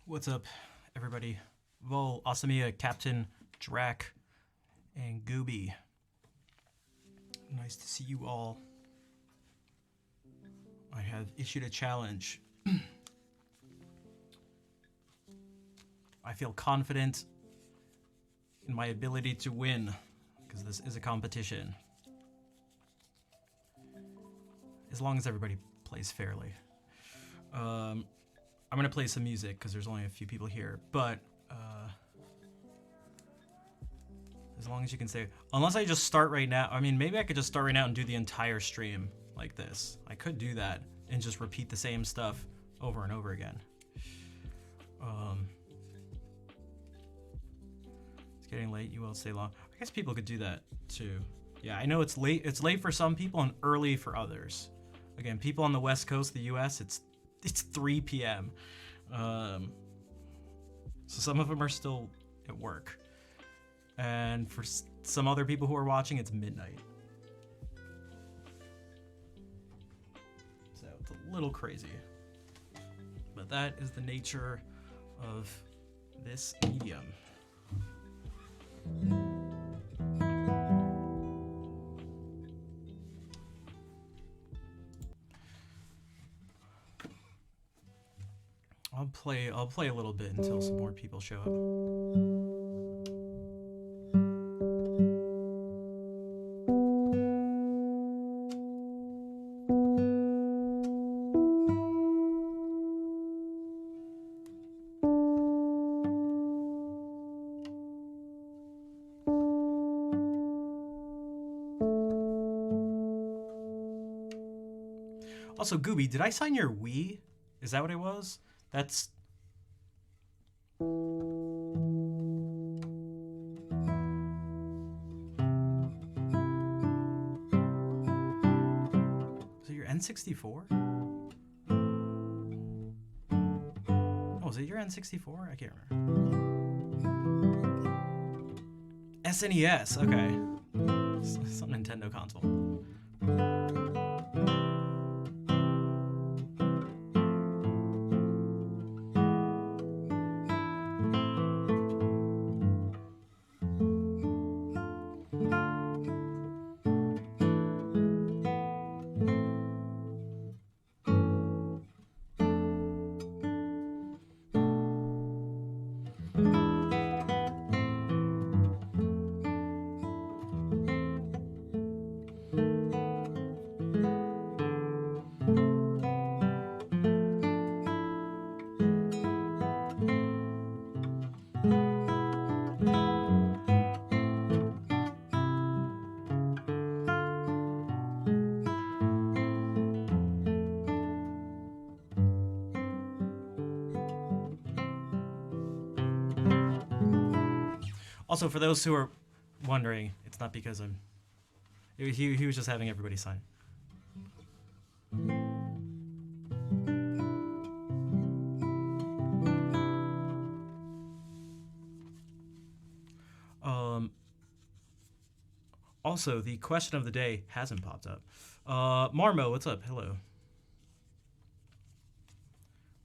What's up, everybody? Vol, Asamiya, Captain, Drac, and Gooby. Nice to see you all. I have issued a challenge. I feel confident in my ability to win, because this is a competition. As long as everybody plays fairly. I'm gonna play some music because there's only a few people here, but as long as you can say, unless I just start right now. I mean, maybe I could just start right now and do the entire stream like this. I could do that and just repeat the same stuff over and over again. It's getting late. You won't stay long. I guess people could do that too. Yeah, I know it's late. It's late for some people and early for others. Again, people on the West Coast, the U.S., it's 3 p.m. So some of them are still at work. And for some other people who are watching, it's midnight. So it's a little crazy. But that is the nature of this medium. I'll play a little bit until some more people show up. Also, Gooby, did I sign your Wii? Is that what it was? That's... Is it your N64? Oh, is it your N64? I can't remember. SNES, okay. Some Nintendo console. Also, for those who are wondering, it's not because I'm... He was just having everybody sign. Also, the question of the day hasn't popped up. Marmo, what's up? Hello.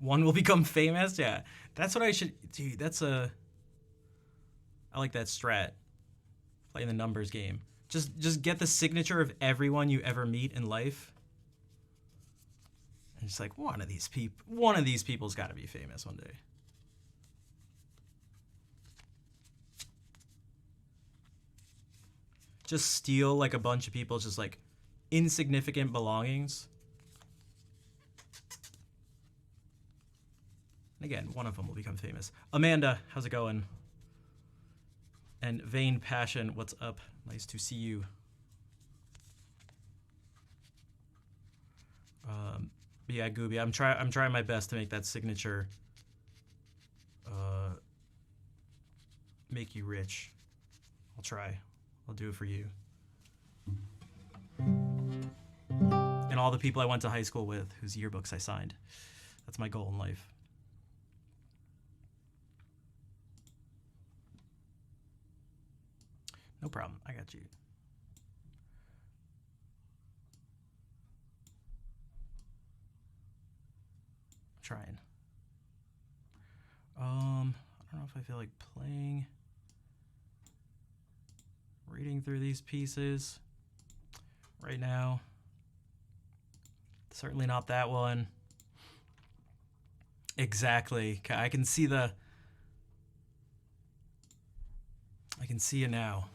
One will become famous? Yeah. That's what I should... Dude, that's a... I like that strat. Playing the numbers game. Just get the signature of everyone you ever meet in life. And just like, one of these people's got to be famous one day. Just steal like a bunch of people's just like insignificant belongings. And again, one of them will become famous. Amanda, how's it going? And Vain Passion, what's up? Nice to see you. But yeah, Gooby, I'm trying my best to make that signature make you rich. I'll try. I'll do it for you. And all the people I went to high school with, whose yearbooks I signed. That's my goal in life. No problem. I got you. I'm trying. I don't know if I feel like playing, reading through these pieces right now. Certainly not that one. Exactly. I can see it now.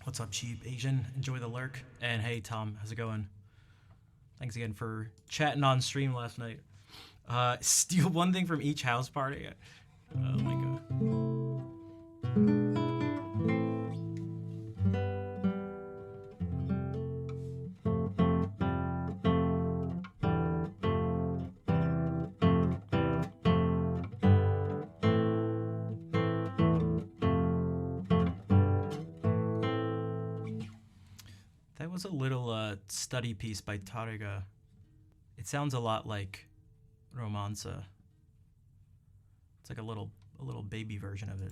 What's up, Cheap Asian? Enjoy the lurk. And hey, Tom, how's it going? Thanks again for chatting on stream last night. Steal one thing from each house party. Oh my god. That was a little study piece by Tariga. It sounds a lot like Romanza. It's like a little baby version of it.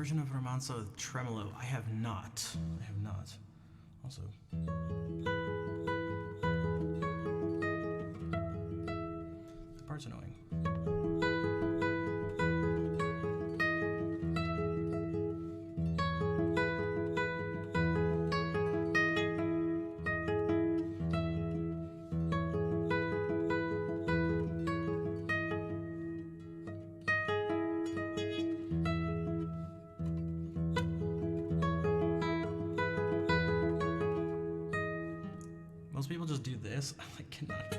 version of Romanzo with tremolo? I have not. I have not. Also. The part's annoying. Most people just do this. I cannot.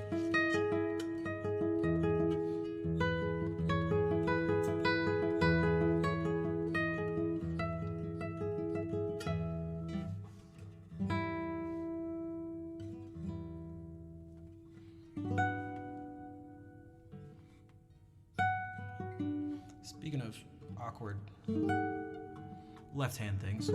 Speaking of awkward left-hand things.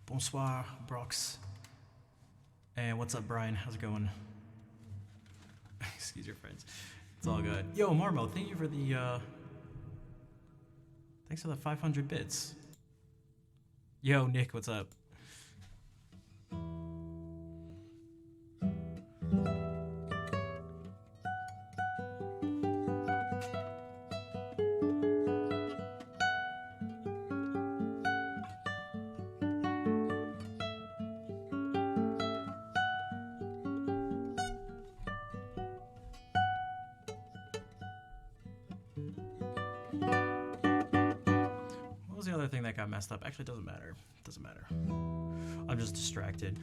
Bonsoir, Brox. And what's up, Brian? How's it going? Excuse your friends. It's all good. Yo, Marmo, thank you for the, thanks for the 500 bits. Yo, Nick, what's up? The other thing that got messed up actually doesn't matter. Doesn't matter. I'm just distracted.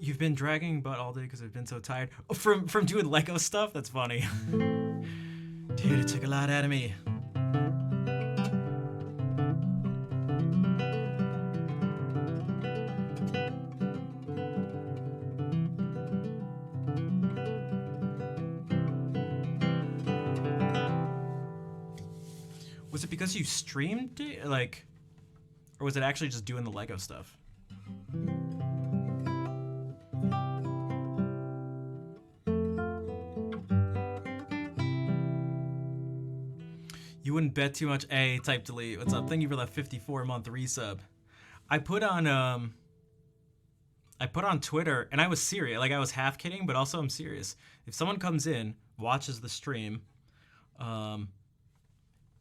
You've been dragging butt all day because I've been so tired. Oh, from doing Lego stuff? That's funny. Dude, it took a lot out of me. Was it because you streamed it? Like, or was it actually just doing the Lego stuff? You wouldn't bet too much. A type delete. What's up? Thank you for that 54-month resub. I put on Twitter, and I was serious. Like, I was half kidding, but also I'm serious. If someone comes in, watches the stream, and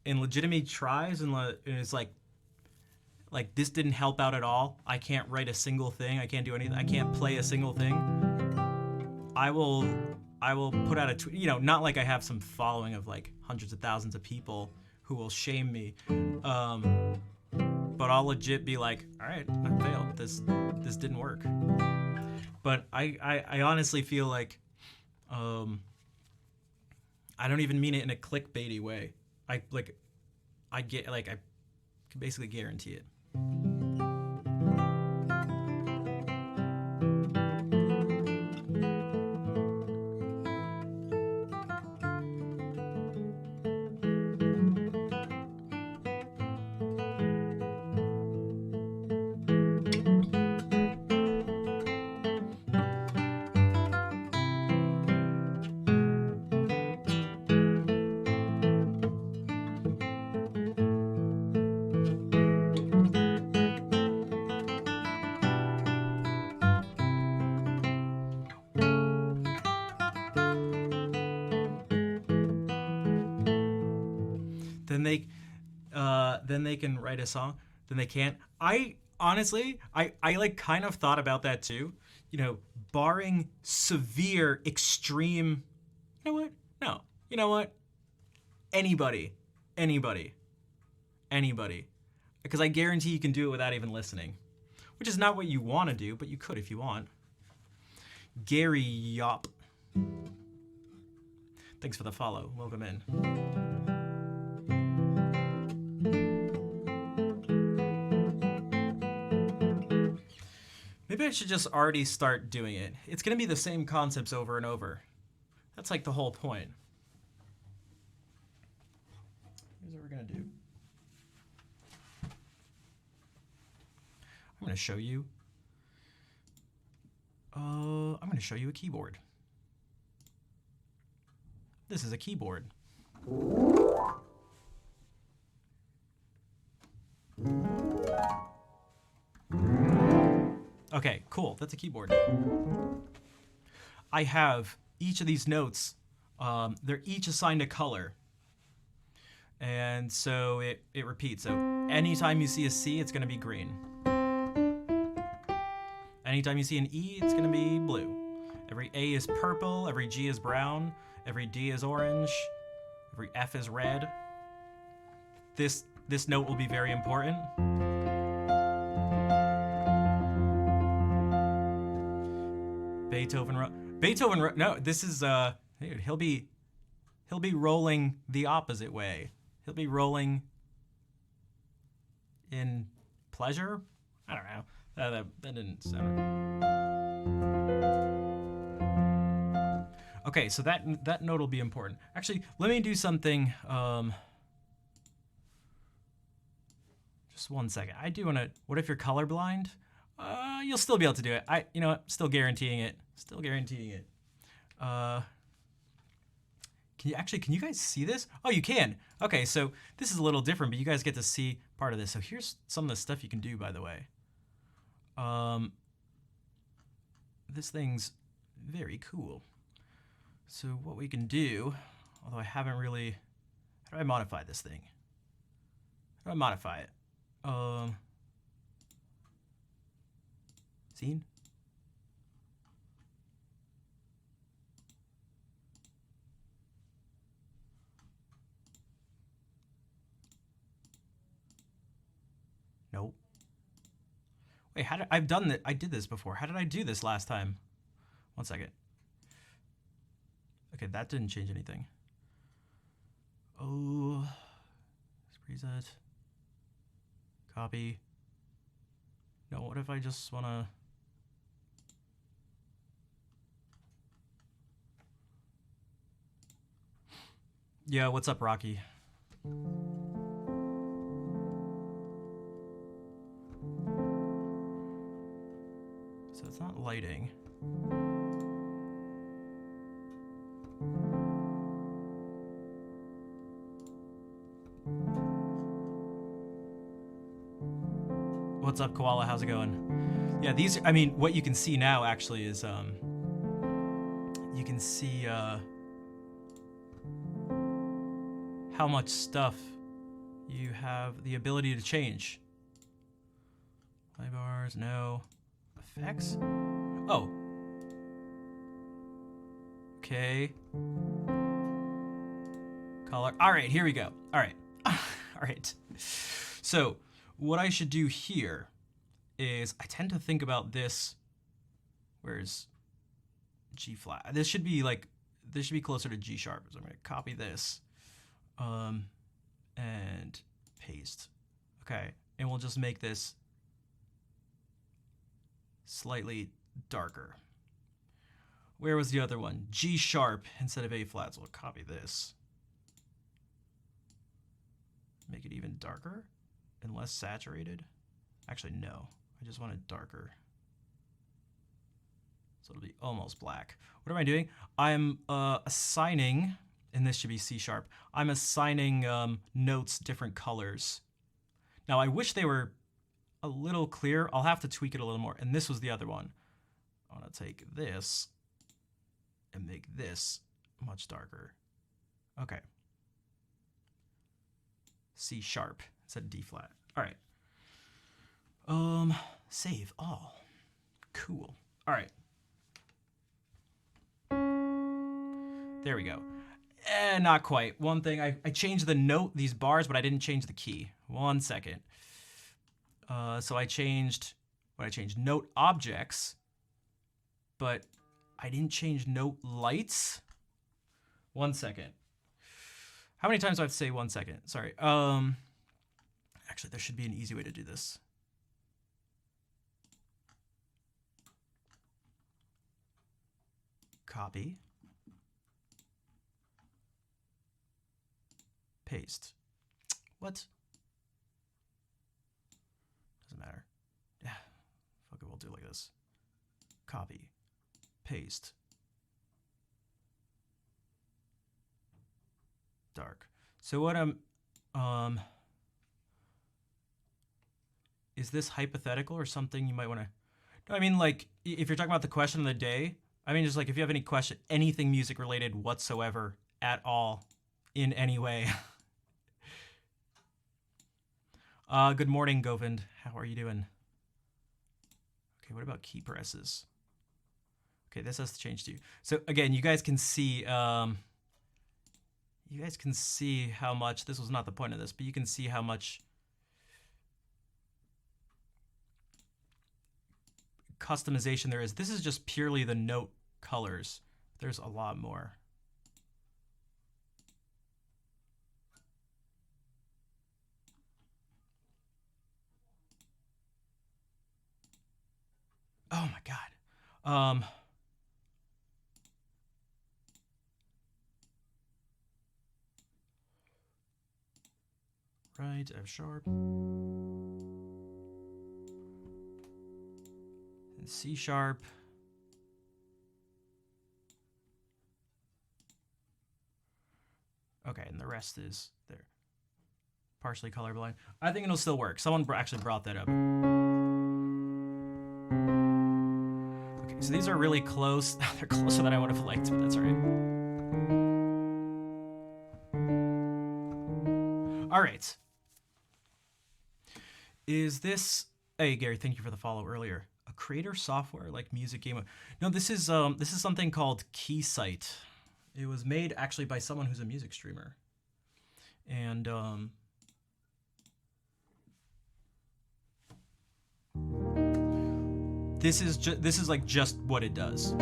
legitimately tries and is like this didn't help out at all. I can't write a single thing. I can't do anything. I can't play a single thing. I will put out a tweet. You know, not like I have some following of like hundreds of thousands of people who will shame me. But I'll legit be like, all right, I failed. This didn't work. But I honestly feel like I don't even mean it in a clickbaity way. I can basically guarantee it. Then they can write a song. Then they can't. I honestly like kind of thought about that too. You know, barring severe, extreme. You know what? No. You know what? Anybody. Because I guarantee you can do it without even listening. Which is not what you want to do, but you could if you want. Gary Yop. Thanks for the follow. Welcome in. Maybe I should just already start doing it. It's going to be the same concepts over and over. That's like the whole point. Here's what we're going to do. I'm going to show you. I'm going to show you a keyboard. This is a keyboard. Okay, cool. That's a keyboard. I have each of these notes. They're each assigned a color. And so it repeats. So anytime you see a C, it's going to be green. Anytime you see an E, it's going to be blue. Every A is purple. Every G is brown. Every D is orange. Every F is red. This note will be very important. Beethoven. No, this is dude. He'll be rolling the opposite way. He'll be rolling in pleasure. I don't know. That didn't sound. Okay, so that note will be important. Actually, let me do something. Just 1 second. I do want to. What if you're colorblind? You'll still be able to do it. You know what? Still guaranteeing it. Can you guys see this? Oh, you can. Okay, so this is a little different, but you guys get to see part of this. So here's some of the stuff you can do, by the way. This thing's very cool. So what we can do, although I haven't really, how do I modify this thing? How do I modify it? Scene? Nope. Wait, I've done that. I did this before. How did I do this last time? 1 second. Okay, that didn't change anything. Oh, preset. Copy. No, what if I just wanna? Yeah, what's up, Rocky? So it's not lighting. What's up, Koala? How's it going? Yeah, these, I mean, what you can see now actually is, you can see, how much stuff you have the ability to change. Play bars, no. Effects? Oh. Okay. Color. All right, here we go. All right. All right. So what I should do here is I tend to think about this. Where's G flat? This should be closer to G sharp. So I'm going to copy this and paste. Okay. And we'll just make this slightly darker. Where was the other one? G sharp instead of A flat. So we'll copy this. Make it even darker and less saturated. Actually, no. I just want it darker. So it'll be almost black. What am I doing? I'm assigning, and this should be C sharp, I'm assigning notes different colors. Now I wish they were a little clear. I'll have to tweak it a little more. And this was the other one. I want to take this and make this much darker. Okay. C sharp instead of D flat. All right. Save all. Cool. All right. There we go. Not quite. One thing, I changed the note, these bars, but I didn't change the key. 1 second. So I changed note objects, but I didn't change note lights. 1 second. How many times do I have to say 1 second? Sorry. Actually, there should be an easy way to do this. Copy. Paste. What? Doesn't matter. Yeah. Fuck it, we'll do it like this. Copy. Paste. Dark. So what is this hypothetical or something you might want to... No, I mean, like, if you're talking about the question of the day, I mean, just like if you have any question, anything music related whatsoever at all in any way. Good morning, Govind. How are you doing? Okay, what about key presses? Okay, this has to change too. So again, you guys can see how much, this was not the point of this, but you can see how much customization there is. This is just purely the note colors. There's a lot more. Oh my God. Right, F sharp. And C sharp. Okay, and the rest is there. Partially colorblind. I think it'll still work. Someone actually brought that up. Okay, so these are really close. They're closer than I would have liked, but that's all right. All right. Is this... Hey, Gary, thank you for the follow earlier. A creator software like Music Game? No, this is something called Keysight. It was made actually by someone who's a music streamer. And this is like just what it does.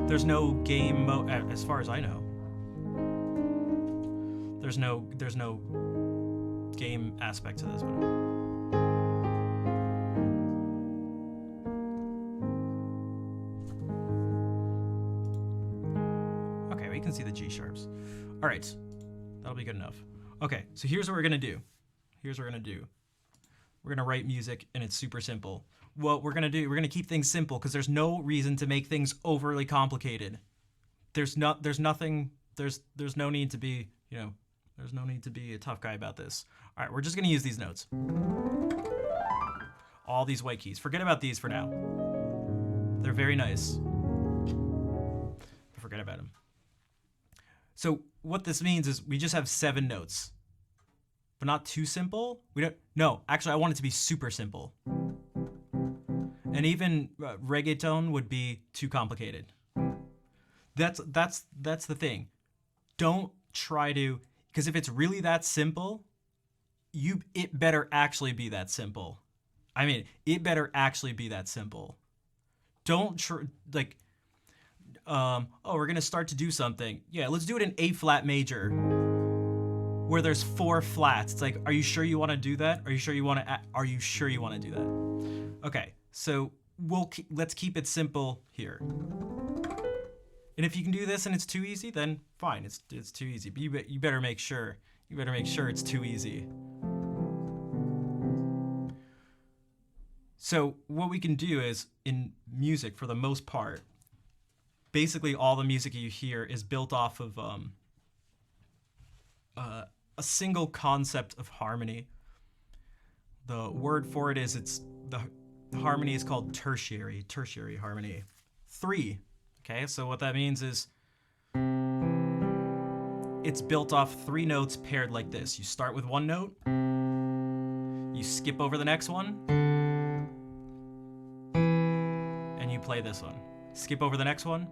There's no game mode as far as I know. There's no game aspect to this one. Okay, we can see the G sharps. All right, that'll be good enough. Okay, so here's what we're gonna do. We're gonna write music, and it's super simple. What we're gonna do, we're gonna keep things simple because there's no reason to make things overly complicated. There's no need to be, There's no need to be a tough guy about this. All right, we're just gonna use these notes. All these white keys. Forget about these for now. They're very nice. But forget about them. So what this means is we just have 7 notes. But not too simple. No, actually I want it to be super simple. And even reggaeton would be too complicated. That's the thing. Don't try to, because if it's really that simple, it better actually be that simple. I mean, it better actually be that simple. Don't we're gonna start to do something. Yeah, let's do it in A flat major, where there's 4 flats. It's like, are you sure you want to do that? Are you sure you want to do that? Okay, so let's keep it simple here. And if you can do this and it's too easy, then fine, it's too easy. But you better make sure it's too easy. So what we can do is, in music, for the most part, basically all the music you hear is built off of a single concept of harmony. The word for it is the harmony is called tertiary harmony. 3. Okay, so what that means is it's built off 3 notes paired like this. You start with 1 note, you skip over the next one, and you play this one. Skip over the next one,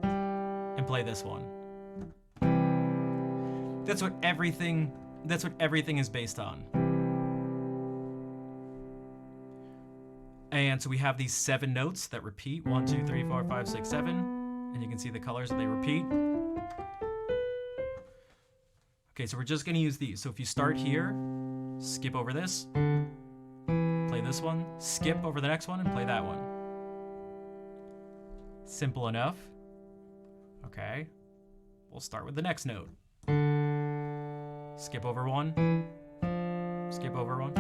and play this one. That's what everything is based on. And so we have these 7 notes that repeat. 1, 2, 3, 4, 5, 6, 7. And you can see the colors that they repeat. Okay, so we're just gonna use these. So if you start here, skip over this, play this one, skip over the next one, and play that one. Simple enough. Okay, we'll start with the next note. Skip over one, skip over one,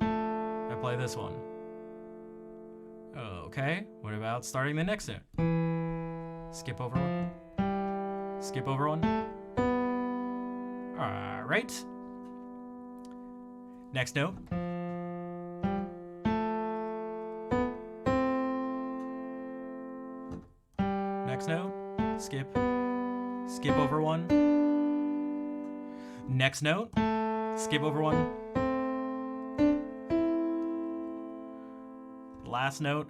and play this one. Okay, what about starting the next note? Skip over one, skip over one. All right. Next note. Next note. Skip over one. Next note. Skip over one. Last note.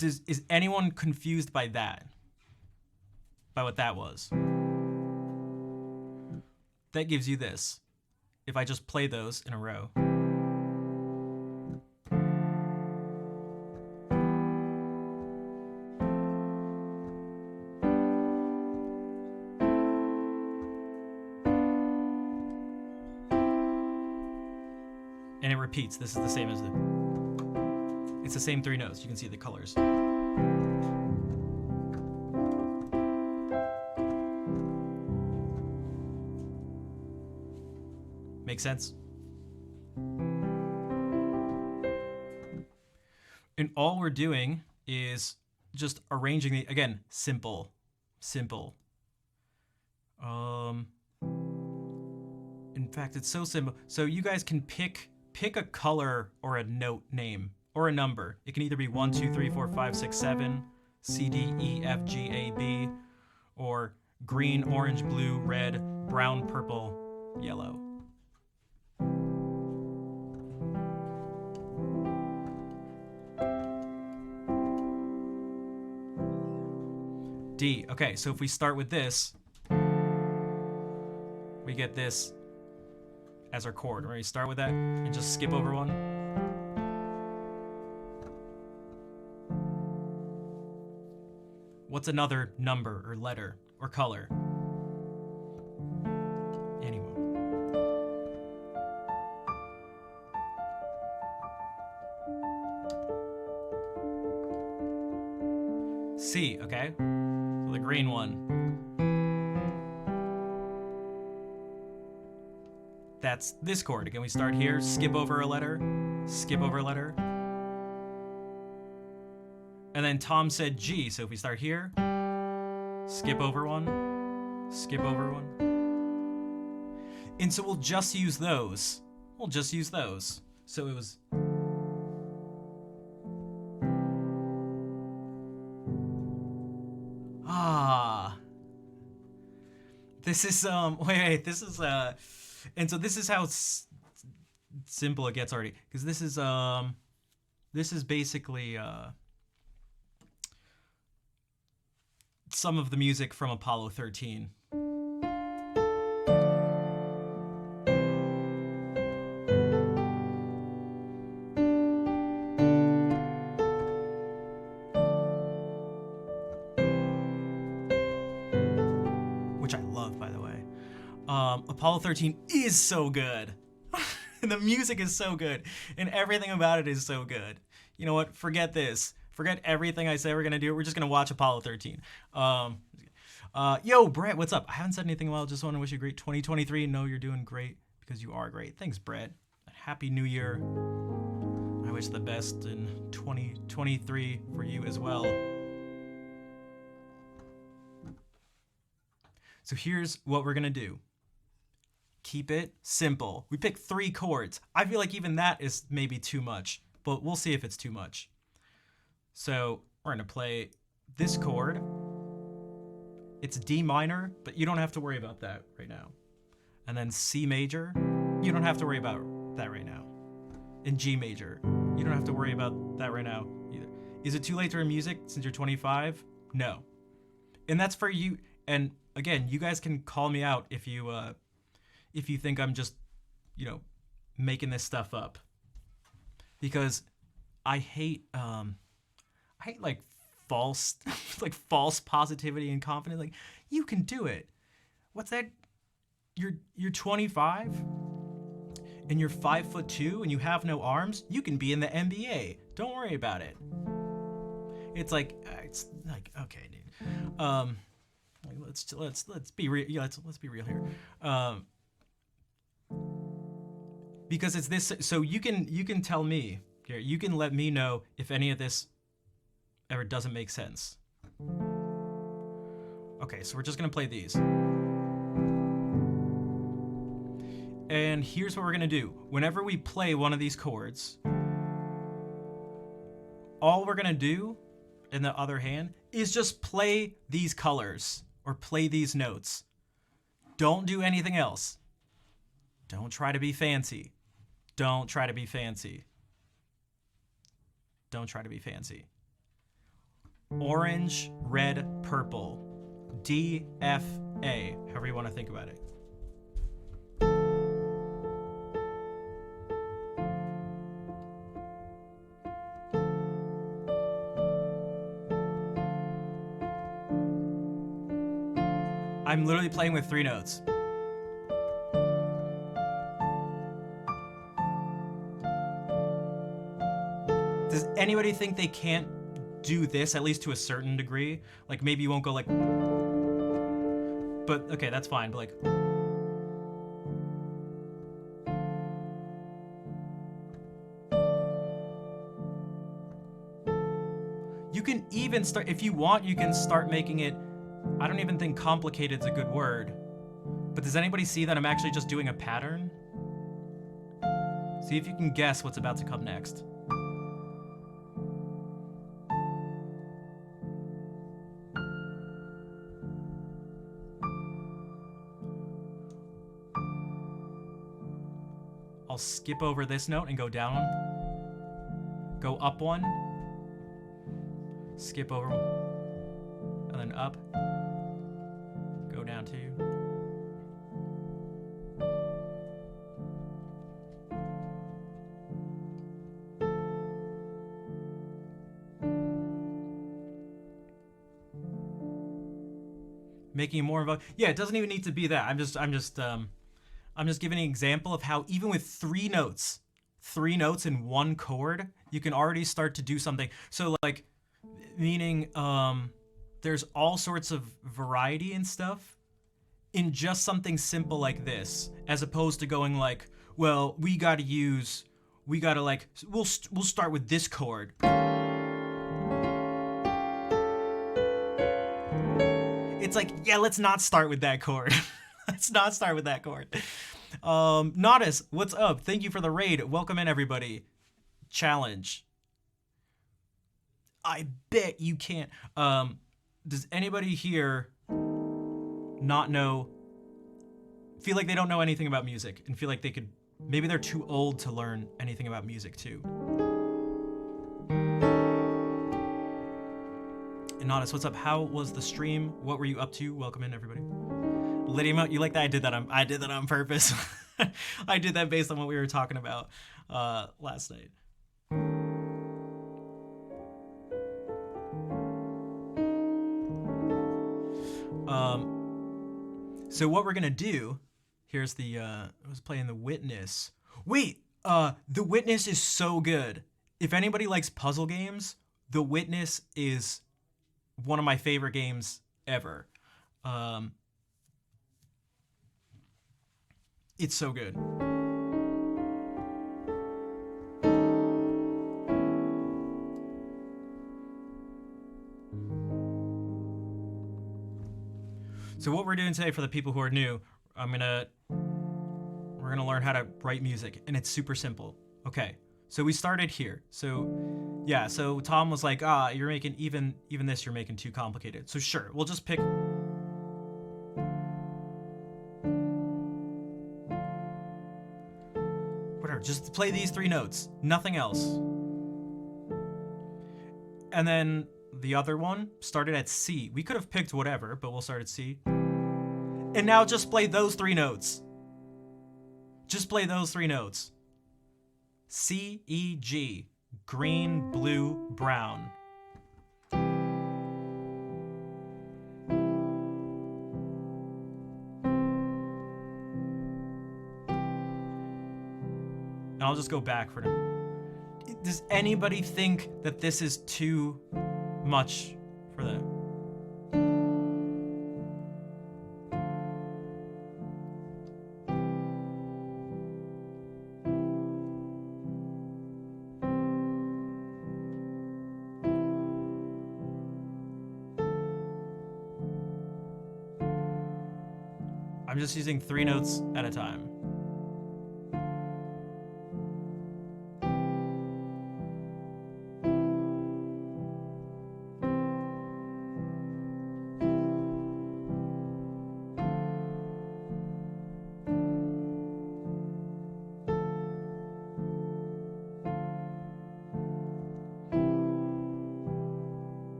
Is anyone confused by that? By what that was? That gives you this. If I just play those in a row. And it repeats. This is the same as it's the same 3 notes. You can see the colors. Make sense? And all we're doing is just arranging the, again, simple. In fact, it's so simple. So you guys can pick a color or a note name or a number. It can either be 1, 2, 3, 4, 5, 6, 7, C, D, E, F, G, A, B, or green, orange, blue, red, brown, purple, yellow. D. Okay, so if we start with this, we get this as our chord. We're going to start with that and just skip over one. What's another number or letter or color? Anyone. C, okay? So the green one. that's this chord. Again, we start here, skip over a letter, skip over a letter. And then Tom said G, so if we start here, skip over one, skip over one. And so we'll just use those. We'll just use those. So it was... This is, wait, this is, and so this is how simple it gets already. Because this is basically, some of the music from Apollo 13. Which I love, by the way. Apollo 13 is so good. The music is so good. And everything about it is so good. You know what? Forget this. Forget everything I say we're going to do. We're just going to watch Apollo 13. Yo, Brett, what's up? I haven't said anything in a while. Just want to wish you a great 2023. No, you're doing great because you are great. Thanks, Brett. Happy New Year. I wish the best in 2023 for you as well. So here's what we're going to do. Keep it simple. We picked 3 chords. I feel like even that is maybe too much, but we'll see if it's too much. So we're going to play this chord. It's D minor, but you don't have to worry about that right now. And then C major, you don't have to worry about that right now. And G major, you don't have to worry about that right now either. Is it too late to learn music since you're 25? No. And that's for you. And again, you guys can call me out if you think I'm just, making this stuff up. Because I hate like false positivity and confidence. Like, you can do it. What's that? You're 25 and you're 5'2" and you have no arms. You can be in the NBA. Don't worry about it. It's like okay, dude. Let's be real. Yeah, let's be real here. Because it's this. So you can tell me. You can let me know if any of this ever doesn't make sense. Okay, so we're just gonna play these. And here's what we're gonna do. Whenever we play one of these chords, all we're gonna do, in the other hand, is just play these colors or play these notes. Don't do anything else. Don't try to be fancy. Don't try to be fancy. Don't try to be fancy. Orange, red, purple. D, F, A. However you want to think about it. I'm literally playing with 3 notes. Does anybody think they can't do this, at least to a certain degree? Like, maybe you won't go like... But, okay, that's fine, but like... You can even start, if you want, you can start making it... I don't even think complicated is a good word. But does anybody see that I'm actually just doing a pattern? See if you can guess what's about to come next. I'll skip over this note and go down one. Go up one. Skip over one. And then up. Go down 2. Making more of a... Yeah, it doesn't even need to be that. I'm just giving an example of how even with 3 notes in one chord, you can already start to do something. So like, meaning there's all sorts of variety and stuff in just something simple like this, as opposed to going like, well, we gotta like, we'll start with this chord. It's like, yeah, let's not start with that chord. Let's not start with that chord. Nodis, what's up? Thank you for the raid. Welcome in, everybody. Challenge. I bet you can't. Does anybody here not know, feel like they don't know anything about music and feel like they could, maybe they're too old to learn anything about music too? And Nodis, what's up? How was the stream? What were you up to? Welcome in, everybody. Lydia, you like that? I did that on purpose. I did that based on what we were talking about last night. So what we're gonna do, here's the I was playing The Witness. Wait, The Witness is so good. If anybody likes puzzle games, The Witness is one of my favorite games ever. It's so good. So what we're doing today, for the people who are new, we're gonna learn how to write music, and it's super simple. Okay, so we started here. So yeah, so Tom was like, you're making even this, you're making too complicated. So sure, we'll just pick. Whatever, just play these 3 notes, nothing else. And then the other one started at C. We could have picked whatever, but we'll start at C. And now just play those 3 notes. Just play those 3 notes. C, E, G. Green, blue, brown. And I'll just go back for them. Does anybody think that this is too much for them? I'm just using 3 notes at a time.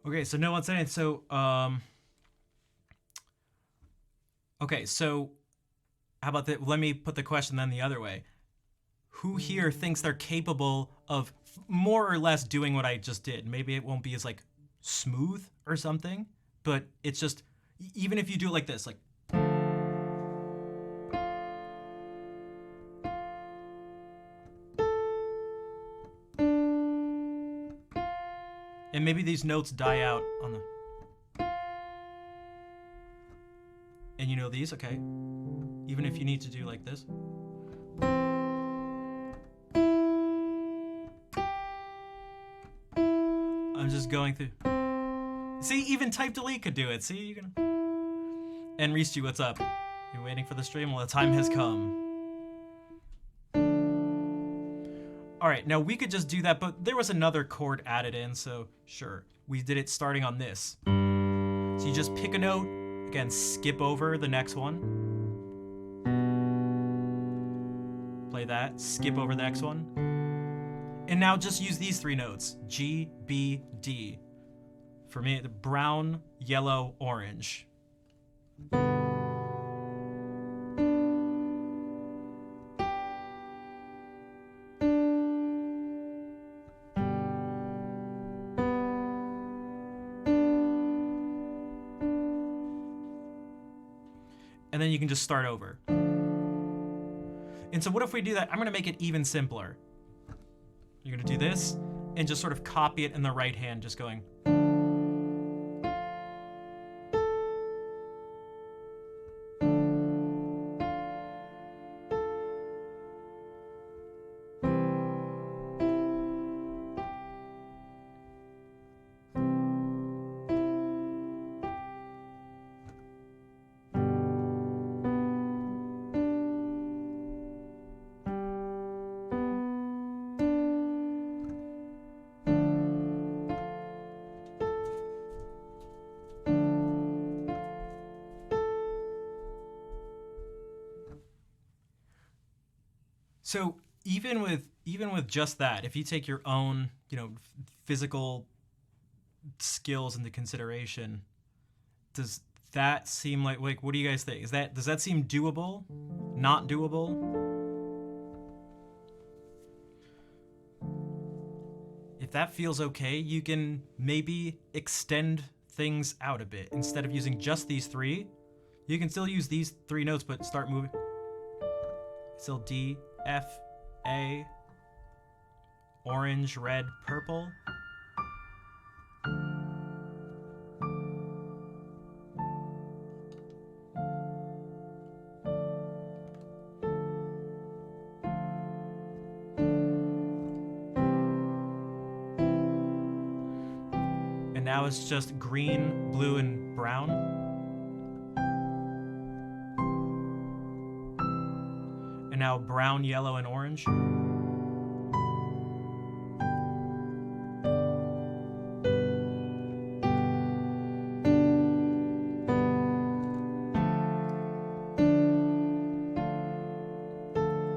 Okay, so no one's saying. So, okay, so how about that? Let me put the question then the other way. Who here thinks they're capable of more or less doing what I just did? Maybe it won't be as like smooth or something, but it's just, even if you do it like this, like. And maybe these notes die out on the... And you know these, okay? Even if you need to do like this. I'm just going through. See, even type delete could do it. See, you can. And Reestu, what's up? You're waiting for the stream? Well, the time has come. All right, now we could just do that, but there was another chord added in, so sure. We did it starting on this. So you just pick a note, again, skip over the next one. Play that, skip over the next one. And now just use these 3 notes, G, B, D. For me, the brown, yellow, orange. And then you can just start over. And so what if we do that? I'm gonna make it even simpler. You're gonna do this and just sort of copy it in the right hand, just going. So even with just that, if you take your own, physical skills into consideration, does that seem like what do you guys think? Does that seem doable? Not doable? If that feels okay, you can maybe extend things out a bit. Instead of using just these three, you can still use these three notes, but start moving. Still D, F, A, orange, red, purple. And now it's just green, blue, and brown. And now brown, yellow, and orange.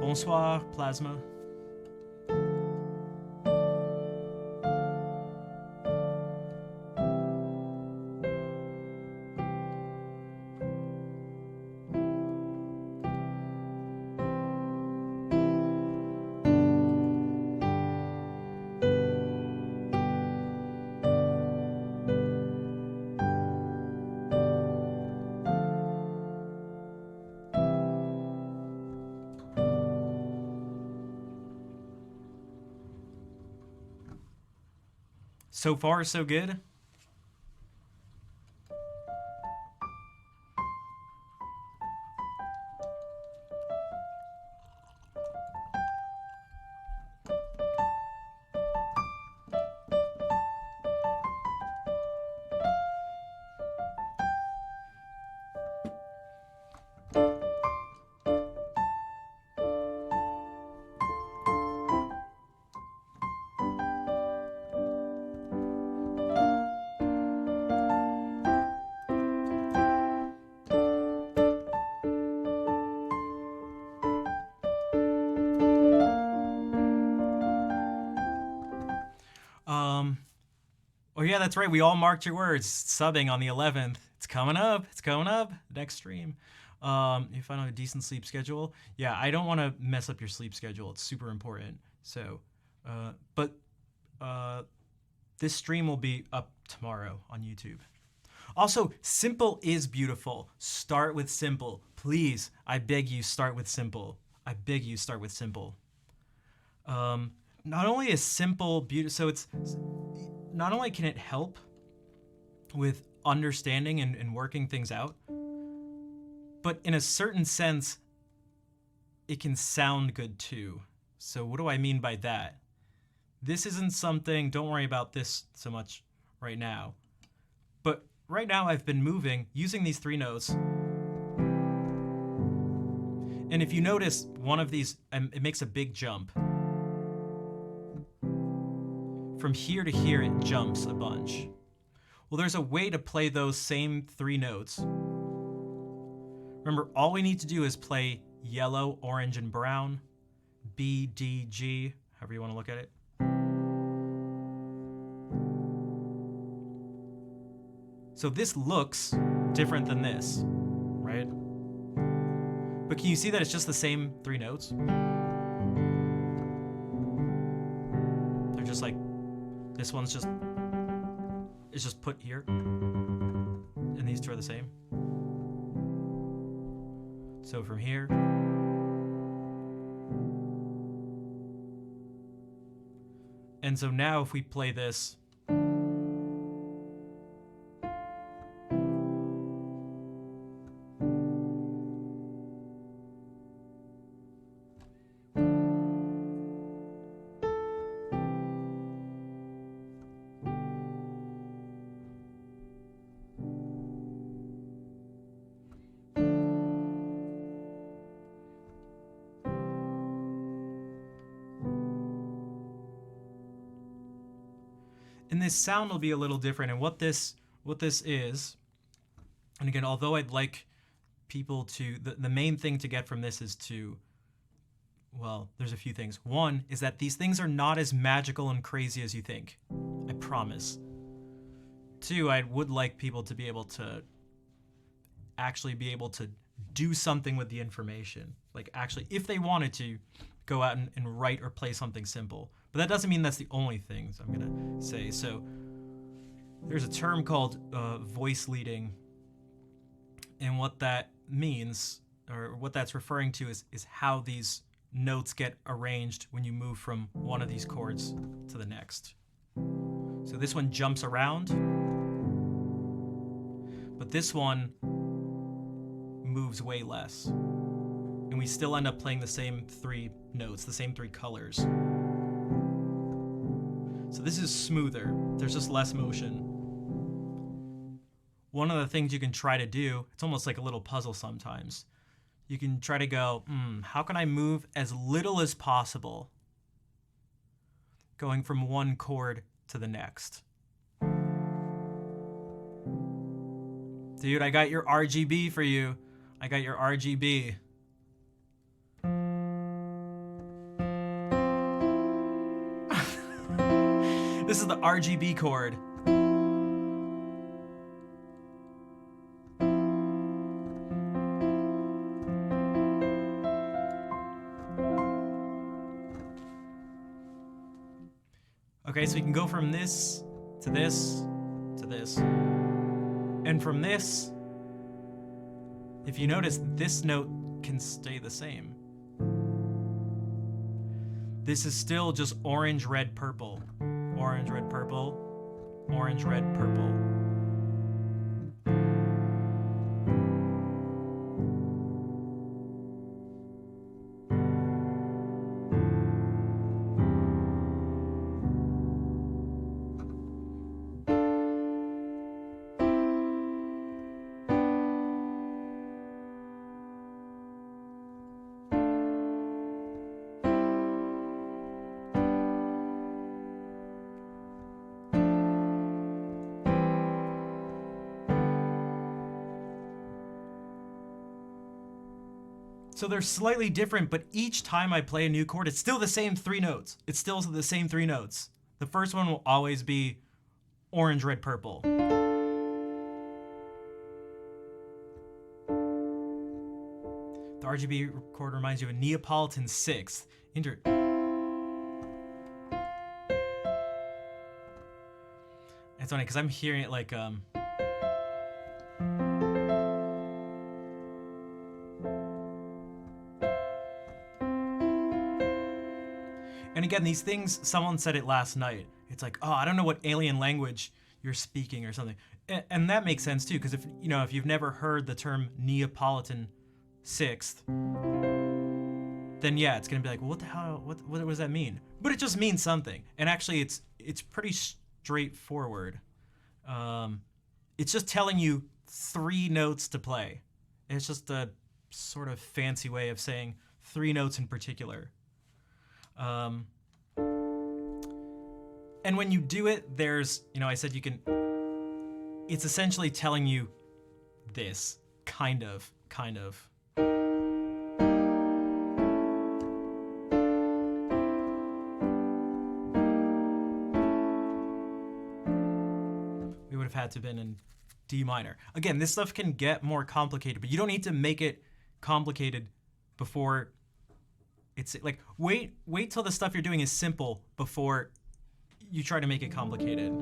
Bonsoir, Plasma. So far, so good. Oh yeah, that's right. We all marked your words. Subbing on the 11th. It's coming up. It's coming up. Next stream. You find out a decent sleep schedule. Yeah, I don't want to mess up your sleep schedule. It's super important. So, but this stream will be up tomorrow on YouTube. Also, simple is beautiful. Start with simple. Please, I beg you, start with simple. I beg you, start with simple. Not only is simple beautiful, so it's not only can it help with understanding and working things out, but in a certain sense, it can sound good too. So what do I mean by that? This isn't something, don't worry about this so much right now. But right now I've been moving using these three notes. And if you notice, one of these, it makes a big jump. From here to here, it jumps a bunch. Well, there's a way to play those same three notes. Remember, all we need to do is play yellow, orange, and brown, B, D, G, however you want to look at it. So this looks different than this, right? But can you see that it's just the same three notes? They're just like, this one's just, it's just put here. And these two are the same. So from here And so now if we play this, and this sound will be a little different. And what this is, and again, although I'd like people to, the main thing to get from this is to, well, there's a few things. One is that these things are not as magical and crazy as you think. I promise. Two, I would like people to be able to actually be able to do something with the information. Like actually, if they wanted to, go out and write or play something simple. But that doesn't mean that's the only thing I'm going to say. So there's a term called voice leading. And what that means, or what that's referring to, is how these notes get arranged when you move from one of these chords to the next. So this one jumps around, but this one moves way less. And we still end up playing the same 3 notes, the same 3 colors. So this is smoother. There's just less motion. One of the things you can try to do, it's almost like a little puzzle sometimes. You can try to go, how can I move as little as possible going from one chord to the next? Dude, I got your RGB for you. I got your RGB. This is the RGB chord. Okay, so we can go from this to this to this. And from this, if you notice, this note can stay the same. This is still just orange, red, purple. Orange, red, purple. Orange, red, purple. So they're slightly different, but each time I play a new chord, it's still the same 3 notes. It's still the same 3 notes. The first one will always be orange, red, purple. The RGB chord reminds you of a Neapolitan 6th. It's funny because I'm hearing it like and again, these things, someone said it last night. It's like, oh, I don't know what alien language you're speaking or something. And that makes sense too, because if you've never heard the term Neapolitan 6th, then yeah, it's gonna be like, well, what the hell? What does that mean? But it just means something. And actually, it's pretty straightforward. It's just telling you 3 notes to play. It's just a sort of fancy way of saying 3 notes in particular. And when you do it, there's, I said you can, it's essentially telling you this, kind of. We would have had to have been in D minor. Again, this stuff can get more complicated, but you don't need to make it complicated before it's like, wait till the stuff you're doing is simple before you try to make it complicated.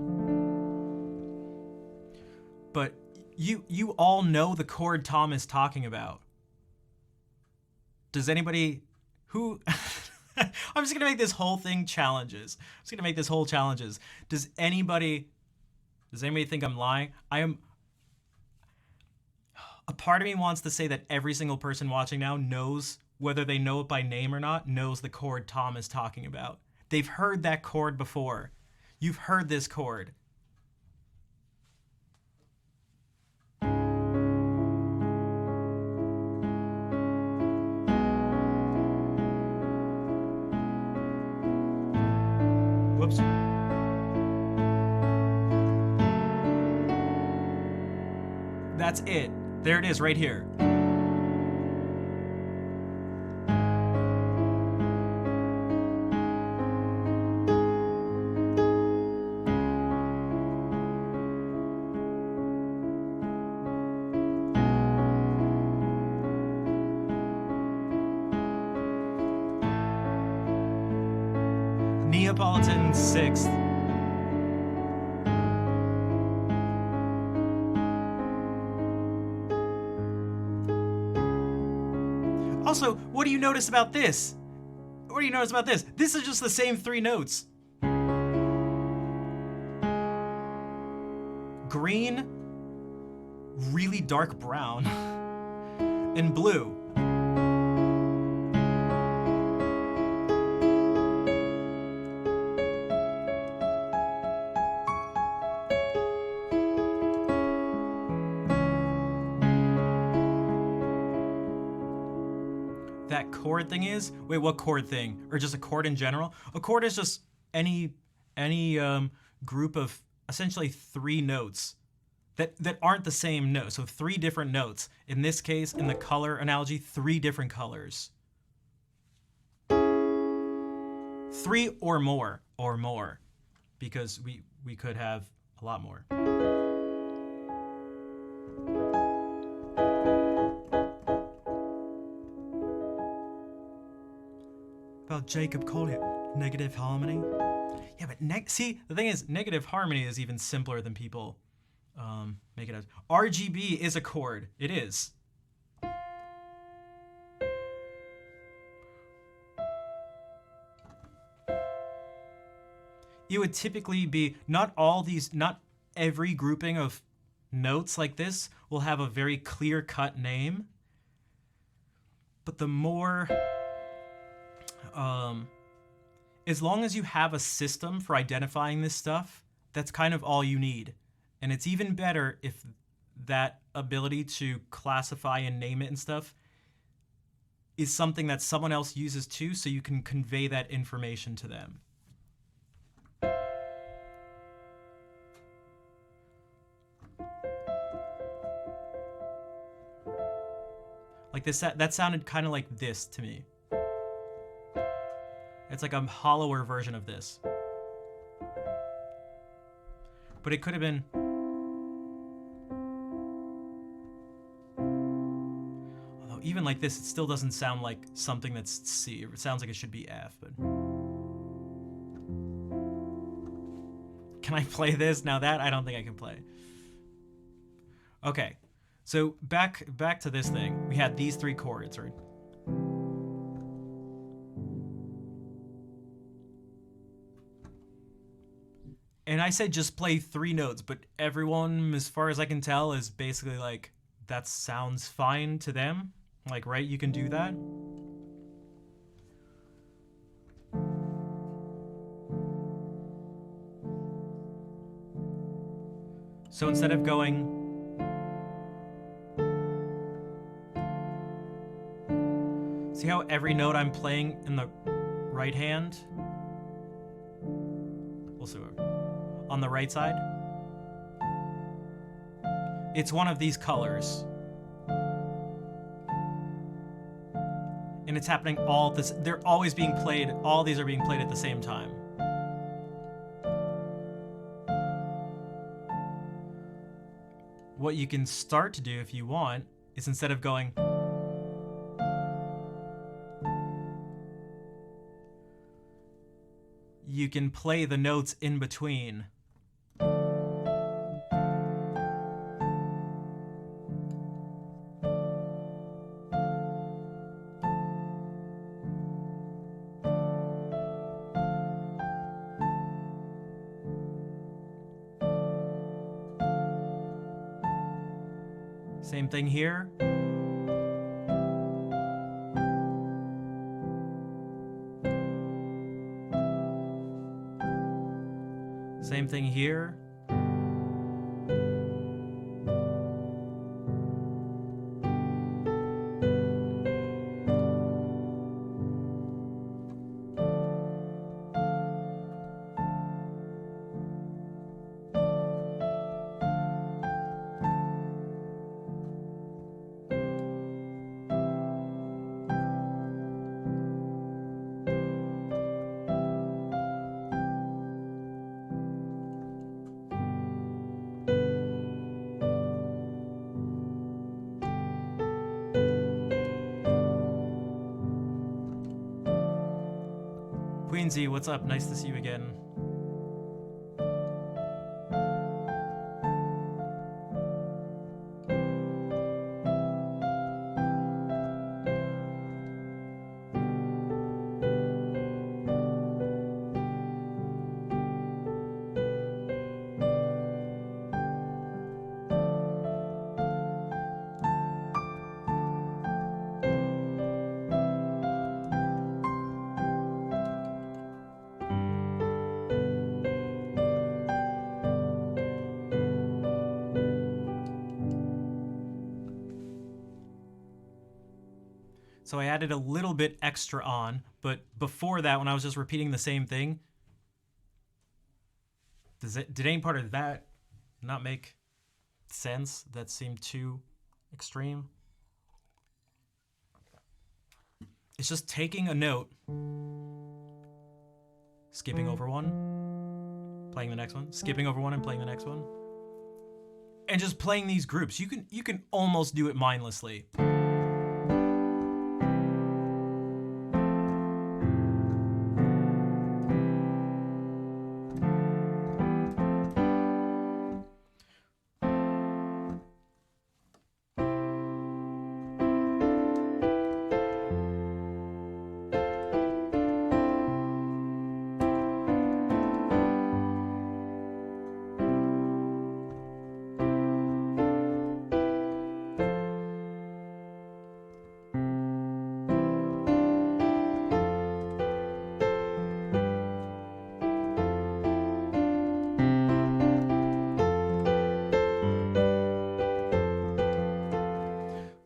But you all know the chord Tom is talking about. Does anybody who I'm just gonna make this whole thing challenges. I'm just gonna make this whole challenges. Does anybody think I'm lying? I am. A part of me wants to say that every single person watching now knows, whether they know it by name or not, knows the chord Tom is talking about. They've heard that chord before. You've heard this chord. Whoops. That's it. There it is right here. Neapolitan 6th. Also, what do you notice about this? What do you notice about this? This is just the same 3 notes. Green, really dark brown, and blue. That chord thing is? Wait, what chord thing? Or just a chord in general? A chord is just any group of essentially 3 notes that aren't the same note. So 3 different notes. In this case, in the color analogy, 3 different colors. 3 or more, because we could have a lot more. About Jacob Collier, negative harmony. Yeah, but see, the thing is, negative harmony is even simpler than people make it out. RGB is a chord. It is. It would typically be not every grouping of notes like this will have a very clear-cut name, but the more as long as you have a system for identifying this stuff, that's kind of all you need. And it's even better if that ability to classify and name it and stuff is something that someone else uses too, so you can convey that information to them. Like this, that sounded kind of like this to me. It's like a hollower version of this. But it could have been... Although even like this, it still doesn't sound like something that's C. It sounds like it should be F, but... Can I play this? Now that, I don't think I can play. Okay, so back to this thing. We had these 3 chords, right? And I said just play 3 notes, but everyone, as far as I can tell, is basically like, that sounds fine to them. Like, right, you can do that. So instead of going... See how every note I'm playing in the right hand? We'll see. On the right side, it's one of these colors. And it's happening all this, they're always being played, all these are being played at the same time. What you can start to do if you want is instead of going, you can play the notes in between. Same thing here. Same thing here. Queensy, what's up? Nice to see you again. So I added a little bit extra on, but before that, when I was just repeating the same thing, did any part of that not make sense? That seemed too extreme? It's just taking a note, skipping over one, playing the next one, skipping over one and playing the next one, and just playing these groups. You can almost do it mindlessly.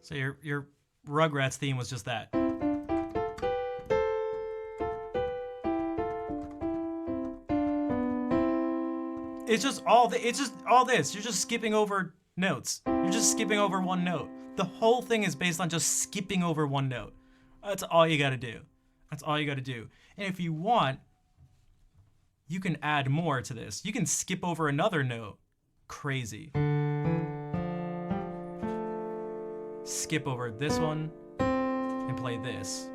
So your Rugrats theme was just that. It's just all this. You're just skipping over notes. You're just skipping over one note. The whole thing is based on just skipping over one note. That's all you got to do. That's all you got to do. And if you want, you can add more to this. You can skip over another note. Crazy. Skip over this one and play this.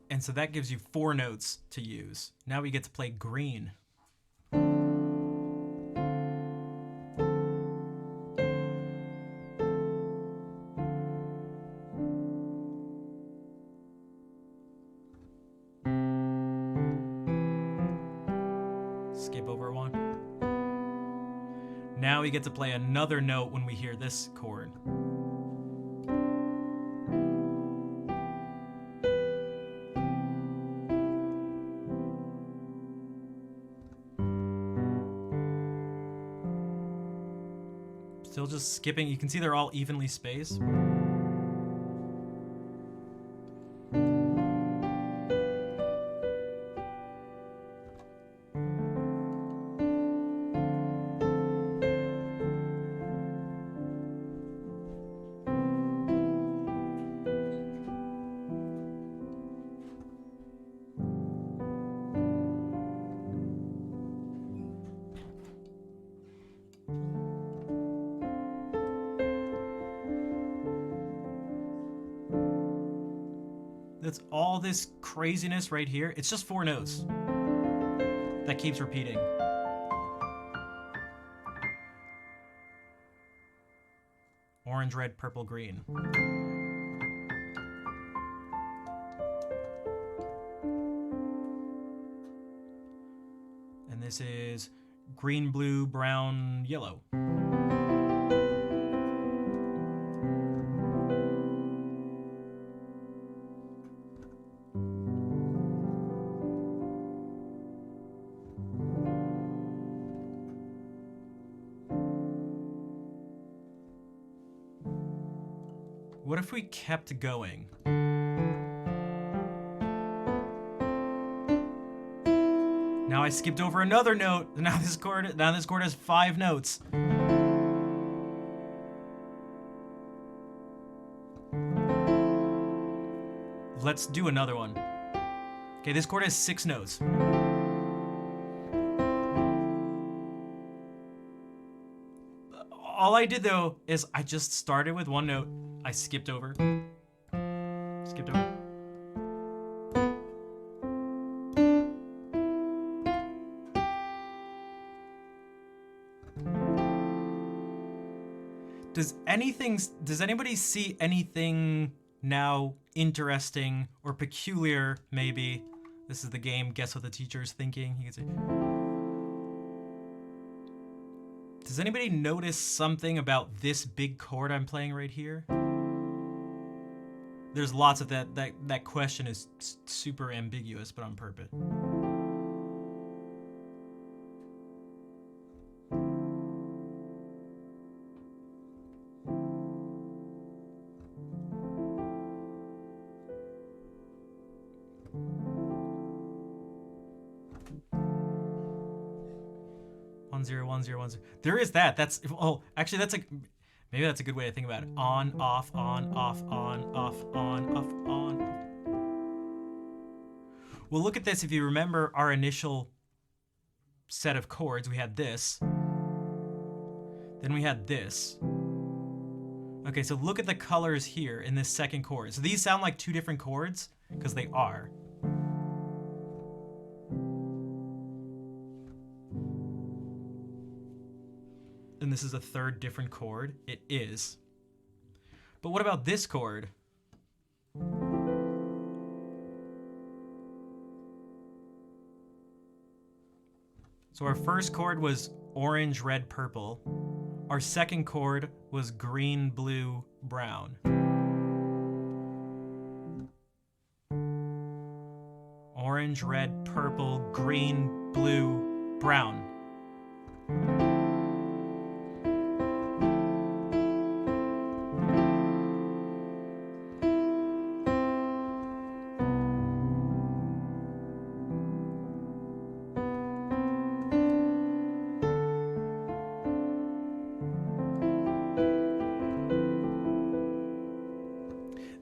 And so that gives you 4 notes to use. Now we get to play green. Skip over one. Now we get to play another note when we hear this chord. Still just skipping. You can see they're all evenly spaced. That's all this craziness right here. It's just 4 notes that keeps repeating. Orange, red, purple, green. green, blue, brown, yellow. What if we kept going? Now I skipped over another note. Now this chord has 5 notes. Let's do another one. Okay, this chord has 6 notes. All I did though is I just started with 1 note. I skipped over. Skipped over. Does anybody see anything now interesting or peculiar, maybe? This is the game, guess what the teacher's thinking. You can say, does anybody notice something about this big chord I'm playing right here? There's lots of that. That question is super ambiguous, but on purpose. Zero, 1, 0, 1, 0. There is that. That's actually maybe that's a good way to think about it. On, off, on, off, on, off, on, off, on. Well, look at this. If you remember our initial set of chords, we had this. Then we had this. Okay, so look at the colors here in this second chord. So these sound like 2 different chords because they are. And this is a 3rd different chord. It is. But what about this chord? So our first chord was orange, red, purple. Our second chord was green, blue, brown. Orange, red, purple, green, blue, brown.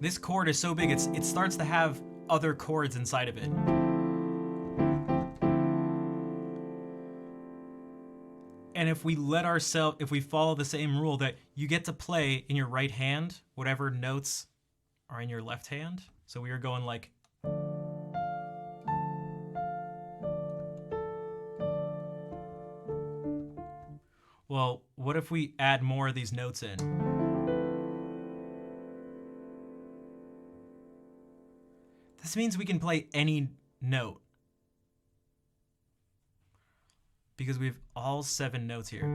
This chord is so big, it starts to have other chords inside of it. And if we follow the same rule that you get to play in your right hand, whatever notes are in your left hand. So we are going like. Well, what if we add more of these notes in? This means we can play any note. Because we have all 7 notes here.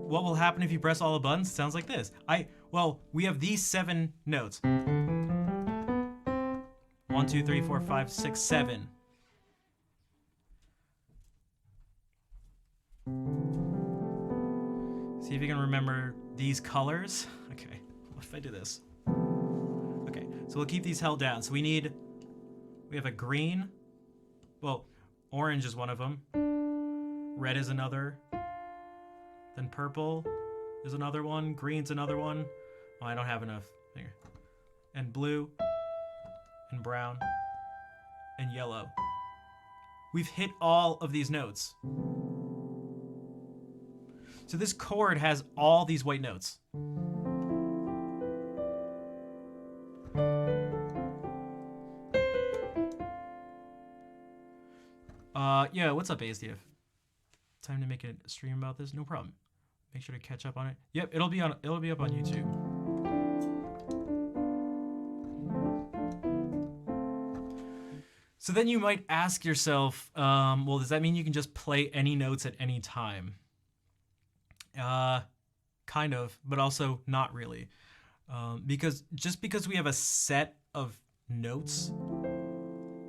What will happen if you press all the buttons? It sounds like this. We have these 7 notes. 1, 2, 3, 4, 5, 6, 7. See if you can remember these colors. Okay, what if I do this? Okay, so we'll keep these held down. So we have a green. Well, orange is one of them. Red is another. Then purple is another one. Green's another one. Oh, I don't have enough. Here. And blue. And brown. And yellow. We've hit all of these notes. So this chord has all these white notes. Yeah, what's up, ASDF? Time to make a stream about this? No problem. Make sure to catch up on it. Yep, it'll be up on YouTube. So then you might ask yourself, well, does that mean you can just play any notes at any time? Kind of, but also not really. Because we have a set of notes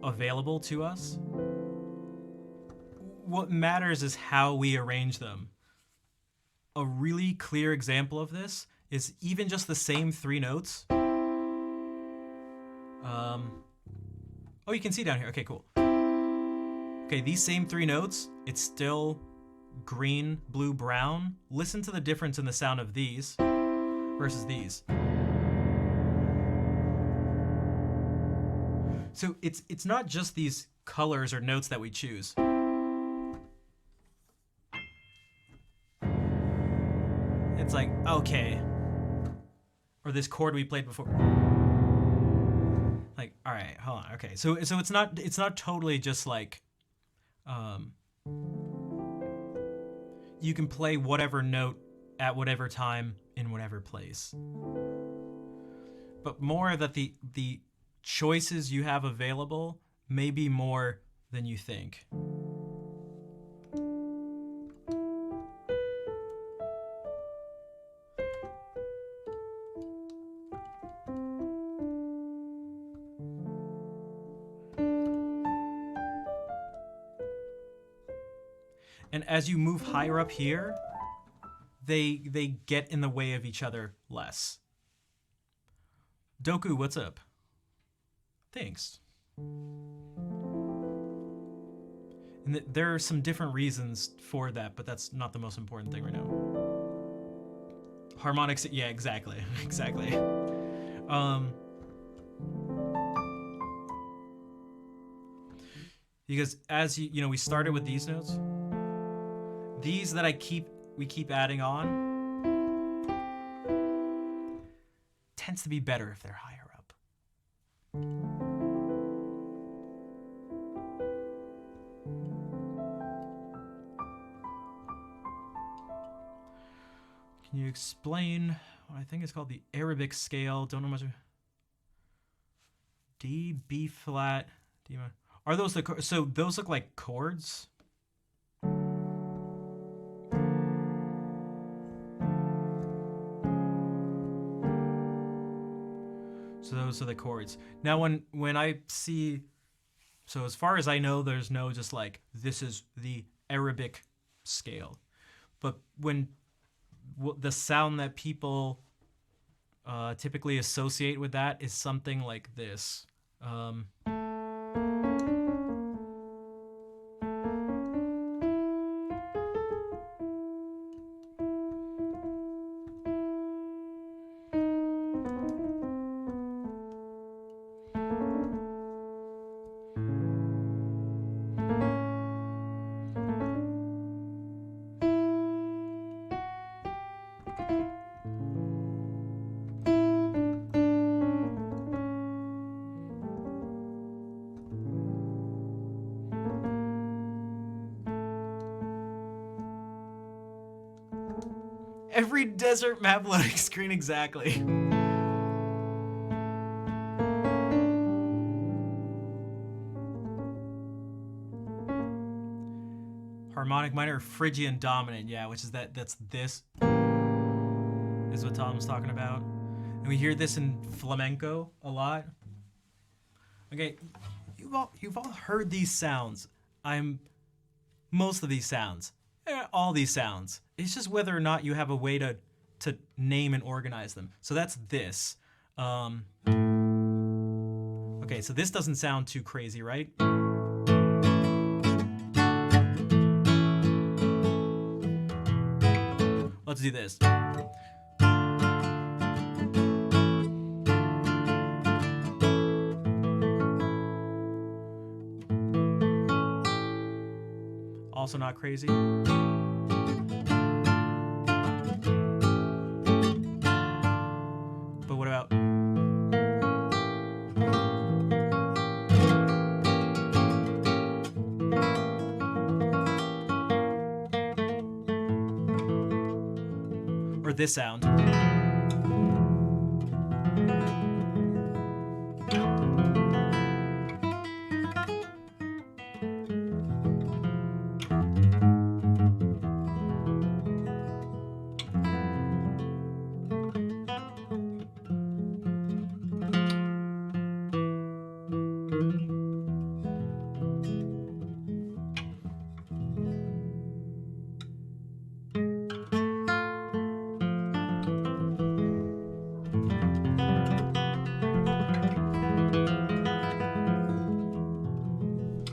available to us, what matters is how we arrange them. A really clear example of this is even just the same 3 notes. Oh, you can see down here. Okay, cool. Okay, these same 3 notes, it's still green, blue, brown. Listen to the difference in the sound of these versus these. So it's not just these colors or notes that we choose. It's like, okay. Or this chord we played before. Like, all right, hold on. Okay, so it's not totally just like you can play whatever note at whatever time in whatever place. But more that the choices you have available may be more than you think. And as you move higher up here, they get in the way of each other less. Doku, what's up? Thanks. And there are some different reasons for that, but that's not the most important thing right now. Harmonics, yeah, exactly. Exactly. Because as you know, we started with these notes. These that we keep adding on tends to be better if they're higher up. Can you explain what I think is called the Arabic scale? Don't know much. D, B flat, D minor. Are those so those look like chords? So those are the chords. Now when I see, so as far as I know, there's no just like, this is the Arabic scale. But when the sound that people typically associate with that is something like this. Every desert map loading screen, exactly. Harmonic minor, Phrygian dominant, yeah, which is that's this, is what Tom's talking about. And we hear this in flamenco a lot. Okay, you've all heard these sounds. Most of these sounds. All these sounds. It's just whether or not you have a way to name and organize them. So that's this. Okay, so this doesn't sound too crazy, right? Let's do this. Also not crazy. this sound.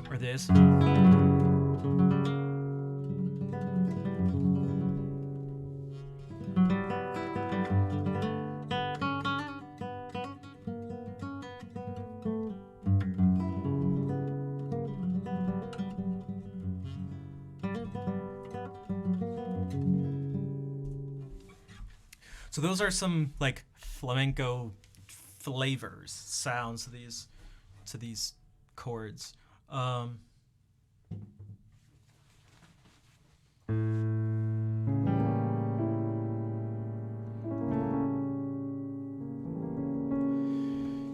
Or this. So those are some like flamenco flavors, sounds to these chords.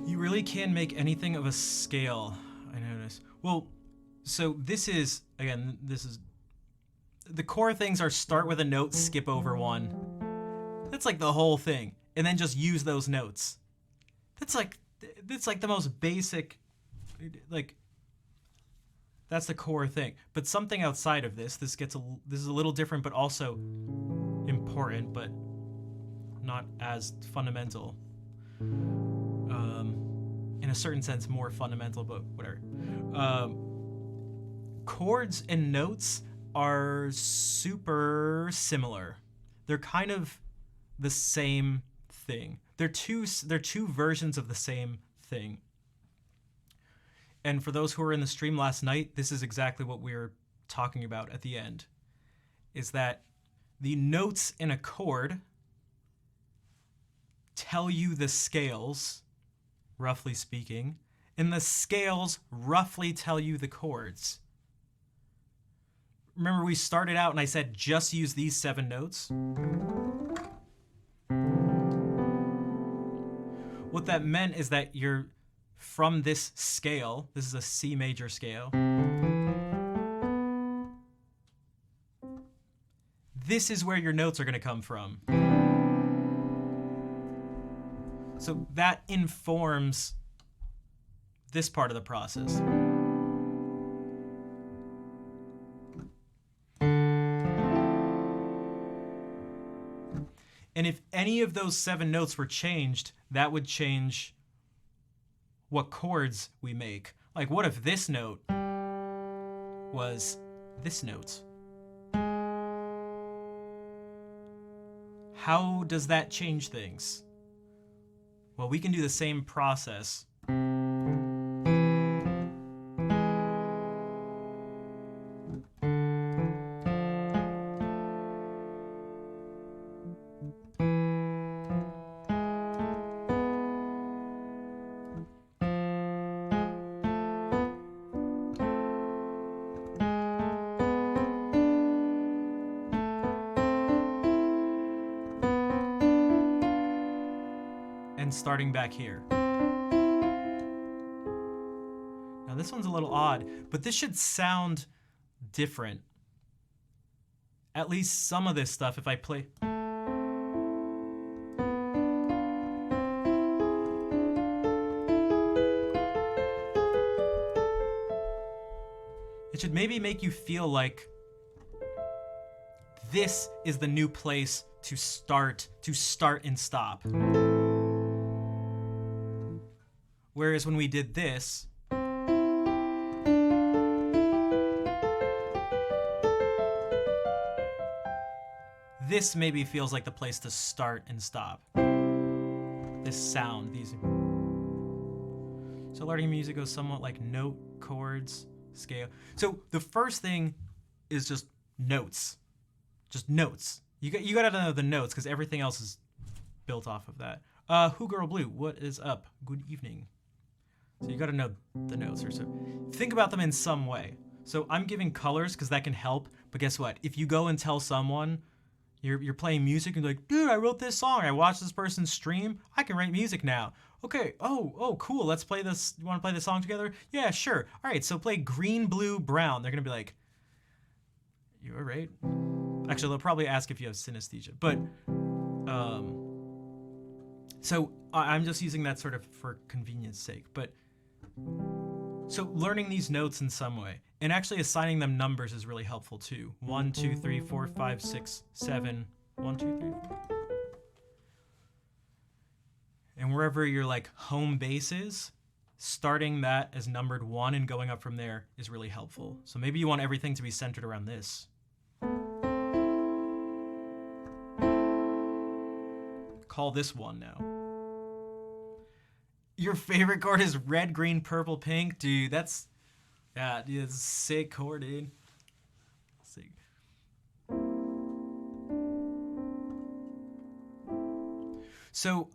You really can make anything of a scale, I notice. Well, so this is the core things are start with a note, skip over one. That's like the whole thing. And then just use those notes. That's like the most basic, like, that's the core thing. But something outside of this is a little different, but also important, but not as fundamental. In a certain sense, more fundamental, but whatever. Chords and notes are super similar. They're kind of the same thing. They're two versions of the same thing. And for those who were in the stream last night, this is exactly what we were talking about at the end. Is that the notes in a chord tell you the scales, roughly speaking, and the scales roughly tell you the chords. Remember we started out and I said just use these 7 notes? What that meant is that you're from this scale, this is a C major scale, this is where your notes are going to come from. So that informs this part of the process. And if any of those 7 notes were changed, that would change what chords we make. Like, what if this note was this note? How does that change things? Well, we can do the same process. Starting back here. Now this one's a little odd, but this should sound different. At least some of this stuff, if I play. It should maybe make you feel like this is the new place to start and stop. Whereas when we did this, this maybe feels like the place to start and stop. This sound, these. So learning music goes somewhat like note, chords, scale. So the first thing is just notes. Just notes. You gotta know the notes because everything else is built off of that. Who Girl Blue, what is up? Good evening. So you gotta know the notes, or so. Think about them in some way. So I'm giving colors because that can help, but guess what? If you go and tell someone, You're playing music and you're like, dude, I wrote this song. I watched this person stream. I can write music now. Okay. Oh, cool. Let's play this. You want to play this song together? Yeah, sure. All right. So play green, blue, brown. They're gonna be like, you all right? Actually, they'll probably ask if you have synesthesia. But so I'm just using that sort of for convenience sake. But so learning these notes in some way. And actually assigning them numbers is really helpful too. 1, 2, 3, 4, 5, 6, 7. 1, 2, 3, 4. And wherever your like home base is, starting that as numbered 1 and going up from there is really helpful. So maybe you want everything to be centered around this. Call this 1 now. Your favorite chord is red, green, purple, pink? Dude, that's... Yeah, dude, that's a sick chord, dude. Sick. So,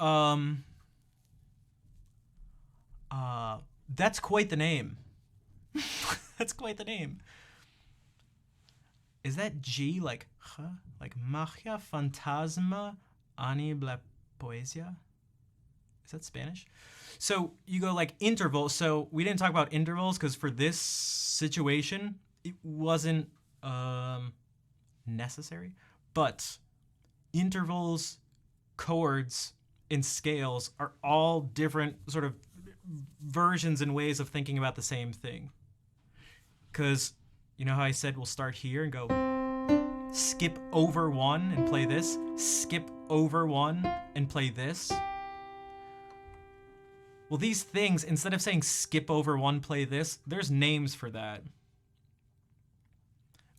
that's quite the name. That's quite the name. Is that G like, huh? Like Magia Fantasma Ani la Poesia? Is that Spanish? So you go like interval. So we didn't talk about intervals because for this situation, it wasn't necessary. But intervals, chords, and scales are all different sort of versions and ways of thinking about the same thing. Because you know how I said we'll start here and go skip over 1 and play this, skip over 1 and play this. Well, these things, instead of saying skip over 1, play this, there's names for that.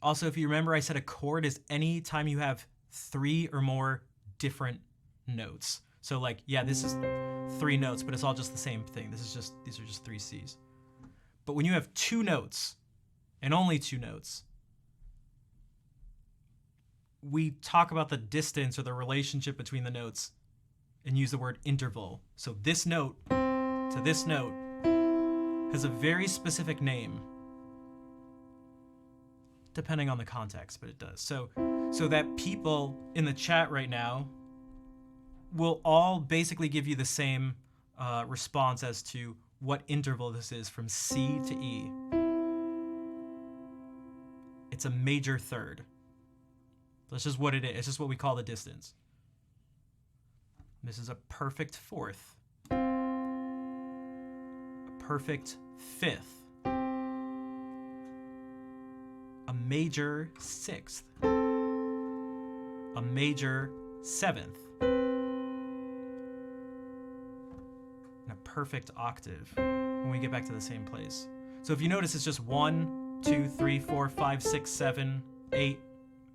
Also, if you remember, I said a chord is any time you have 3 or more different notes. So like, yeah, this is 3 notes, but it's all just the same thing. These are just 3 Cs. But when you have 2 notes, and only 2 notes, we talk about the distance or the relationship between the notes and use the word interval. So this note to this note has a very specific name, depending on the context, but it does. So that people in the chat right now will all basically give you the same response as to what interval this is from C to E. It's a major third. That's just what it is. It's just what we call the distance. This is a perfect 4th. A perfect 5th. A major 6th. A major 7th. And a perfect octave when we get back to the same place. So if you notice, it's just 1, 2, 3, 4, 5, 6, 7, 8.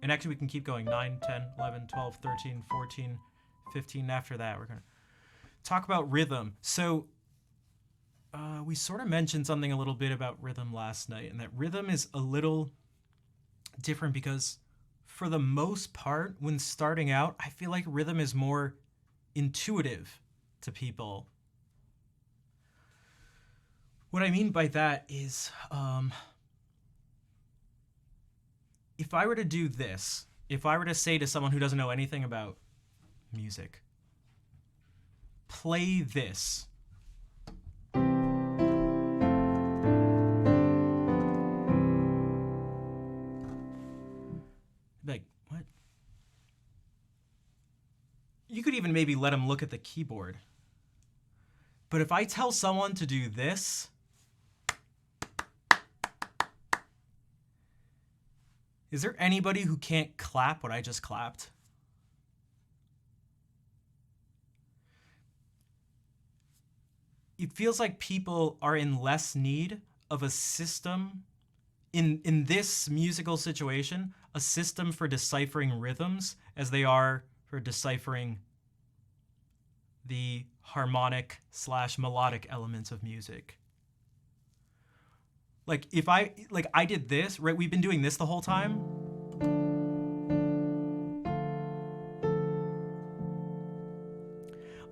And actually, we can keep going. 9, 10, 11, 12, 13, 14, 15. After that, we're going to talk about rhythm. So we sort of mentioned something a little bit about rhythm last night, and that rhythm is a little different because for the most part, when starting out, I feel like rhythm is more intuitive to people. What I mean by that is, if I were to do this, if I were to say to someone who doesn't know anything about music, play this. Like, what? You could even maybe let them look at the keyboard. But if I tell someone to do this, is there anybody who can't clap what I just clapped? It feels like people are in less need of a system in this musical situation, a system for deciphering rhythms as they are for deciphering the harmonic / melodic elements of music. Like if I did this, right? We've been doing this the whole time.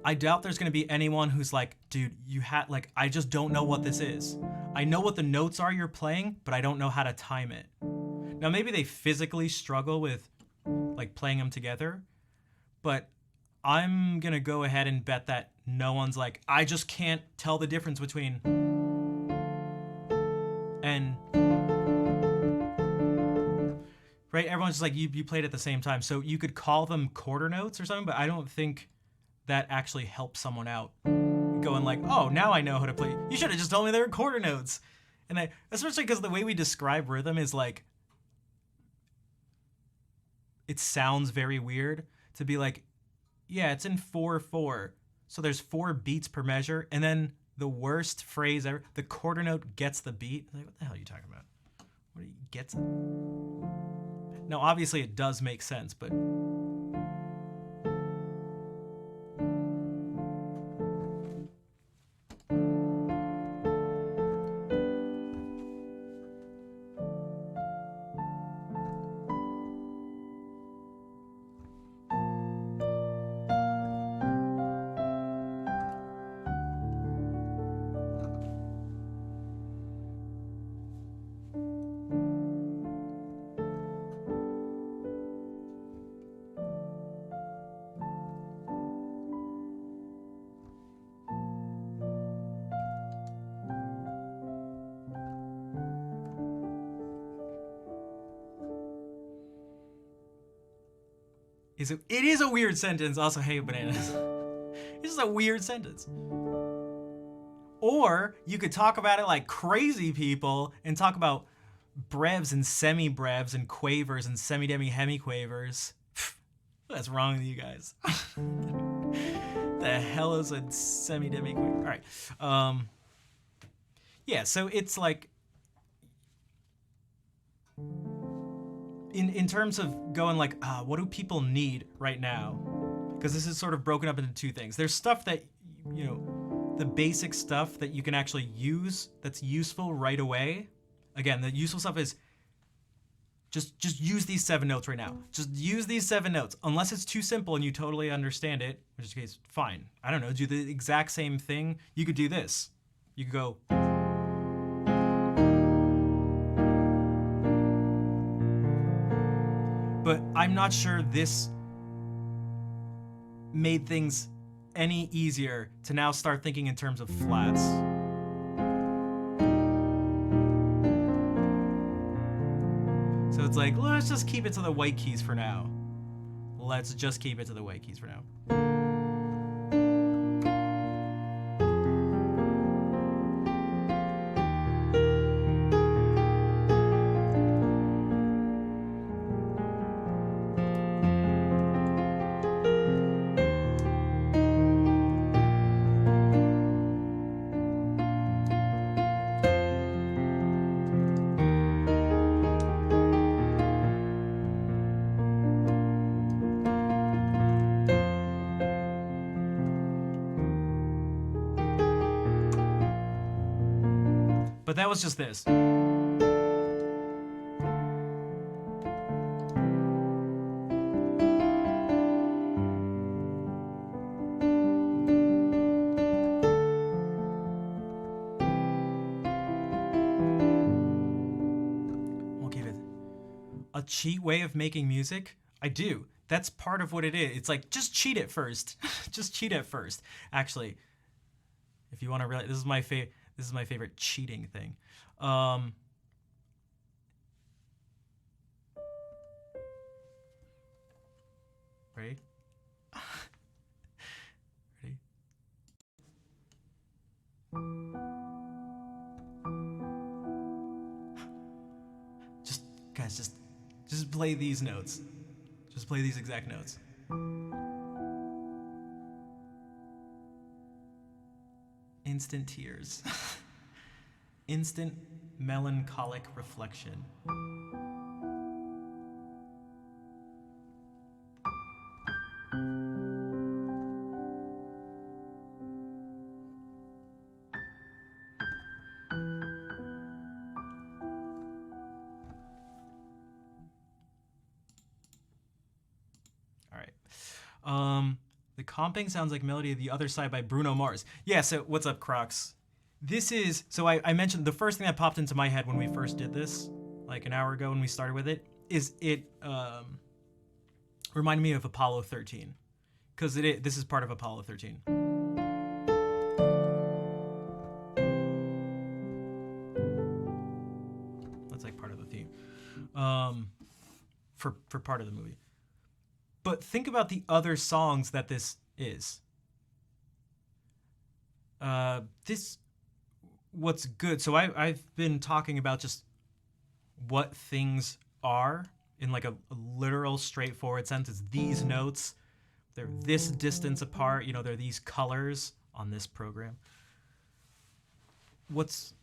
I doubt there's going to be anyone who's like, dude, I just don't know what this is. I know what the notes are you're playing, but I don't know how to time it. Now maybe they physically struggle with like playing them together. But I'm gonna go ahead and bet that no one's like, I just can't tell the difference between and right. Everyone's just like you played at the same time, so you could call them quarter notes or something. But I don't think that actually helps someone out. Going like, oh, now I know how to play. You should have just told me they were quarter notes. And especially because the way we describe rhythm is like, it sounds very weird to be like, yeah, it's in 4/4. So there's 4 beats per measure. And then the worst phrase ever, the quarter note gets the beat. Like, what the hell are you talking about? What gets it? Now, obviously it does make sense, but it is a weird sentence. Also, hey, bananas. It's just a weird sentence. Or you could talk about it like crazy people and talk about brevs and semi-brevs and quavers and semi-demi hemiquavers. What's wrong with you guys? The hell is a semi-demi quaver? All right. Yeah, so it's like in terms of going like, what do people need right now? Because this is sort of broken up into 2 things. There's stuff that, you know, the basic stuff that you can actually use that's useful right away. Again, the useful stuff is just use these 7 notes right now. Just use these 7 notes. Unless it's too simple and you totally understand it, in which case, fine. I don't know, do the exact same thing. You could do this. You could go... But I'm not sure this made things any easier to now start thinking in terms of flats. So it's like, let's just keep it to the white keys for now. Let's just keep it to the white keys for now. But that was just this. We'll give it a cheat way of making music. I do. That's part of what it is. It's like, just cheat it first. Just cheat it first. Actually, if you want to really, this is my favorite cheating thing. Ready? Ready? Just play these notes. Just play these exact notes. Instant tears. Instant melancholic reflection. The comping sounds like Melody of the Other Side by Bruno Mars. Yeah, so what's up, Crocs? This is, so I mentioned the first thing that popped into my head when we first did this, like an hour ago when we started with it, is Reminded me of Apollo 13, because this is part of Apollo 13. That's like part of the theme, for part of the movie. But think about the other songs that this is. This what's good. So I've been talking about just what things are in like a literal, straightforward sense. It's these notes. They're this distance apart. You know, they're these colors on this program. What's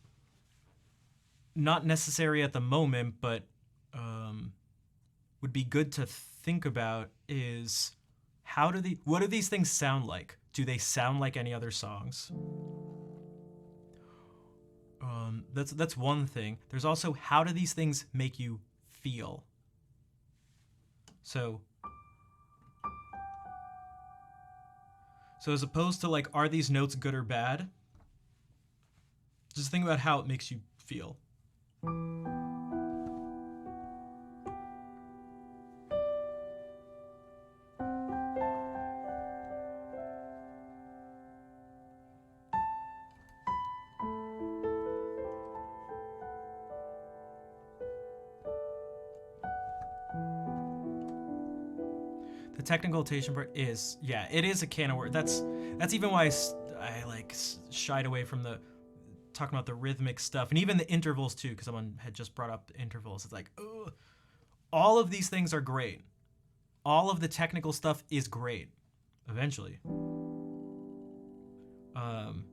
not necessary at the moment, but would be good to think about is what do these things sound like? Do they sound like any other songs? That's one thing. There's also, how do these things make you feel? So as opposed to like, are these notes good or bad? Just think about how it makes you feel. The technical notation part is, yeah, it is a can of worms. That's even why I like shied away from the talking about the rhythmic stuff, and even the intervals too, because someone had just brought up the intervals. It's like, ugh. All of these things are great. All of the technical stuff is great, eventually. And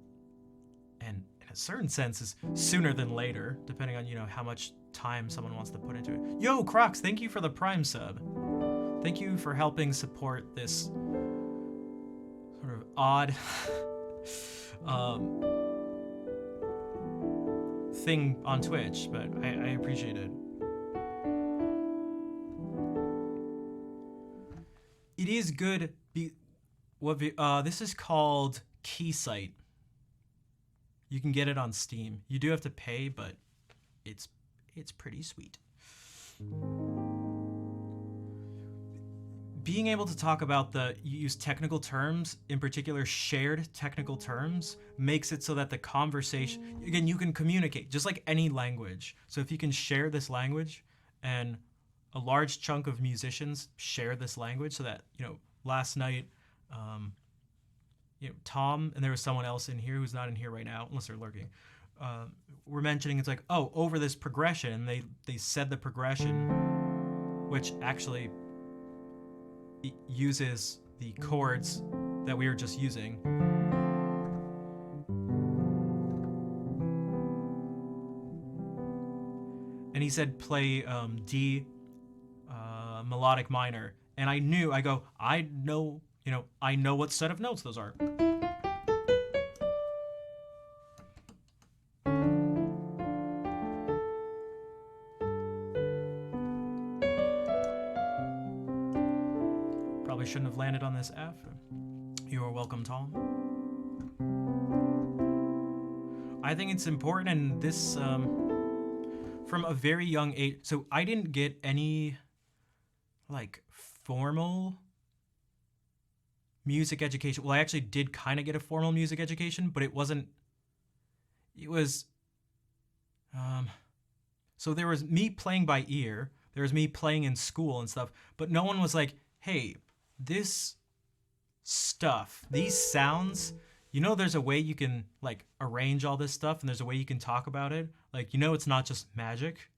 in a certain sense is sooner than later, depending on, you know, how much time someone wants to put into it. Yo, Crocs, thank you for the Prime sub. Thank you for helping support this sort of odd thing on Twitch, but I appreciate it. It is good. This is called Keysight. You can get it on Steam. You do have to pay, but it's pretty sweet. Being able to talk about you use technical terms, in particular shared technical terms, makes it so that the conversation, again, you can communicate just like any language. So if you can share this language, and a large chunk of musicians share this language, so that, you know, last night, you know, Tom, and there was someone else in here who's not in here right now, unless they're lurking, we're mentioning, it's like, oh, over this progression, and they said the progression, which actually uses the chords that we were just using. And he said play D melodic minor, and I know what set of notes those are. Probably shouldn't have landed on this F. You are welcome, Tom. I think it's important, and this from a very young age. So I didn't get any like formal music education. Well, I actually did kind of get a formal music education, but it was so there was me playing by ear, there was me playing in school and stuff, but no one was like, hey, this stuff, these sounds, you know, there's a way you can like arrange all this stuff, and there's a way you can talk about it. Like, you know, it's not just magic.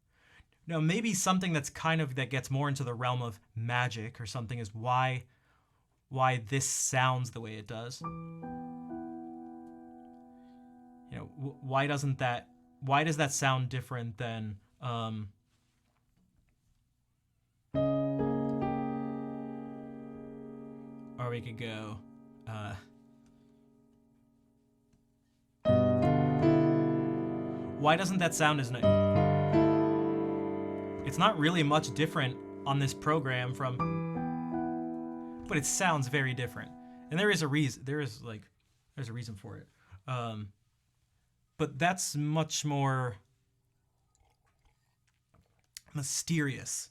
No, maybe something that's kind of, that gets more into the realm of magic or something is why this sounds the way it does. You know, why does that sound different than or we could go why doesn't that sound as nice? It's not really much different on this program but it sounds very different. And there is a reason. There's a reason for it. But that's much more mysterious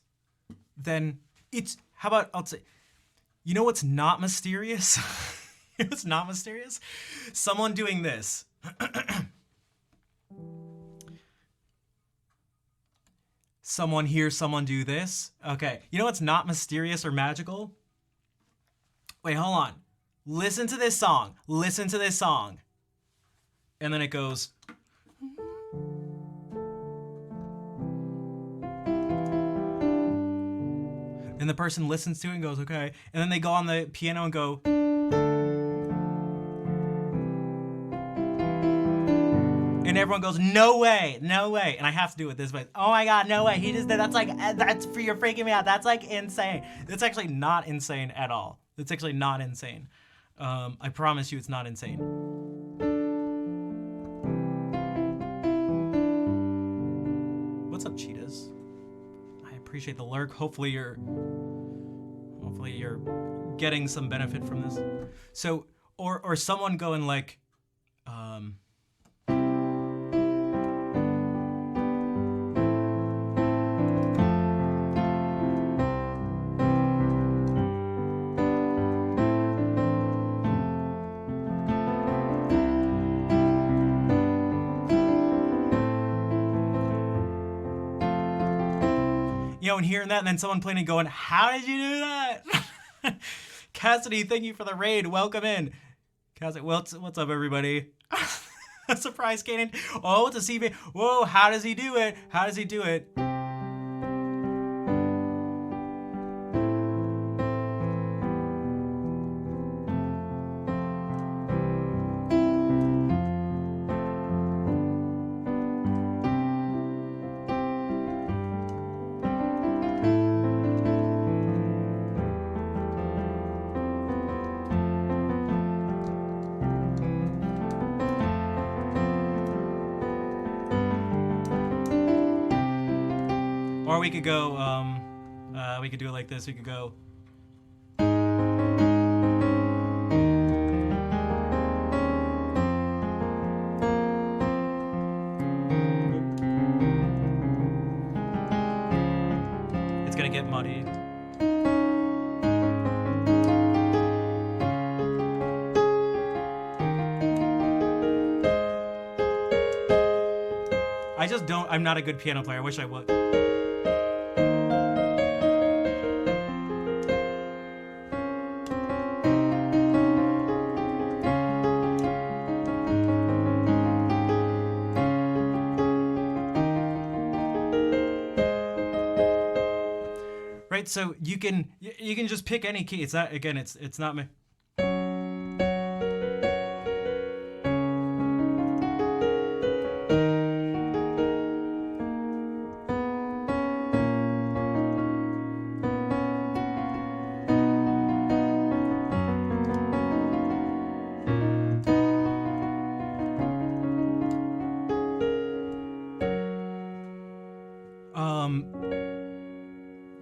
than it's. How about I'll say You know what's not mysterious? You know what's not mysterious? Someone doing this. Someone hears someone do this. Okay. You know what's not mysterious or magical? Wait, hold on. Listen to this song. Listen to this song. And then it goes. And the person listens to it and goes, okay. And then they go on the piano and go. And everyone goes, no way, no way. And I have to do it with this voice. Oh my God, no way. He just did, that's for, you're freaking me out. That's like insane. It's actually not insane at all. It's actually not insane. I promise you it's not insane. What's up, cheetahs? I appreciate the lurk. Hopefully you're getting some benefit from this. So, or someone going like, you know, and hearing that, and then someone playing and going, how did you do that? Cassidy, thank you for the raid. Welcome in. Cassidy, what's up, everybody? Surprise, Kanan. Oh, it's a CV. Whoa, how does he do it? How does he do it? Or we could go, we could do it like this. We could go. It's gonna get muddy. I'm not a good piano player. I wish I would. Right, so you can just pick any key. It's not, again, it's not me.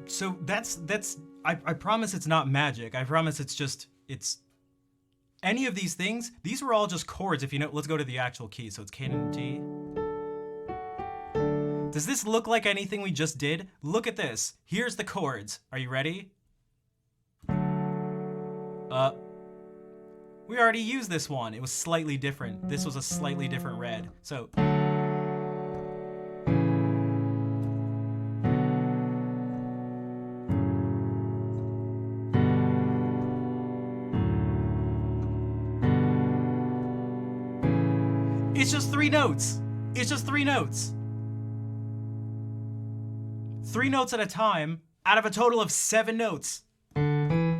So that's I promise it's not magic. I promise it's any of these things. These were all just chords. If you know, let's go to the actual key. So it's Canon D. Does this look like anything we just did? Look at this. Here's the chords. Are you ready? We already used this one. It was slightly different. This was a slightly different red. So. It's just 3 notes. It's just 3 notes. 3 notes at a time out of a total of 7 notes. And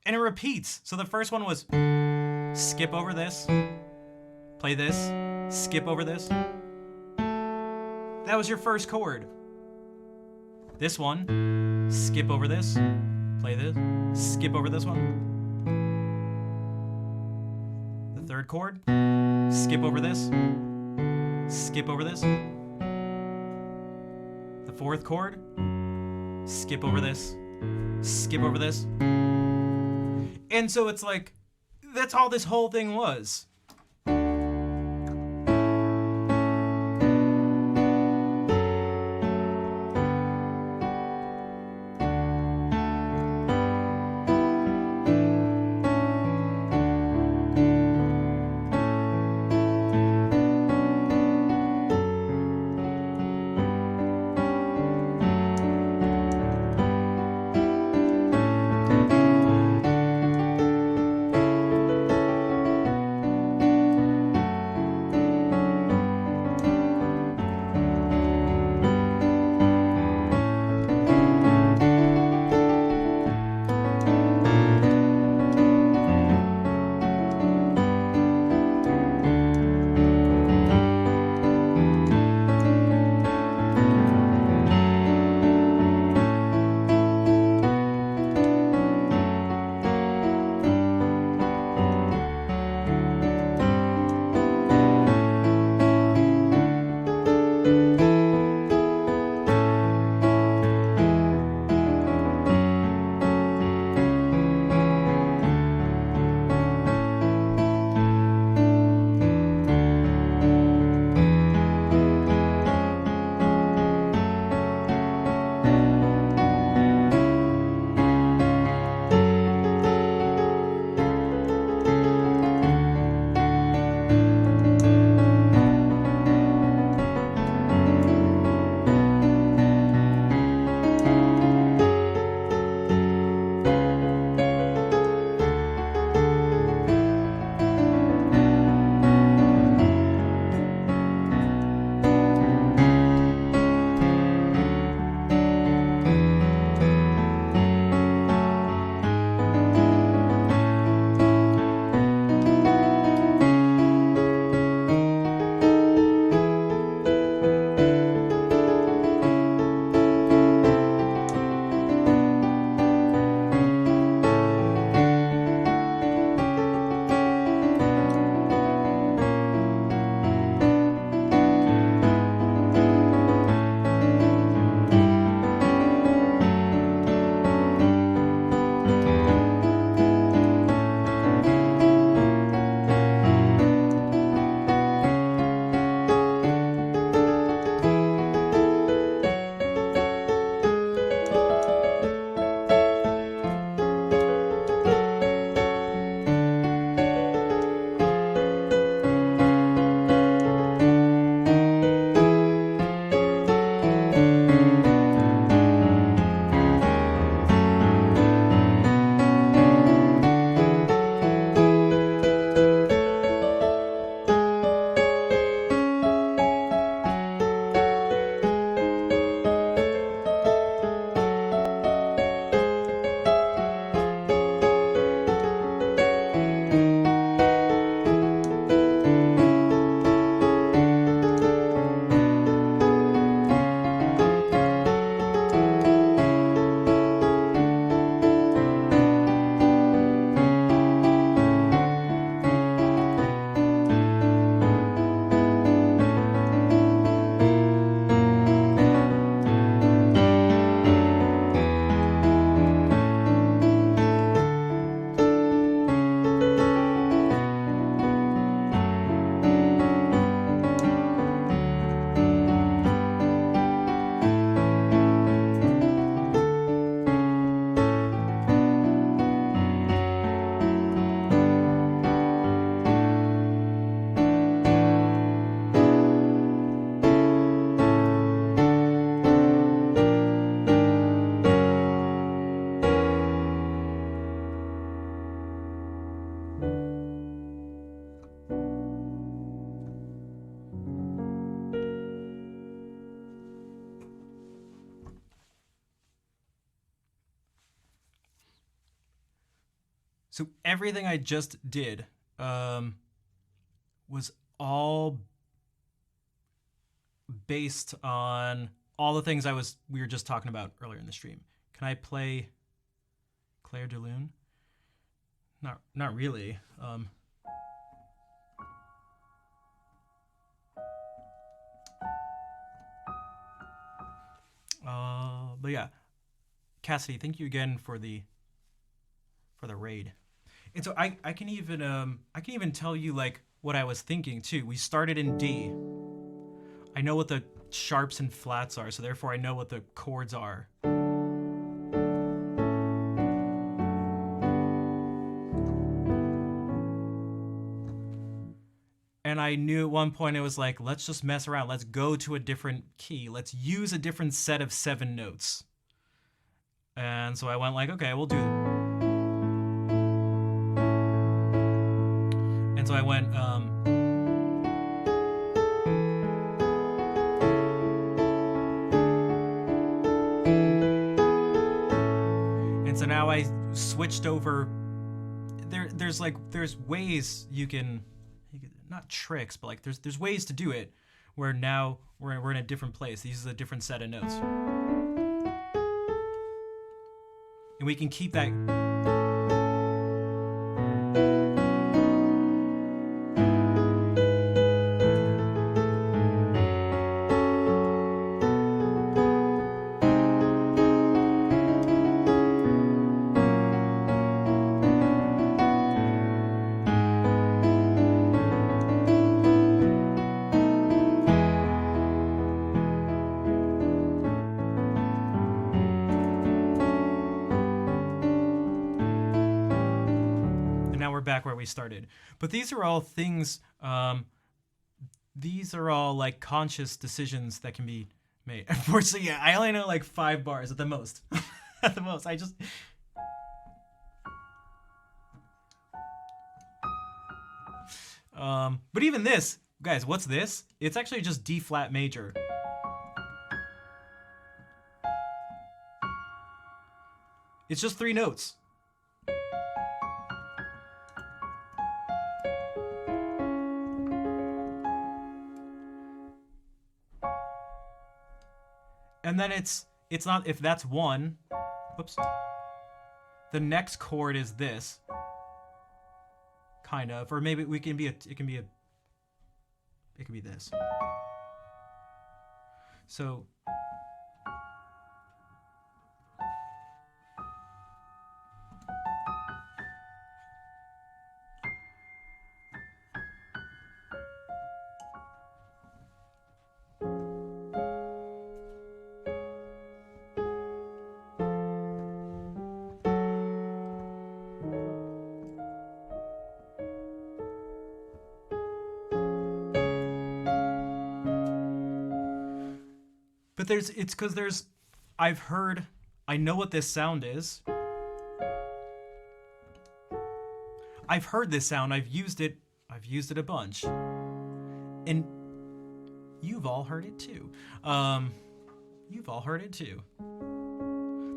it repeats. So the first one was skip over this, play this, skip over this. That was your first chord. This one, skip over this, play this, skip over this one. Third chord, skip over this, skip over this. The fourth chord, skip over this, skip over this. And so it's like, that's all this whole thing was. So everything I just did was all based on all the things we were just talking about earlier in the stream. Can I play Claire de Lune? Not really. But yeah, Cassidy, thank you again for the raid. And so I can even tell you like what I was thinking too. We started in D. I know what the sharps and flats are, so therefore I know what the chords are. And I knew at one point it was like, let's just mess around. Let's go to a different key. Let's use a different set of 7 notes. And so I went like, okay, we'll do it. And so I went, and so now I switched over. There's ways you can not tricks, but like there's ways to do it where now we're in a different place. These is a different set of notes. And we can keep that. Back where we started. But these are all things, these are all like conscious decisions that can be made. Unfortunately, yeah, I only know like 5 bars at the most. At the most, I just... but even this, guys, what's this? It's actually just D flat major. It's just 3 notes. And then it's not, if that's 1, whoops. The next chord is this, kind of, or maybe it can be this. So but it's because I know what this sound is. I've heard this sound, I've used it a bunch. And you've all heard it too.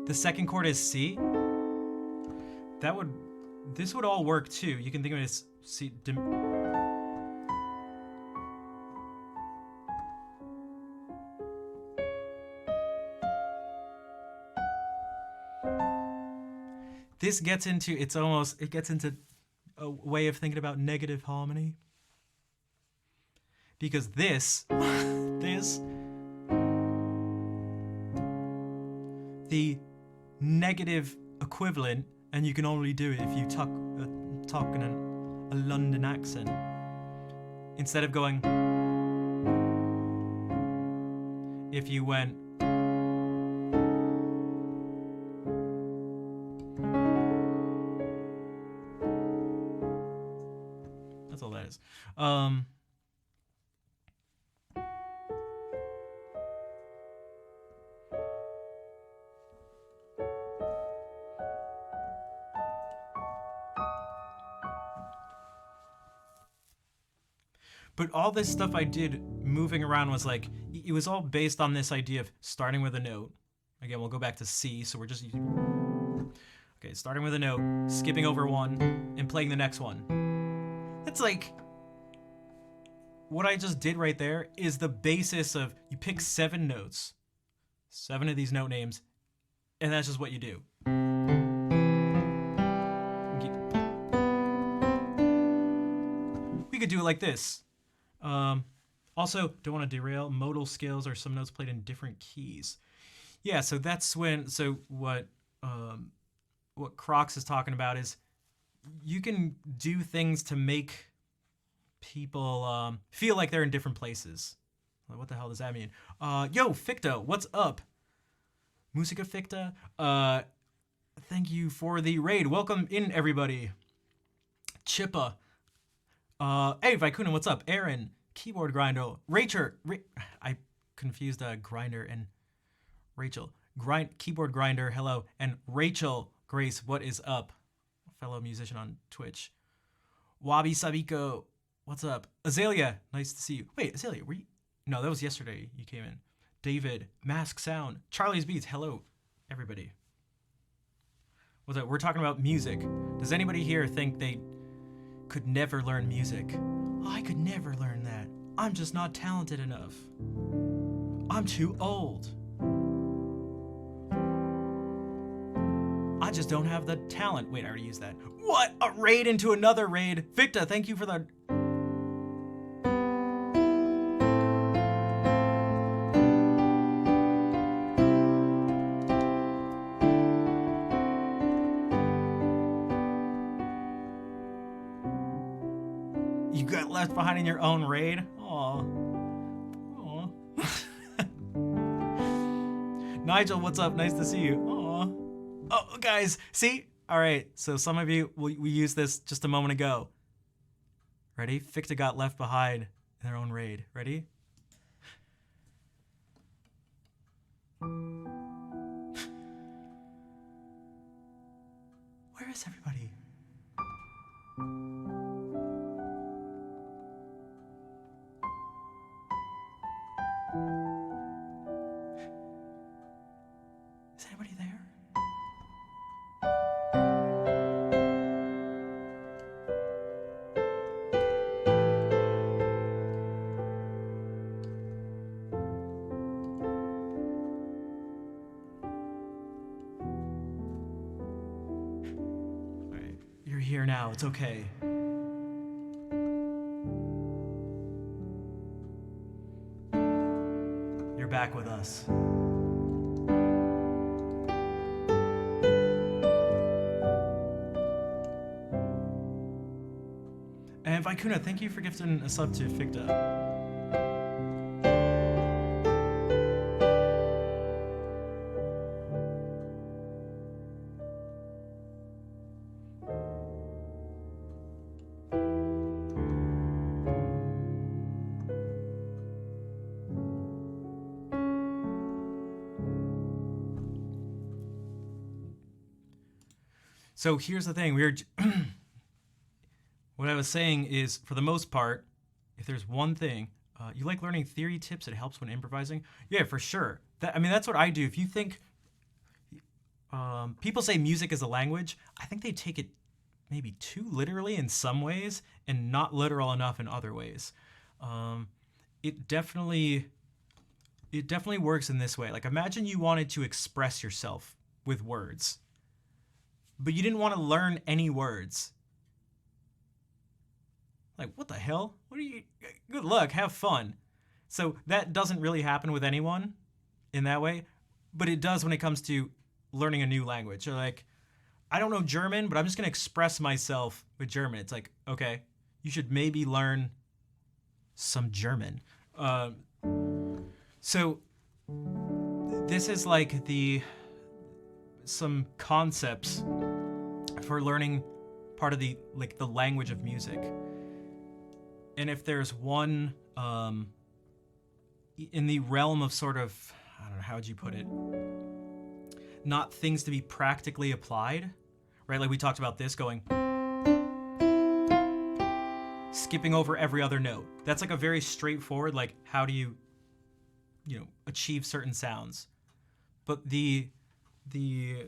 The second chord is C. This would all work too. You can think of it as C. This gets into, it gets into a way of thinking about negative harmony. Because this, the negative equivalent, and you can only do it if you talk in a London accent. Instead of going, if you went, that's all that is. But all this stuff I did moving around was like, it was all based on this idea of starting with a note. Again, we'll go back to C, so we're just using... Okay, starting with a note, skipping over one, and playing the next one. It's like, what I just did right there is the basis of, you pick 7 notes, 7 of these note names, and that's just what you do. We could do it like this. Also, don't want to derail, modal scales are some notes played in different keys. Yeah, so that's when, so what Crocs is talking about is you can do things to make people feel like they're in different places. What the hell does that mean? Yo, Ficta, what's up? Musica Ficta, thank you for the raid. Welcome in, everybody. Chippa. Hey, Vicuna, what's up? Aaron, Keyboard Grinder, Rachel. I confused Grinder and Rachel. Keyboard Grinder, hello. And Rachel Grace, what is up? Fellow musician on Twitch. Wabi Sabiko, what's up? Azalea, nice to see you. Wait, Azalea, were you? No, that was yesterday you came in. David, Mask Sound, Charlie's Beats, hello, everybody. What's up? We're talking about music. Does anybody here think they could never learn music? Oh, I could never learn that. I'm just not talented enough. I'm too old. I just don't have the talent. Wait, I already used that. What? A raid into another raid. Victa, thank you for the... You got left behind in your own raid? Aw. Aw. Nigel, what's up? Nice to see you. Aw. Oh, guys, see? All right, so some of you, we used this just a moment ago. Ready? Ficta got left behind in their own raid. Ready? Where is everybody? Is anybody there? All right, you're here now. It's okay. You're back with us. And Vicuna, thank you for gifting a sub to Ficta. So here's the thing, what I was saying is, for the most part, if there's one thing, you like learning theory tips, it helps when improvising? Yeah, for sure. That's what I do. If you think, people say music is a language, I think they take it maybe too literally in some ways and not literal enough in other ways. It definitely works in this way. Like, imagine you wanted to express yourself with words, but you didn't want to learn any words. Like, what the hell? Good luck, have fun. So that doesn't really happen with anyone in that way, but it does when it comes to learning a new language. So like, I don't know German, but I'm just gonna express myself with German. It's like, okay, you should maybe learn some German. So this is like some concepts for learning part of the language of music. And if there's one in the realm of sort of, I don't know, how would you put it? Not things to be practically applied, right? Like we talked about this going, skipping over every other note. That's like a very straightforward, like how do you achieve certain sounds. But the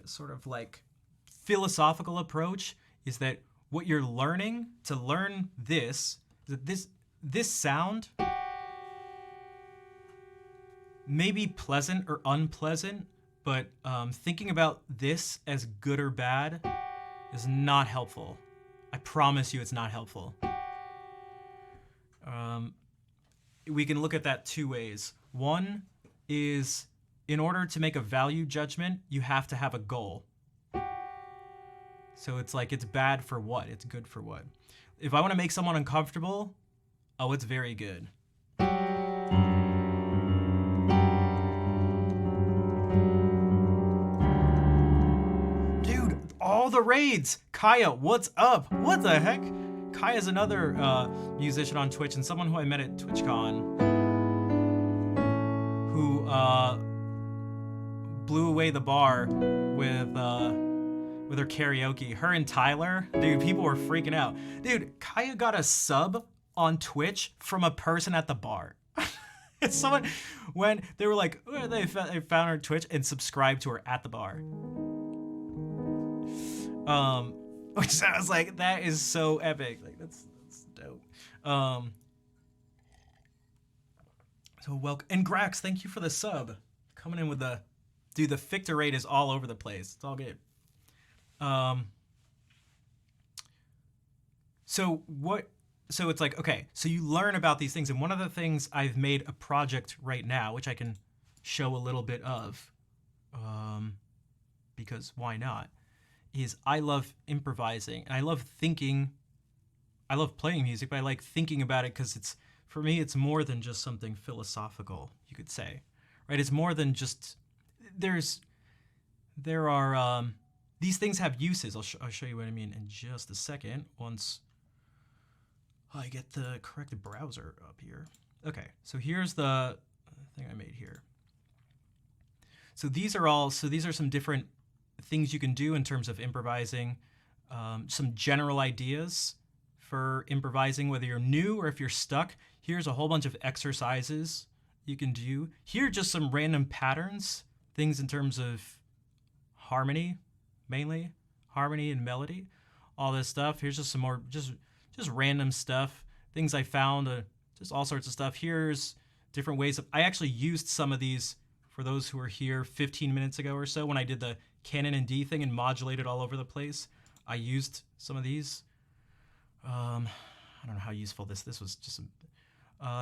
sort of like philosophical approach is that what you're learning to learn this is that this sound may be pleasant or unpleasant, but thinking about this as good or bad is not helpful. I promise you it's not helpful. We can look at that two ways. One is, in order to make a value judgment, you have to have a goal. So it's like, it's bad for what? It's good for what? If I want to make someone uncomfortable, oh, it's very good. Dude, all the raids! Kaya, what's up? What the heck? Kaya's another musician on Twitch and someone who I met at TwitchCon who blew away the bar with her karaoke. Her and Tyler, dude, people were freaking out. Dude, Kaya got a sub on Twitch from a person at the bar. It's someone, when they were like, oh, they found her Twitch and subscribed to her at the bar. Which I was like, that is so epic. Like, that's dope. So welcome. And Grax, thank you for the sub. Coming in with the, dude, the Fictor rate is all over the place. It's all good. So it's like, okay, so you learn about these things. And one of the things I've made a project right now, which I can show a little bit of, because why not, is I love improvising and I love thinking. I love playing music, but I like thinking about it because it's, for me, it's more than just something philosophical, you could say, right? It's more than just, there are, these things have uses. I'll show you what I mean in just a second once I get the correct browser up here. Okay, so here's the thing I made here. So these are some different things you can do in terms of improvising, some general ideas for improvising, whether you're new or if you're stuck. Here's a whole bunch of exercises you can do. Here are just some random patterns, things in terms of harmony, mainly harmony and melody, all this stuff. Here's just some more just random stuff, things I found, just all sorts of stuff. Here's different ways of, I actually used some of these for those who were here 15 minutes ago or so when I did the Canon and D thing and modulated all over the place. I used some of these. I don't know how useful this was just some,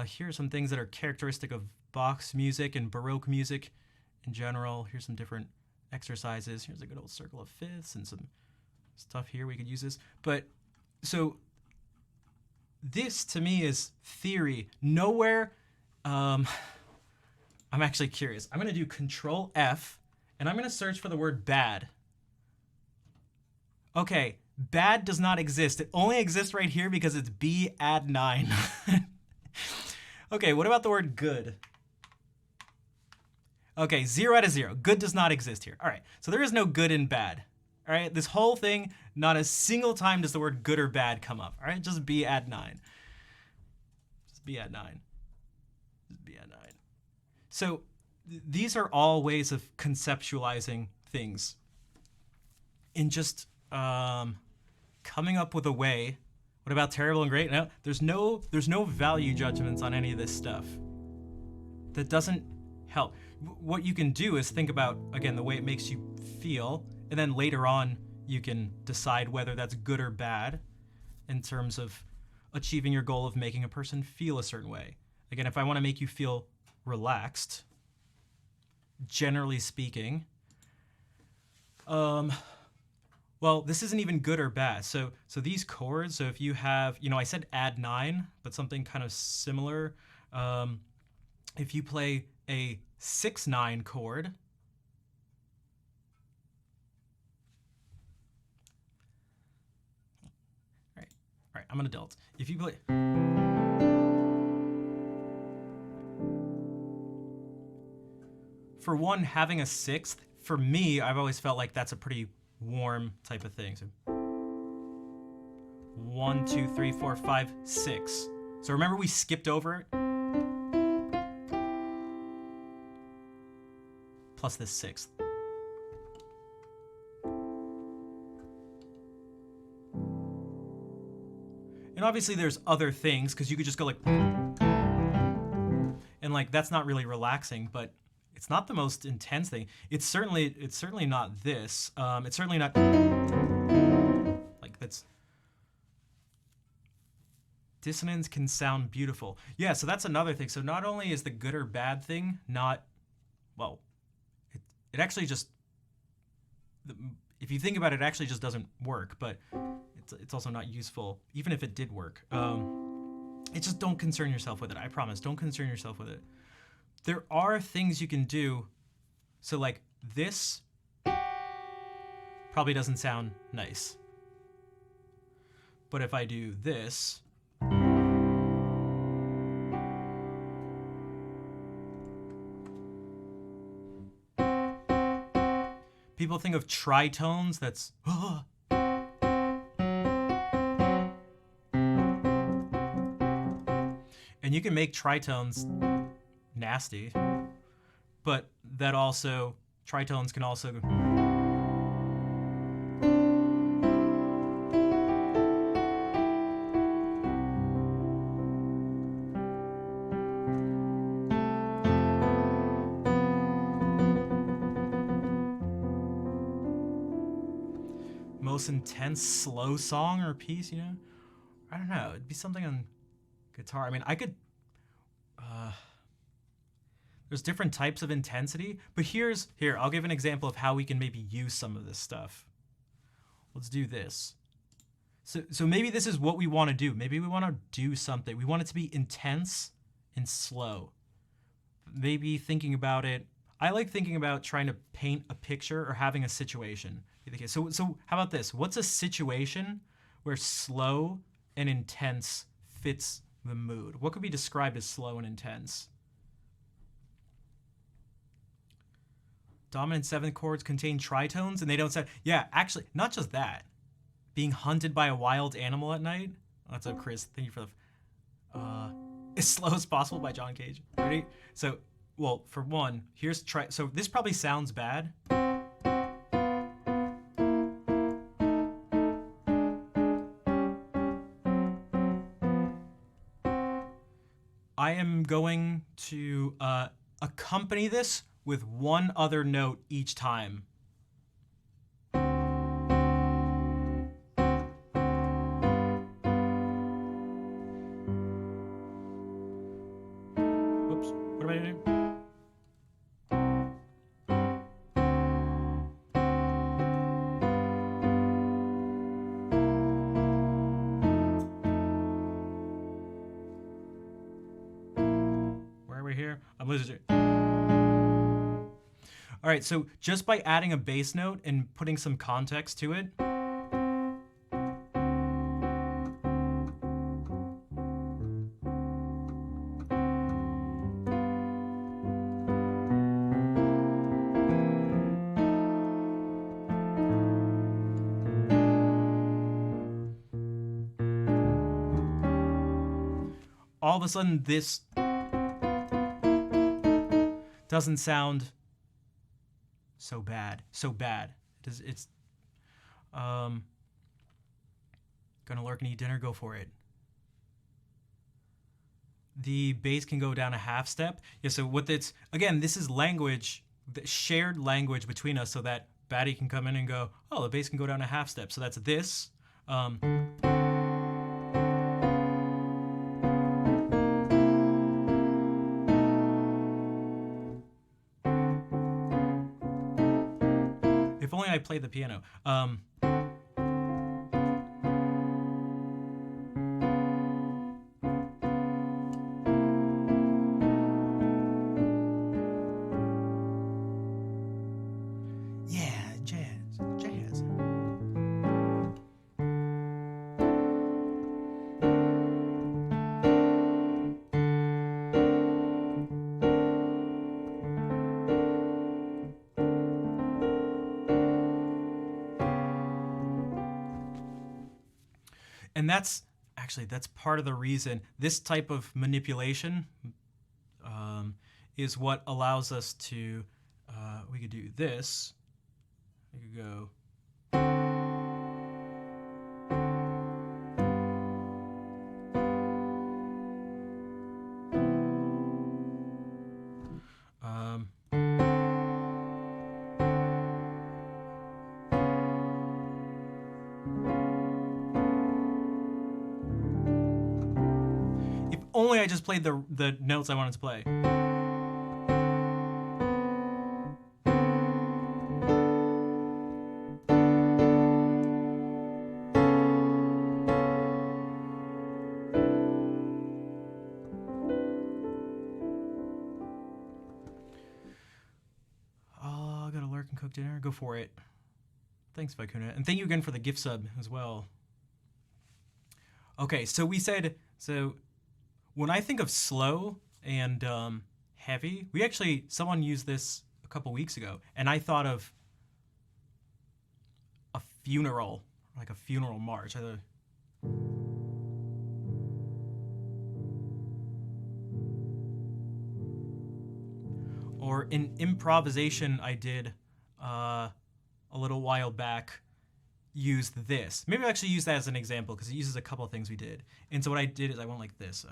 here are some things that are characteristic of Bach's music and Baroque music in general. Here's some different exercises. Here's a good old circle of fifths and some stuff here. We could use this. But so this to me is theory. Nowhere, I'm actually curious. I'm going to do Control F and I'm going to search for the word bad. Okay, bad does not exist. It only exists right here because it's B add 9. Okay, what about the word good? Okay, 0 out of 0. Good does not exist here. All right, so there is no good and bad. All right, this whole thing, not a single time does the word good or bad come up. All right, just B add 9. Just B add 9. Just B add 9. So these are all ways of conceptualizing things in just coming up with a way. What about terrible and great? No, there's no value judgments on any of this stuff. That doesn't help. What you can do is think about, again, the way it makes you feel, and then later on you can decide whether that's good or bad in terms of achieving your goal of making a person feel a certain way. Again, if I want to make you feel relaxed, generally speaking, well, this isn't even good or bad. So these chords, so if you have, I said add 9, but something kind of similar. If you play a 6/9 chord, all right, I'm an adult. If you play, for one, having a 6th, for me, I've always felt like that's a pretty warm type of thing. So 1, 2, 3, 4, 5, 6. So remember we skipped over it? Plus this 6th. And obviously there's other things, because you could just go like, and like that's not really relaxing, but it's not the most intense thing. It's certainly not this. It's certainly not like that's. Dissonance can sound beautiful. Yeah, so that's another thing. So not only is the good or bad thing not, well, it actually just, if you think about it, it actually just doesn't work, but it's also not useful, even if it did work. It's just don't concern yourself with it. I promise, don't concern yourself with it. There are things you can do. So like this probably doesn't sound nice. But if I do this, people think of tritones, that's and you can make tritones nasty, but that also, tritones can also most intense slow song or piece, you know? I don't know. It'd be something on guitar. I mean, I could. There's different types of intensity, but here. I'll give an example of how we can maybe use some of this stuff. Let's do this. So maybe this is what we want to do. Maybe we want to do something. We want it to be intense and slow. Maybe thinking about it. I like thinking about trying to paint a picture or having a situation. So how about this? What's a situation where slow and intense fits the mood? What could be described as slow and intense? Dominant seventh chords contain tritones and they don't sound. Yeah, actually, not just that. Being hunted by a wild animal at night. What's up, Chris? Thank you for the. As Slow as Possible by John Cage. Ready? So, well, for one, here's so this probably sounds bad. I am going to accompany this with one other note each time. Whoops, what am I doing? Where are we here? I'm losing it. All right, so just by adding a bass note and putting some context to it, all of a sudden this doesn't sound so bad. It's gonna lurk and eat dinner, go for it. The bass can go down a half step. Yeah, so what it's, again, this is language, the shared language between us, so that Batty can come in and go, oh, the bass can go down a half step. So that's this. If only I played the piano. Yeah, jazz. And that's part of the reason this type of manipulation is what allows us to, we could do this. We could go. only I just played the notes I wanted to play. Oh, I gotta lurk and cook dinner. Go for it. Thanks, Vicuna. And thank you again for the gift sub as well. Okay, so we said, so when I think of slow and heavy, someone used this a couple weeks ago, and I thought of a funeral, like a funeral march. Or an improvisation I did a little while back used this. Maybe I'll actually use that as an example because it uses a couple of things we did. And so what I did is I went like this.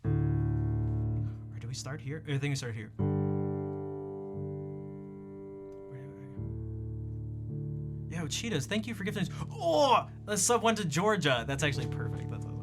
Or do we start here? I think we start here. Yo, Cheetahs, thank you for gifting us. Oh, the sub went to Georgia. That's actually perfect. That's awesome.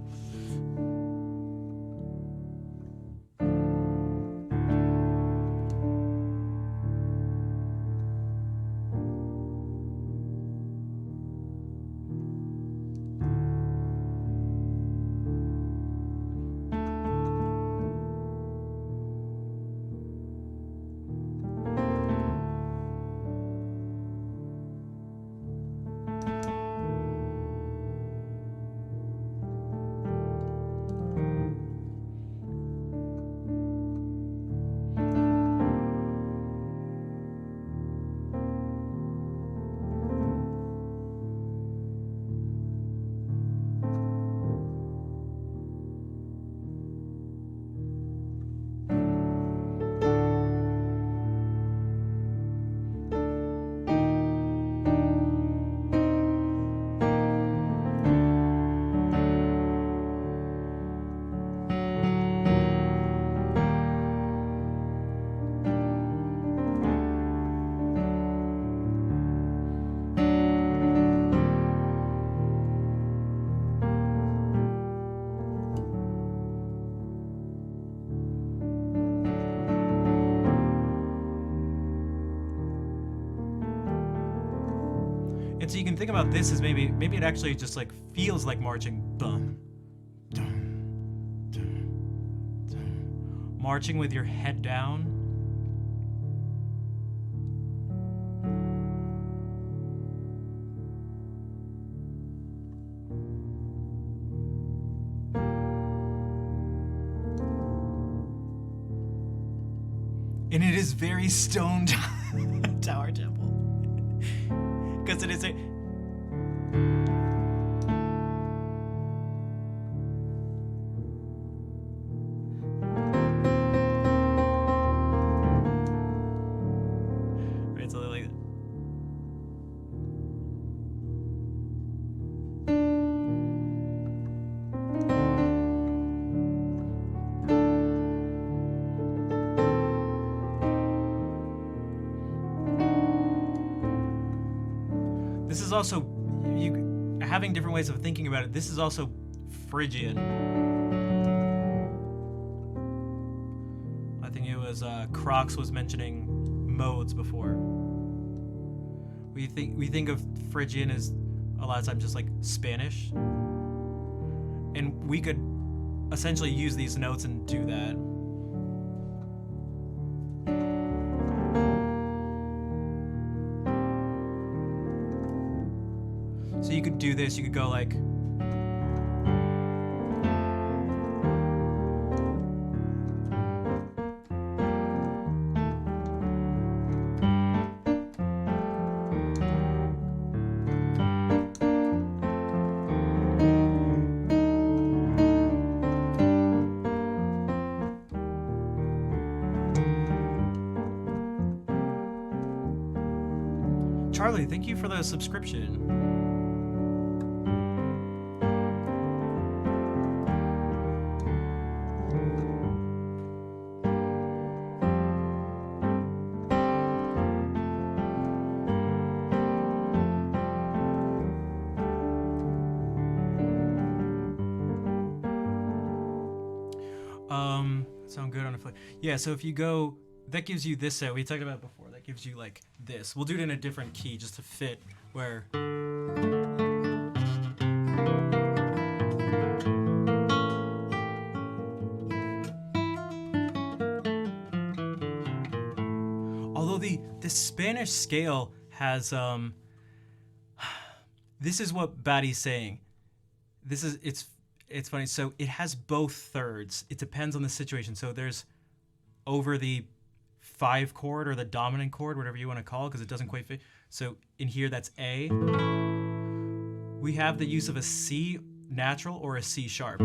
And so you can think about this as maybe it actually just like feels like marching. Dum, dum, dum, dum. Marching with your head down. And it is very Stone Tower Temple. Because it is a... Right, so like... This is also, having different ways of thinking about it, this is also Phrygian. I think it was Crocs was mentioning modes before. We think of Phrygian as a lot of times just like Spanish. And we could essentially use these notes and do that. So you could do this, you could go like... Charlie, thank you for the subscription. Sound good on a flute. Yeah, so if you go, that gives you this set. We talked about it before. That gives you like this. We'll do it in a different key just to fit where. Although the Spanish scale has this is what Batty's saying. This is it's funny. So it has both thirds. It depends on the situation. So there's over the 5 chord or the dominant chord, whatever you want to call it, because it doesn't quite fit. So in here, that's A. We have the use of a C natural or a C sharp.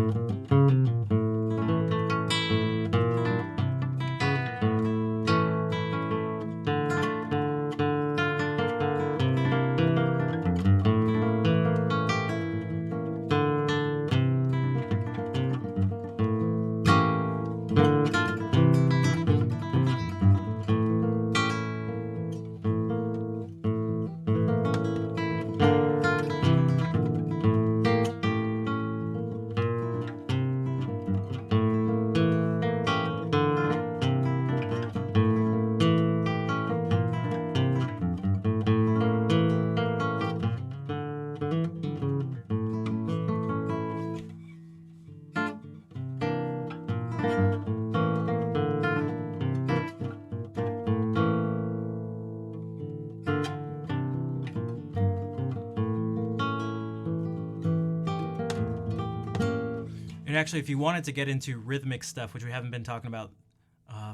And actually, if you wanted to get into rhythmic stuff, which we haven't been talking about,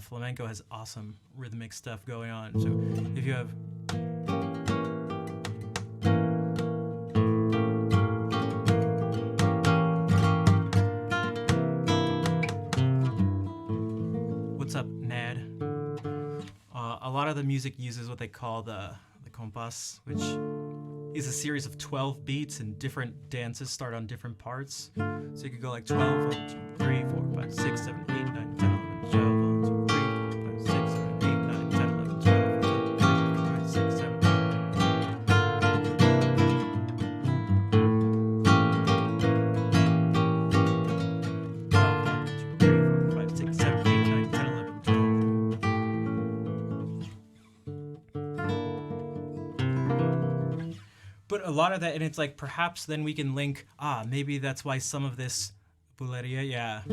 flamenco has awesome rhythmic stuff going on. So if you have... What's up, Nad? A lot of the music uses what they call the compás, which is a series of 12 beats, and different dances start on different parts. So you could go like 12, 1, 2, 3, 4, 5, 6, 7, 8, 9, 10, 11, 12, 1, 2, 3, 4, 5, 6, 7, 8, 9, 10, 11, 12, 1, 2, 3, 4, 5, 6, 7, 8. But a lot of that, and it's like perhaps then we can link, maybe that's why some of this bulería, yeah.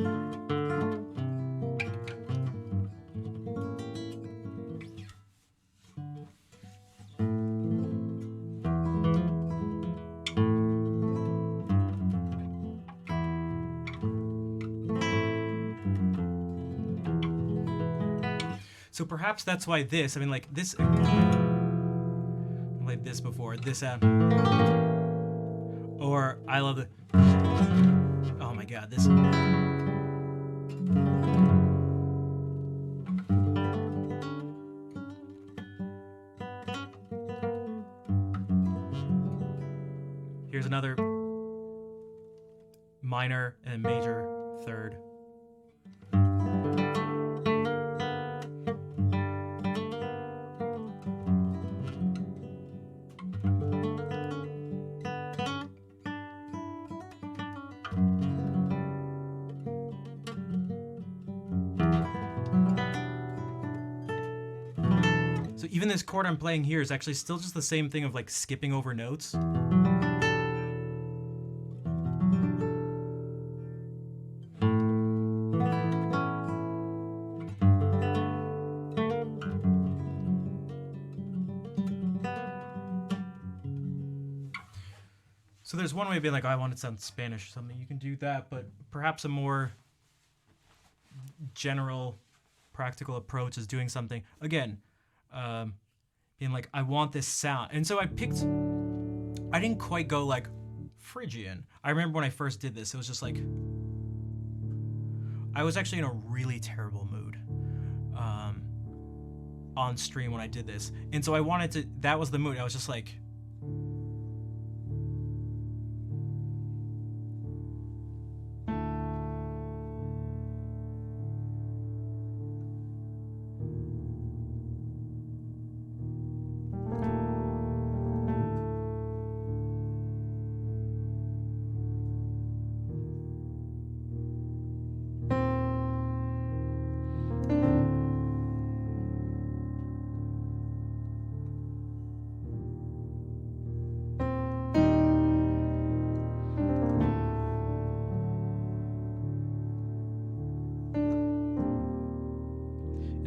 So perhaps that's why this, I mean, like this, like this before, this, or I love the, oh my God, this. Here's another minor and major third. So even this chord I'm playing here is actually still just the same thing of like skipping over notes. So there's one way of being like, oh, I want it to sound Spanish or something. You can do that, but perhaps a more general, practical approach is doing something, again, being like, I want this sound. And so I didn't quite go like Phrygian. I remember when I first did this, it was just like, I was actually in a really terrible mood on stream when I did this. And so I wanted to, that was the mood. I was just like,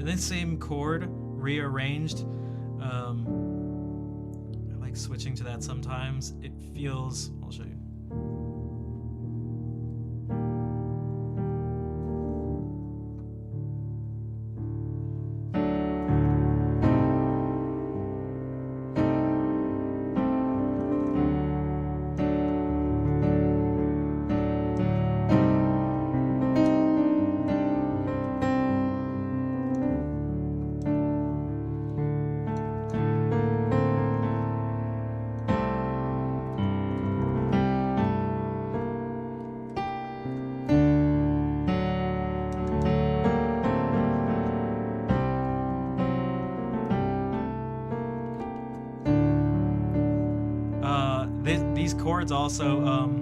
this same chord rearranged. I like switching to that sometimes. It feels. I'll show you. These chords also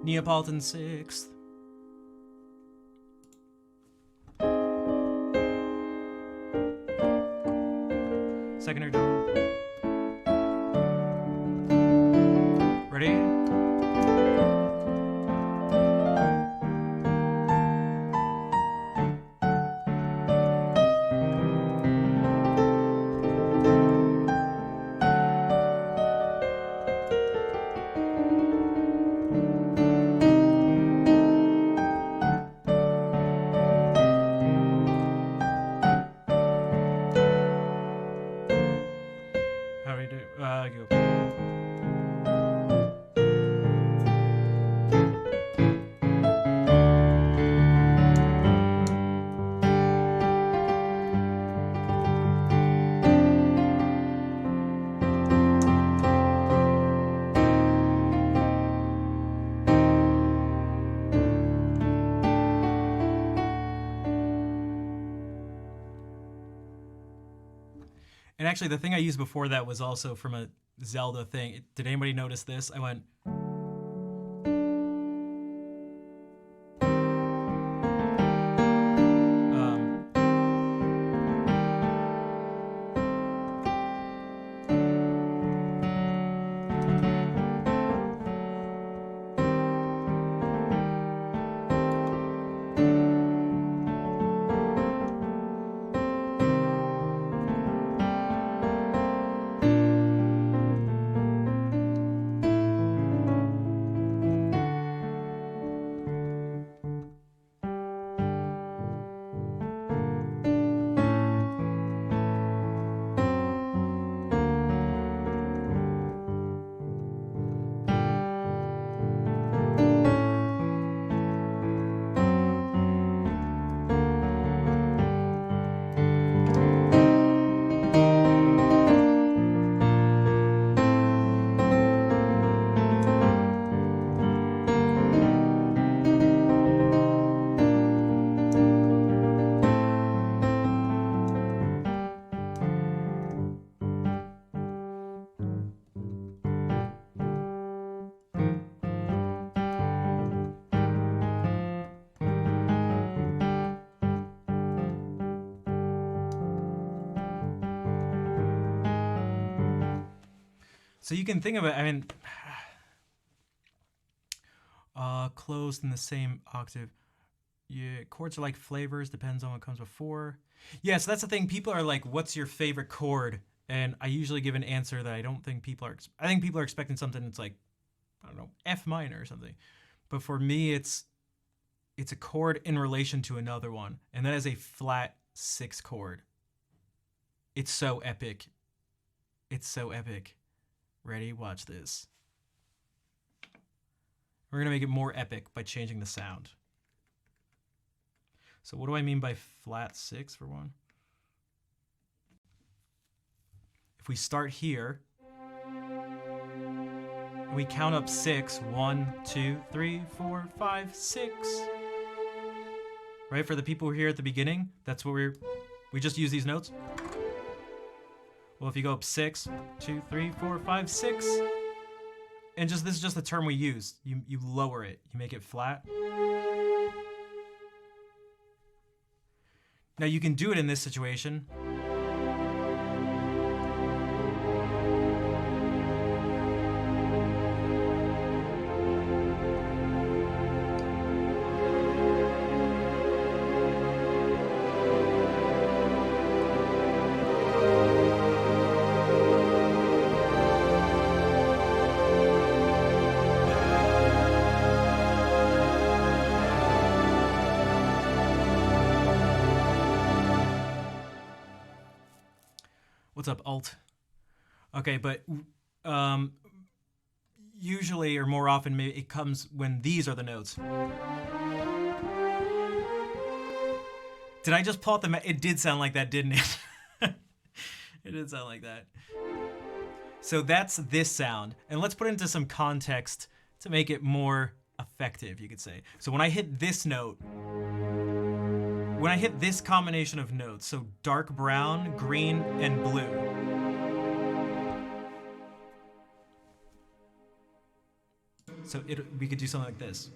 Neapolitan sixth. Secondary tone. Ready? How do you do? Go. And actually, the thing I used before that was also from a Zelda thing. Did anybody notice this? I went. So you can think of it, I mean, closed in the same octave. Yeah, chords are like flavors, depends on what comes before. Yeah, so that's the thing. People are like, what's your favorite chord? And I usually give an answer that I don't think people are, I think people are expecting something that's like, I don't know, F minor or something. But for me, it's a chord in relation to another one. And that is a flat 6 chord. It's so epic. It's so epic. Ready? Watch this. We're going to make it more epic by changing the sound. So what do I mean by flat 6 for one? If we start here, We count up 6. 1, 2, 3, 4, 5, 6. Right? For the people who are here at the beginning, that's what we just use these notes. Well, if you go up 6, 2, 3, 4, 5, 6, and this is just the term we use. You lower it. You make it flat. Now you can do it in this situation. What's up, Alt? Okay, but usually or more often it comes when these are the notes. Did I just pull out the... It did sound like that, didn't it? It did sound like that. So that's this sound. And let's put it into some context to make it more effective, you could say. So when I hit this note... When I hit this combination of notes, so dark brown, green, and blue. So we could do something like this.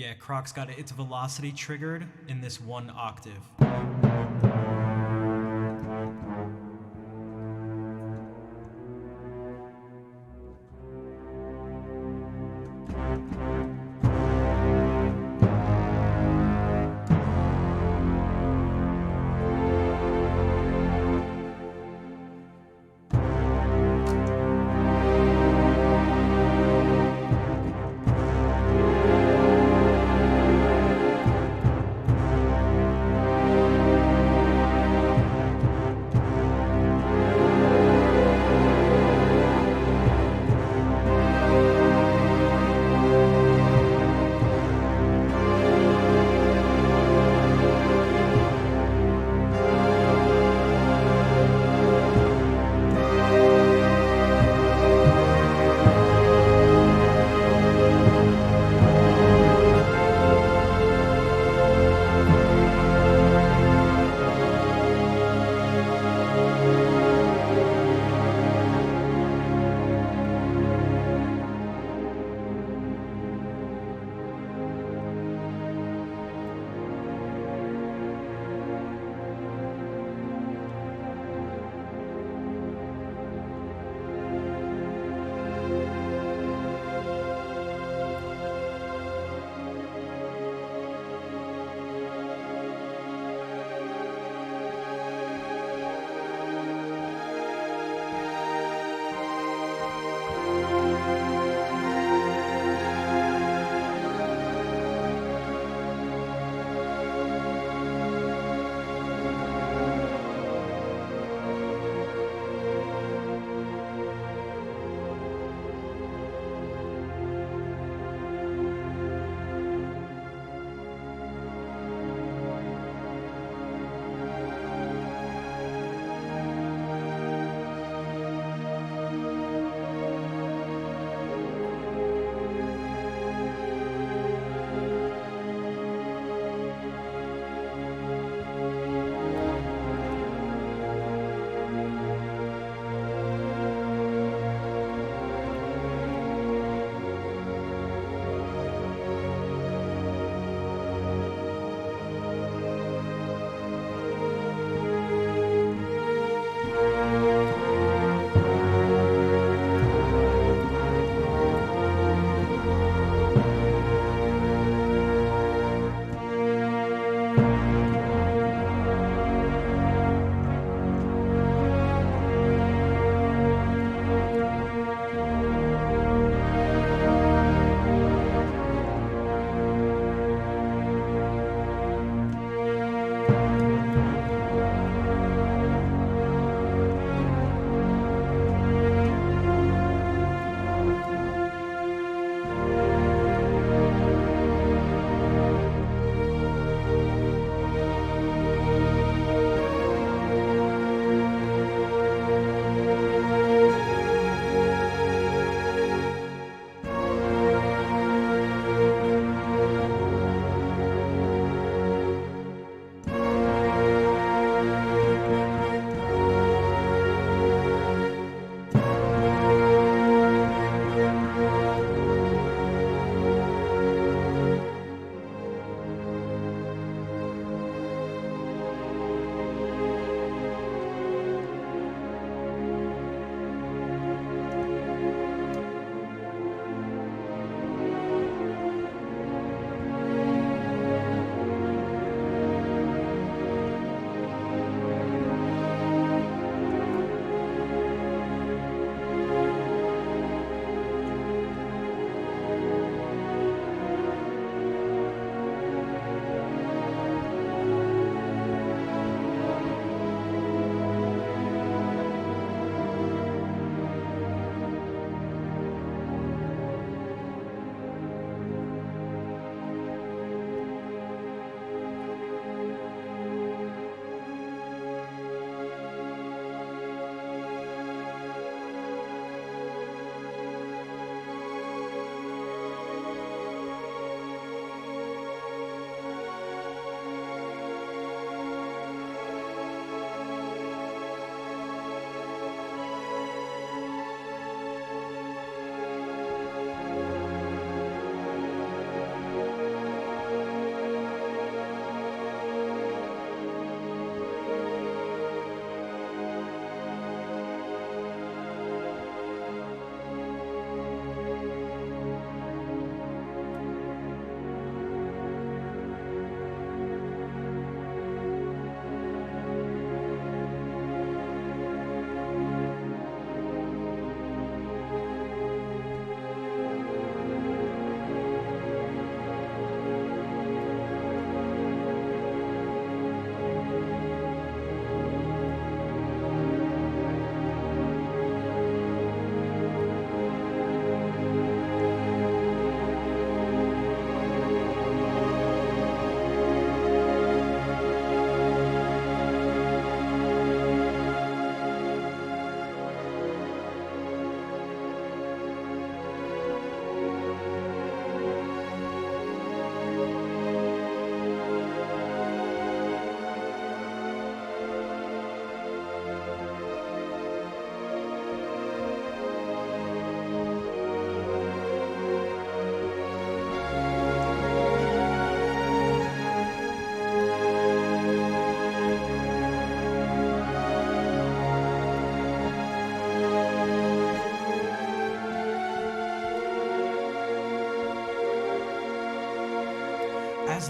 Yeah, Croc's got its velocity triggered in this one octave.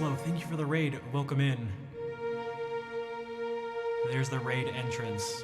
Aslo, thank you for the raid. Welcome in. There's the raid entrance.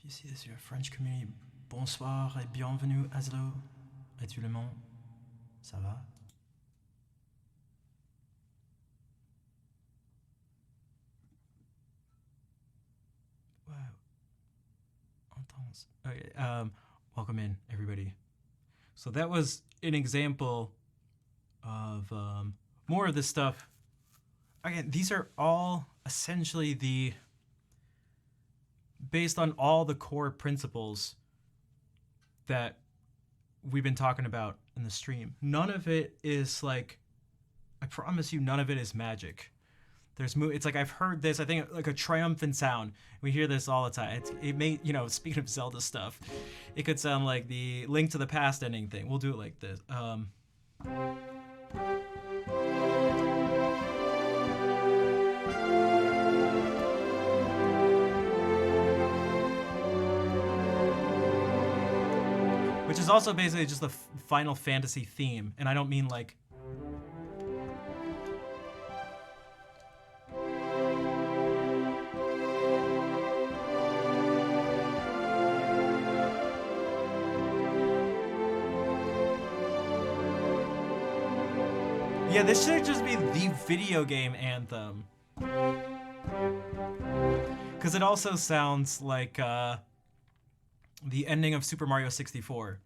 Ici, c'est la French community. Bonsoir et bienvenue, Aslo. Es-tu le monde? Ça va? Wow. Intense. Okay, welcome in, everybody. So that was an example of more of this stuff. Again, these are all essentially based on all the core principles that we've been talking about in the stream. None of it is like, I promise you, none of it is magic. It's like I've heard this, I think like a triumphant sound. We hear this all the time. It may, speaking of Zelda stuff, it could sound like the Link to the Past ending thing. We'll do it like this. Which is also basically just the Final Fantasy theme, and I don't mean like... Yeah, this should just be the video game anthem. Because it also sounds like, the ending of Super Mario 64.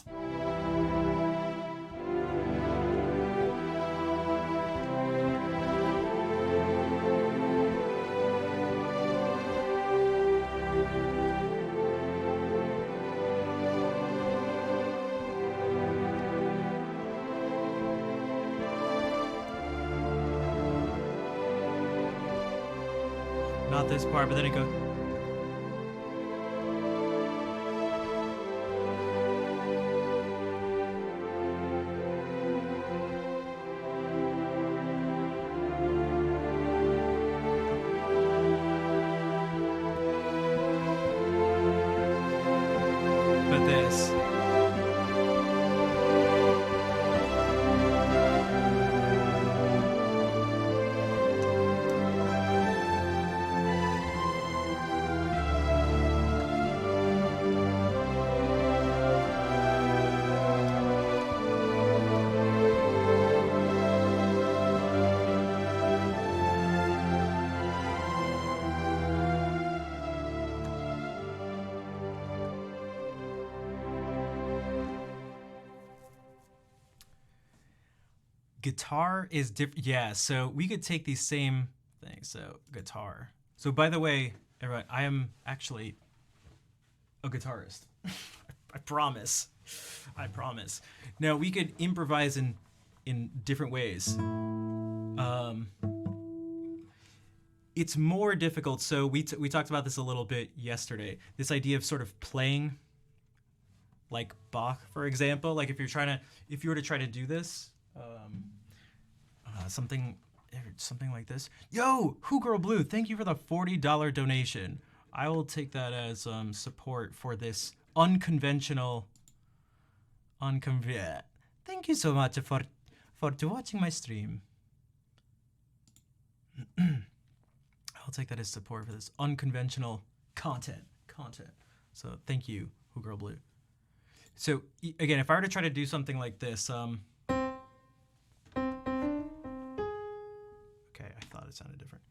Not this part, but then it goes... Guitar is different. Yeah, so we could take these same things. So guitar. So by the way, everyone, I am actually a guitarist. I promise. I promise. Now we could improvise in different ways. It's more difficult. So we talked about this a little bit yesterday. This idea of sort of playing like Bach, for example. Like if you were to try to do this, something like this. Yo, Who Girl Blue, thank you for the $40 donation. I will take that as support for this unconventional. Thank you so much for watching my stream. I'll take that as support for this unconventional content. So thank you, Who Girl Blue. So again, if I were to try to do something like this, okay, I thought it sounded different.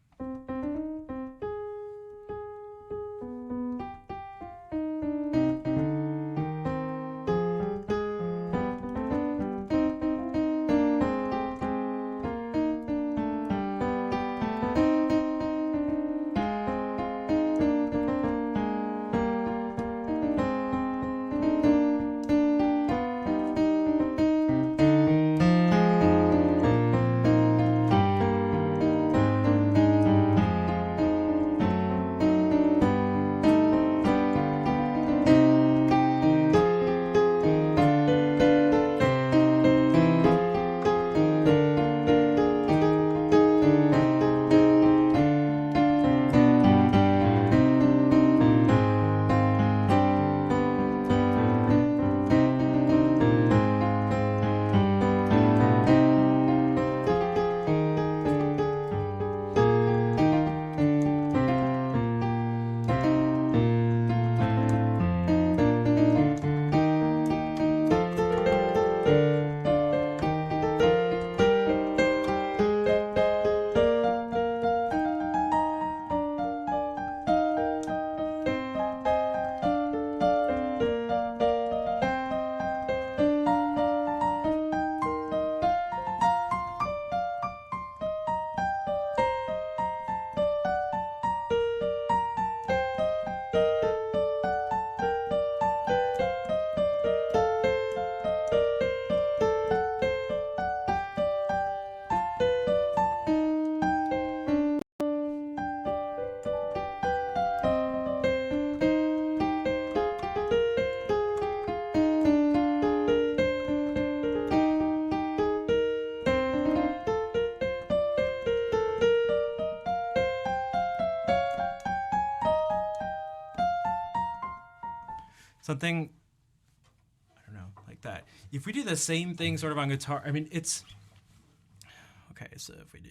Something, I don't know, like that. If we do the same thing sort of on guitar, I mean, it's, okay, so if we do.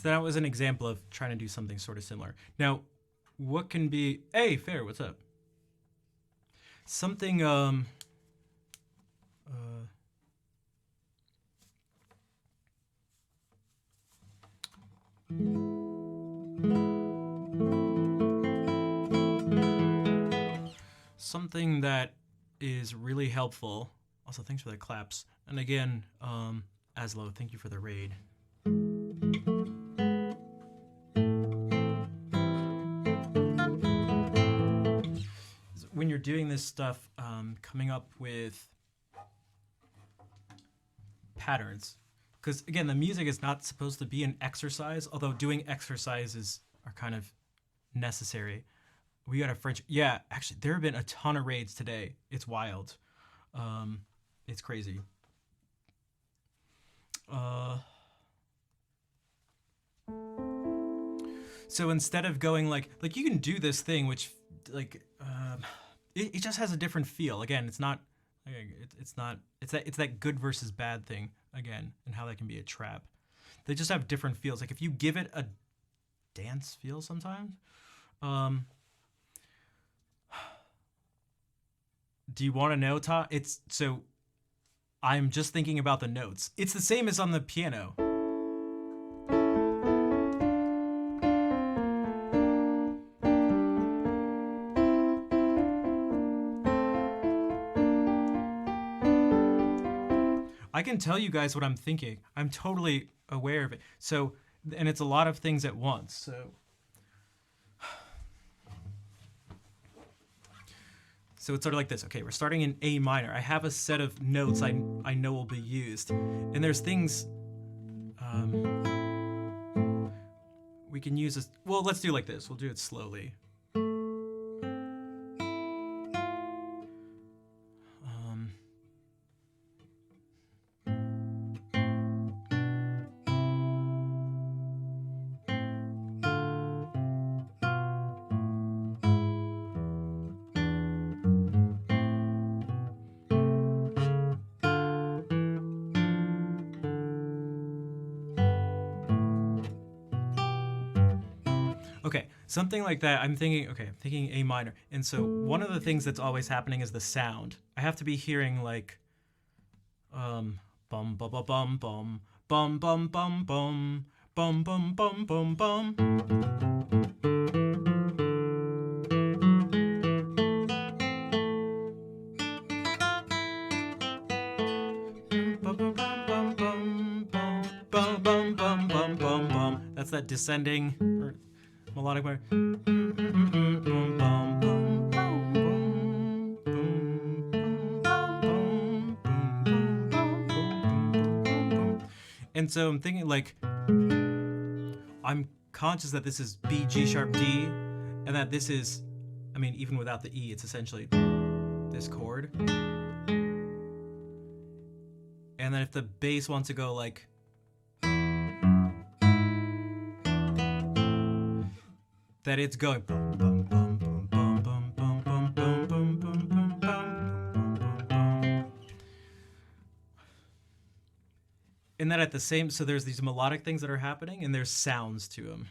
So that was an example of trying to do something sort of similar. Now, what can be... Hey, Fair, what's up? Something, something that is really helpful. Also, thanks for the claps. And again, Aslo, thank you for the raid. When you're doing this stuff, coming up with patterns, because again, the music is not supposed to be an exercise, although doing exercises are kind of necessary. We got a French, yeah, actually, there have been a ton of raids today. It's wild. It's crazy. So instead of going like you can do this thing, which like, it just has a different feel. Again, it's not, it's that good versus bad thing again, and how that can be a trap. They just have different feels. Like if you give it a dance feel sometimes, do you want to know, Todd? It's so I'm just thinking about the notes. It's the same as on the piano. I can tell you guys what I'm thinking. I'm totally aware of it. So, and it's a lot of things at once. So it's sort of like this. Okay, we're starting in A minor. I have a set of notes I know will be used. And there's things we can use this. Well, let's do it like this. We'll do it slowly. Okay, something like that. I'm thinking A minor. And so one of the things that's always happening is the sound. I have to be hearing like bum bum bum bum bum bum bum bum bum bum bum bum bum bum. That's that descending melodic part. And so I'm thinking like, I'm conscious that this is B, G sharp, D, and that this is, I mean, even without the E, it's essentially this chord. And then if the bass wants to go like, that it's going bum, bum, bum, bum, bum, bum, bum, bum, bum, bum, bum, bum, bum. And then at the same, so there's these melodic things that are happening and there's sounds to them.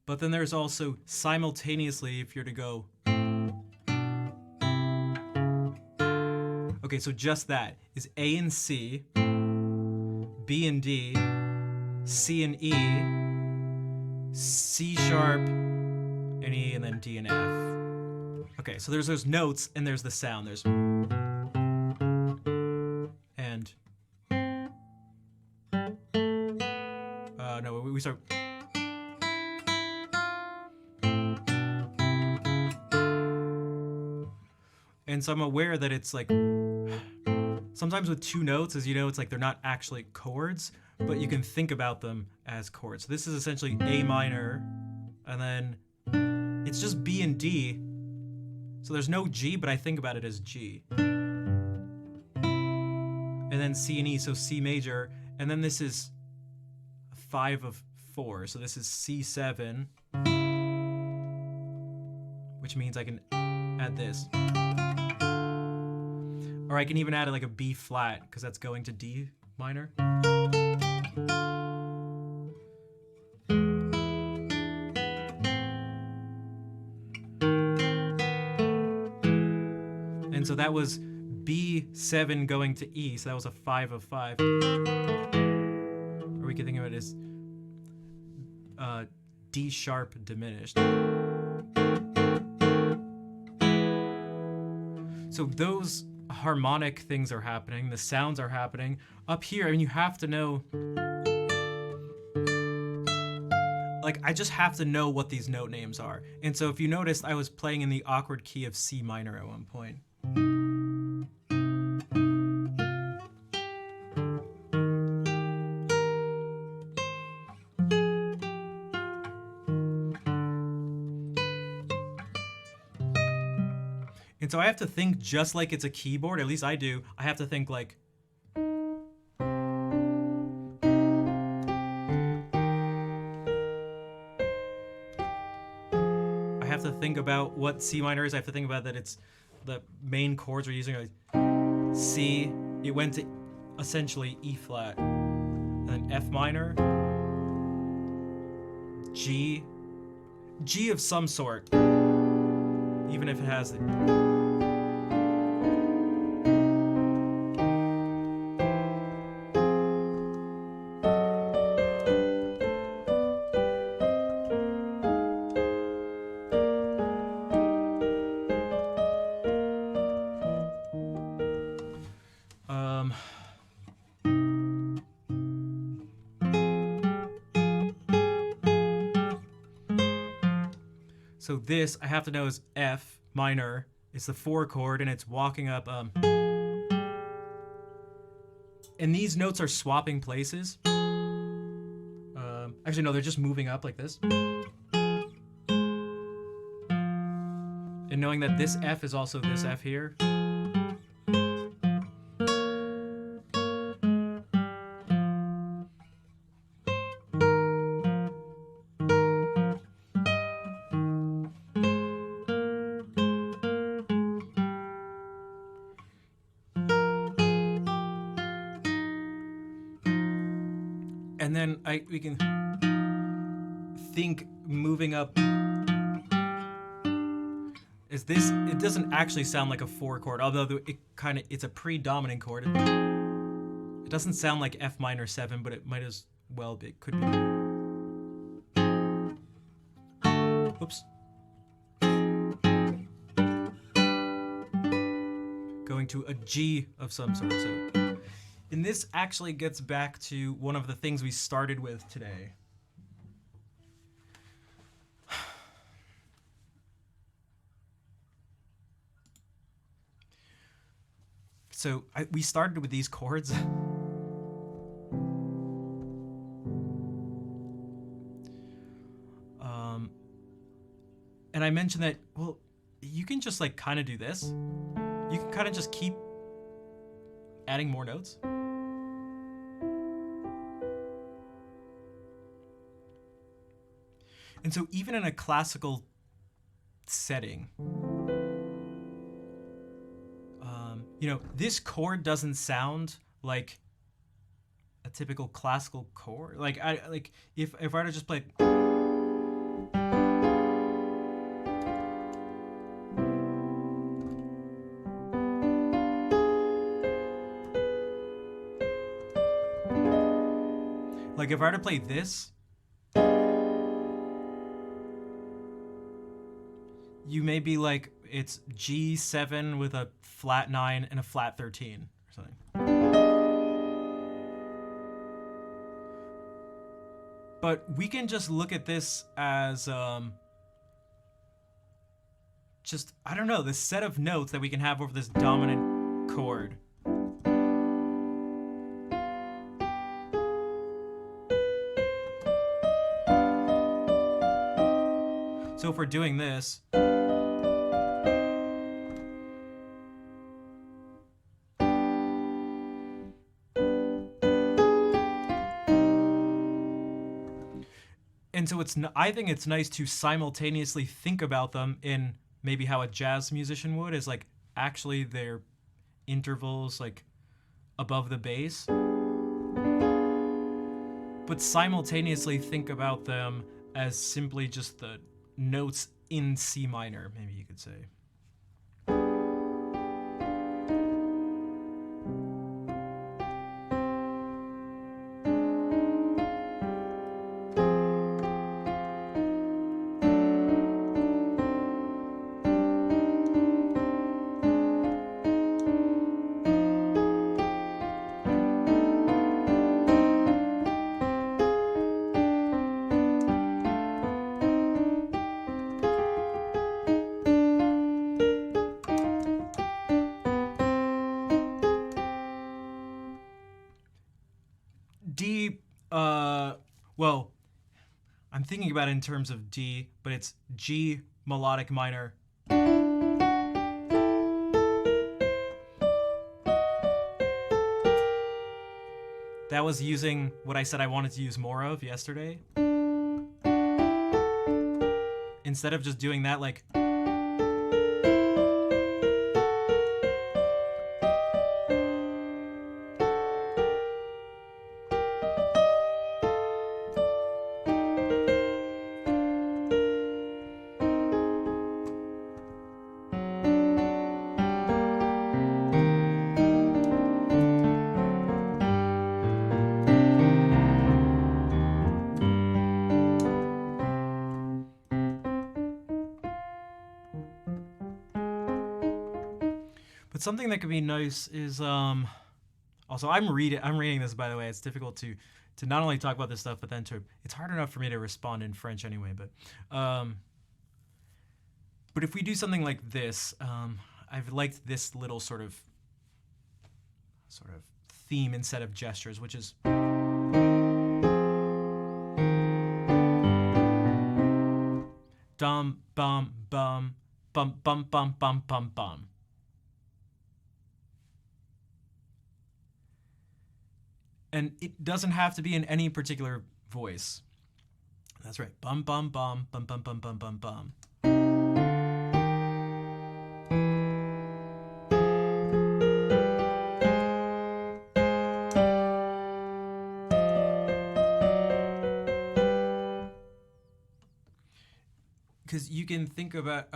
But then there's also simultaneously, if you're to go, okay, so just that is A and C, B and D, C and E, C sharp, and E, and then D and F. Okay, so there's those notes, and there's the sound. There's and no, we start. And so I'm aware that it's like sometimes with two notes, as you know, it's like they're not actually chords, but you can think about them as chords. So this is essentially A minor, and then it's just B and D. So there's no G, but I think about it as G. And then C and E, so C major, and then this is 5 of 4, so this is C7, which means I can add this. Or I can even add like a B flat, because that's going to D minor. so that was B7 going to E, so that was a 5 of 5. Or we could think of it as D sharp diminished. So those harmonic things are happening, the sounds are happening. Up here, I mean, you have to know, like, I just have to know what these note names are. And so if you noticed, I was playing in the awkward key of C minor at one point. And so I have to think just like it's a keyboard, at least I do. I have to think like, I have to think about what C minor is. I have to think about that it's the main chords we're using. Like C, it went to essentially E flat, then F minor, G of some sort, even if it has the So this, I have to know, is F minor. It's the 4 chord, and it's walking up. And these notes are swapping places. Actually, no, they're just moving up like this. And knowing that this F is also this F here. And then we can think moving up is this. It doesn't actually sound like a 4 chord, although it's a predominant chord. It doesn't sound like F minor 7, but it might as well be. It could be. Oops. Going to a G of some sort. So. And this actually gets back to one of the things we started with today. So we started with these chords. And I mentioned that, well, you can just like kind of do this. You can kind of just keep adding more notes. And so even in a classical setting, this chord doesn't sound like a typical classical chord. Like if I were to just play, like if I were to play this, you may be like, it's G7 with a flat 9 and a flat 13 or something. But we can just look at this as just, I don't know, this set of notes that we can have over this dominant chord. So if we're doing this, and so I think it's nice to simultaneously think about them in maybe how a jazz musician would, is like actually their intervals like above the bass, but simultaneously think about them as simply just the notes in C minor, maybe you could say. Well, I'm thinking about it in terms of D, but it's G melodic minor. That was using what I said I wanted to use more of yesterday. Instead of just doing that, like... But something that could be nice is also I'm reading this, by the way. It's difficult to not only talk about this stuff, but then it's hard enough for me to respond in French anyway. But if we do something like this, I've liked this little sort of theme instead of gestures, which is dum bum bum bum bum bum bum bum bum. And it doesn't have to be in any particular voice. That's right. Bum bum bum bum bum bum bum bum bum. Because you can think about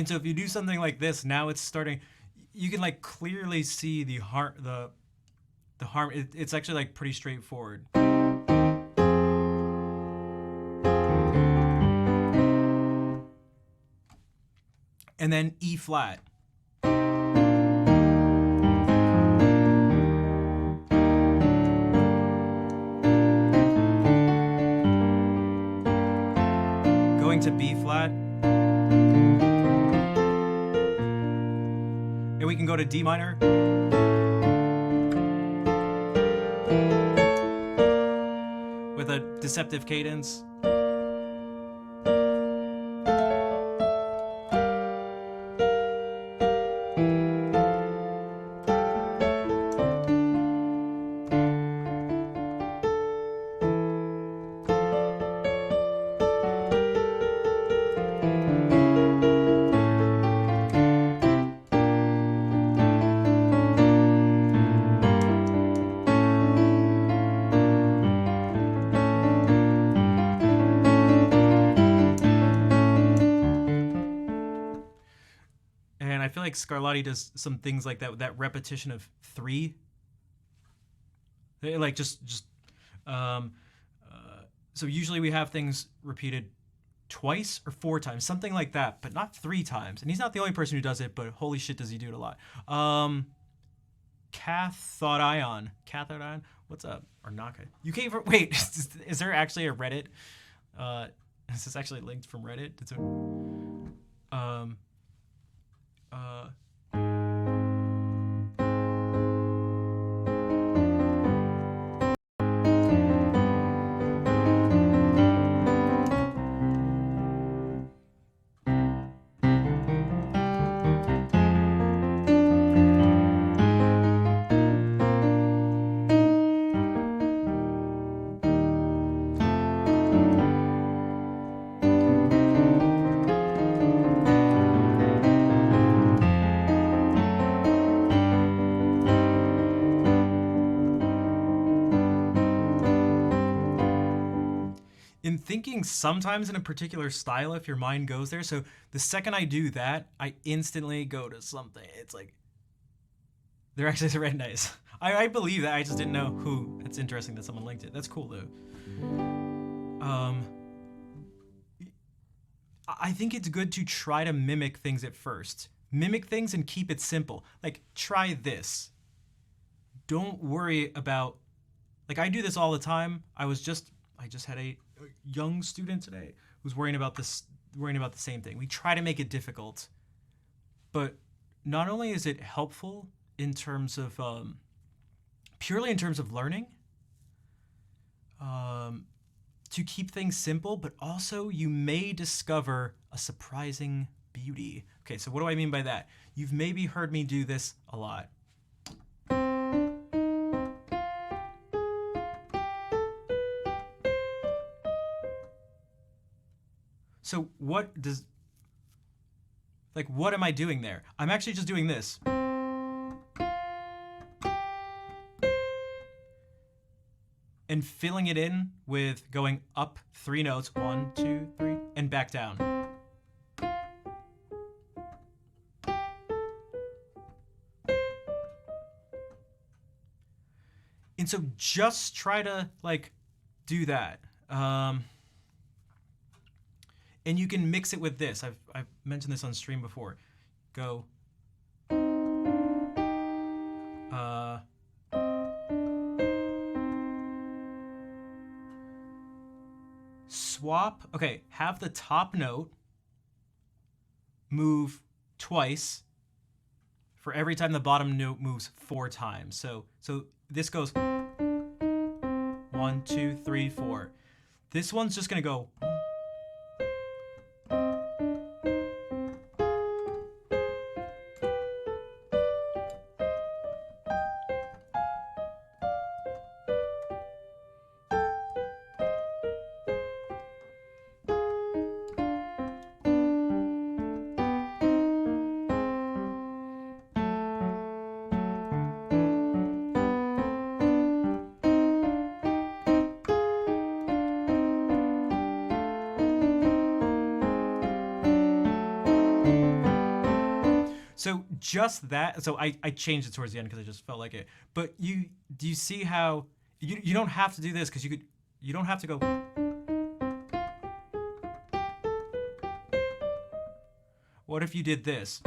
and so if you do something like this, now it's starting. You can like clearly see the harm. It's actually like pretty straightforward. And then E flat. Going to B flat. And we can go to D minor. With a deceptive cadence. I feel like Scarlatti does some things like that with that repetition of 3. Like so usually we have things repeated twice or 4 times, something like that, but not 3 times. And he's not the only person who does it, but holy shit does he do it a lot. Cathode Ion, what's up? Or Naka. You came from, wait, is there actually a Reddit? Is this actually linked from Reddit? Uh, in thinking sometimes in a particular style, if your mind goes there. So the second I do that, I instantly go to something. It's like they're actually red nice. I believe that. I just didn't know who. It's interesting that someone linked it. That's cool though. I think it's good to try to mimic things at first. Mimic things and keep it simple. Like try this. Don't worry about. Like I do this all the time. I just had a young student today who's worrying about the same thing. We try to make it difficult, but not only is it helpful in terms of purely in terms of learning, to keep things simple, but also you may discover a surprising beauty. Okay, so what do I mean by that? You've maybe heard me do this a lot. So what am I doing there? I'm actually just doing this. And filling it in with going up 3 notes, 1, 2, 3, and back down. And so just try to do that. And you can mix it with this. I've mentioned this on stream before. Go. Swap. Okay, have the top note move twice for every time the bottom note moves 4 times. So this goes 1, 2, 3, 4. This one's just gonna go. So just that. So I changed it towards the end because I just felt like it. But do you see how you don't have to do this because you don't have to go. What if you did this?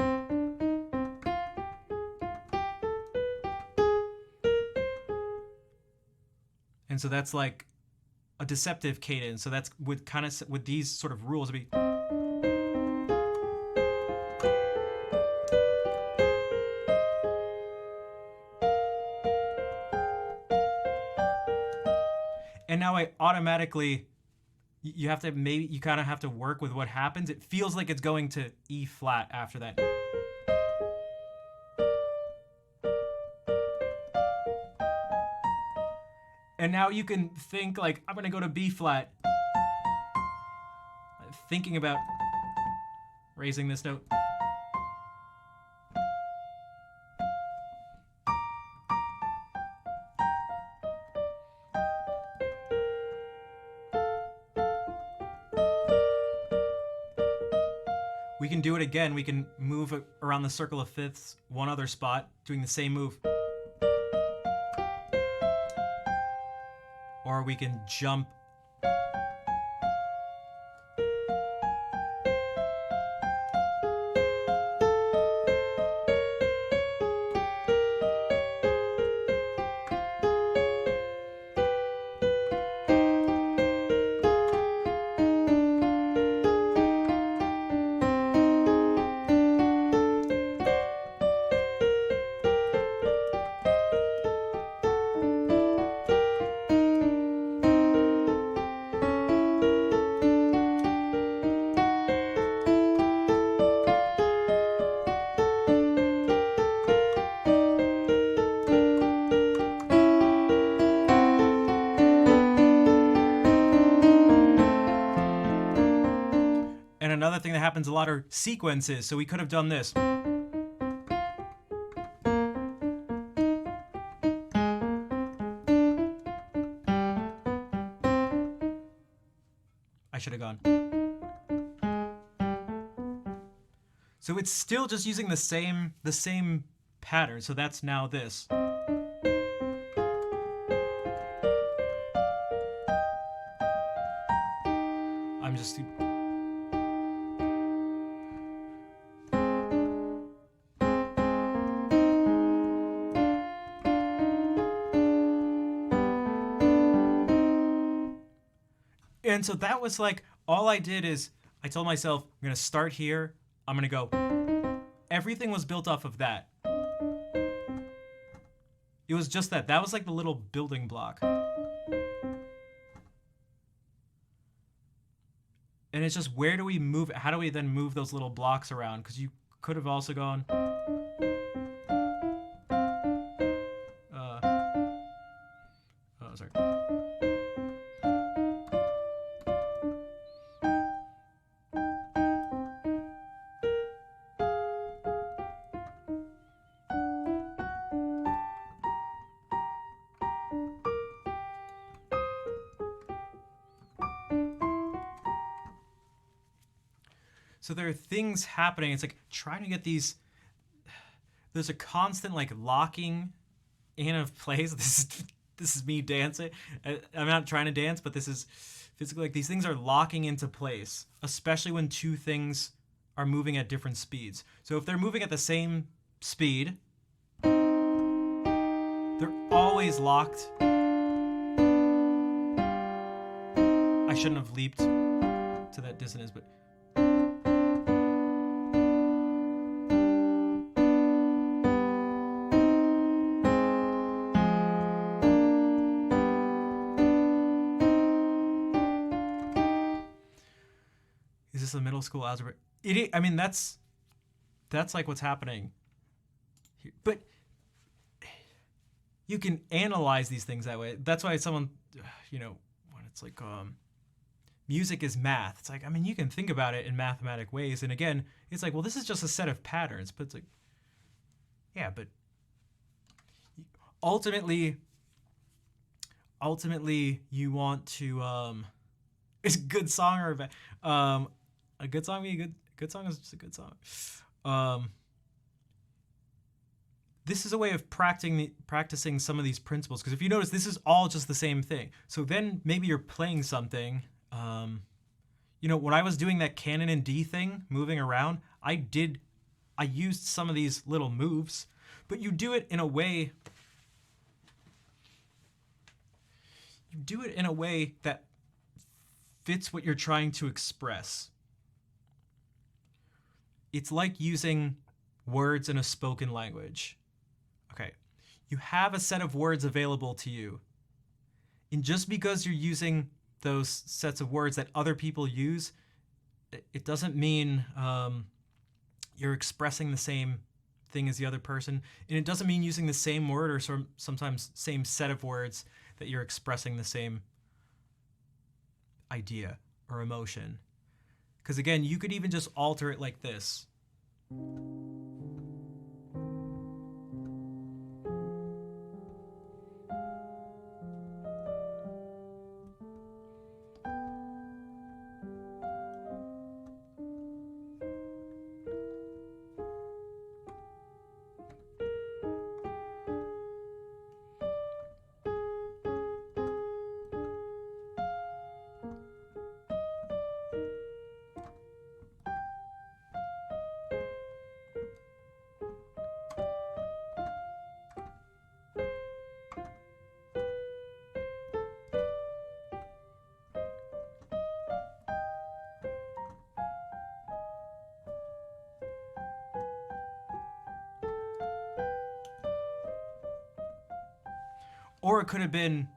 And so that's like a deceptive cadence. So that's with these sort of rules would be. And now I automatically, you kind of have to work with what happens. It feels like it's going to E flat after that. And now you can think I'm going to go to B flat. Thinking about raising this note. We can do it again. We can move around the circle of fifths, one other spot, doing the same move. Or we can jump. another thing that happens a lot are sequences. So we could have done this. I should have gone. So it's still just using the same pattern. So that's now this. I'm just And so that was like, all I did is I told myself, I'm going to start here. I'm going to go. Everything was built off of that. It was just that. That was like the little building block. And it's just, where do we move? How do we then move those little blocks around? Because you could have also gone. Sorry. So there are things happening. It's like trying to get these. There's a constant like locking in of place. This is me dancing. I'm not trying to dance, but this is physically like these things are locking into place, especially when two things are moving at different speeds. So if they're moving at the same speed, they're always locked. I shouldn't have leaped to that dissonance, but. Is this a middle school algebra? I mean, that's like what's happening here. But you can analyze these things that way. That's why someone, when it's like music is math. It's like, I mean, you can think about it in mathematic ways. And again, it's like, well, this is just a set of patterns. But it's like, yeah, but ultimately you want to, is a good song or a bad, a good song be a good song is just a good song. This is a way of practicing some of these principles, because if you notice, this is all just the same thing. So then maybe you're playing something. When I was doing that canon in D thing, moving around, I used some of these little moves, but you do it in a way. You do it in a way that fits what you're trying to express. It's like using words in a spoken language. Okay, you have a set of words available to you. And just because you're using those sets of words that other people use, it doesn't mean you're expressing the same thing as the other person. And it doesn't mean using the same word or sometimes same set of words that you're expressing the same idea or emotion. Because again, you could even just alter it like this. Or it could have been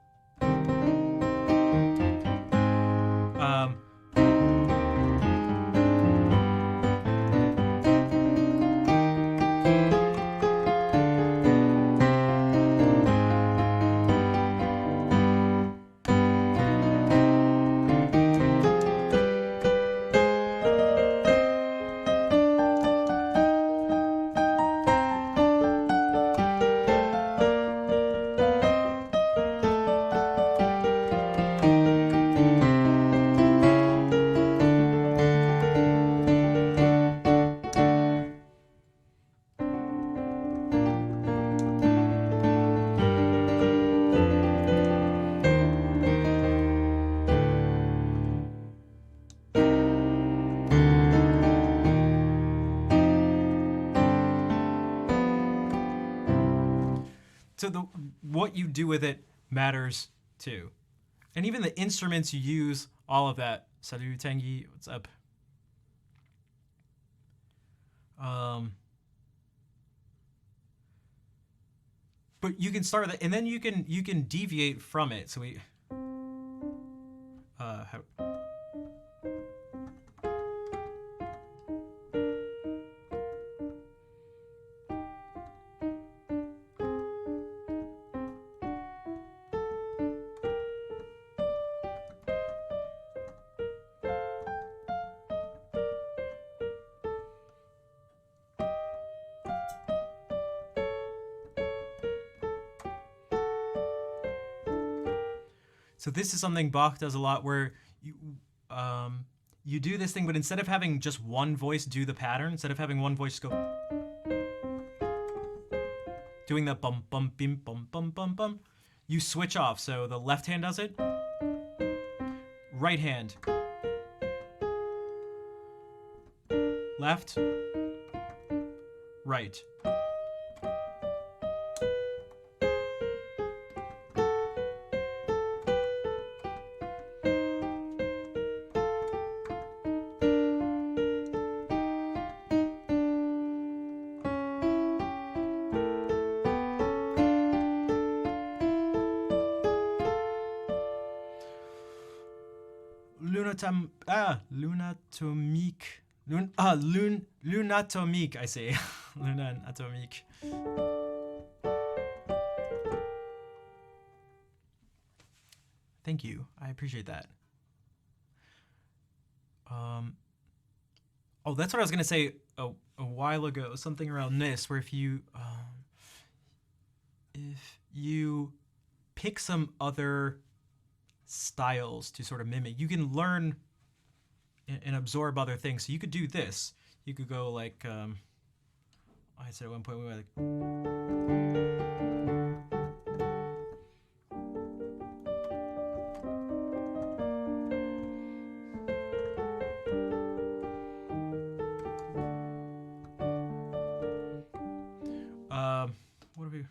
what you do with it matters too. And even the instruments you use, all of that. Salut Tanguy, what's up? But you can start with it, and then you can deviate from it. So we how, so this is something Bach does a lot, where you do this thing, but instead of having just one voice do the pattern, instead of having one voice go doing the bum bum bim bum bum bum bum, you switch off. So the left hand does it, right hand, left, right. Lunatomique, I say. Lunatomique. Thank you. I appreciate that. Oh, that's what I was gonna say a while ago. Something around this, where if you pick some other styles to sort of mimic, you can learn and absorb other things. So you could do this. You could go like, I said at one point we were like, what have we?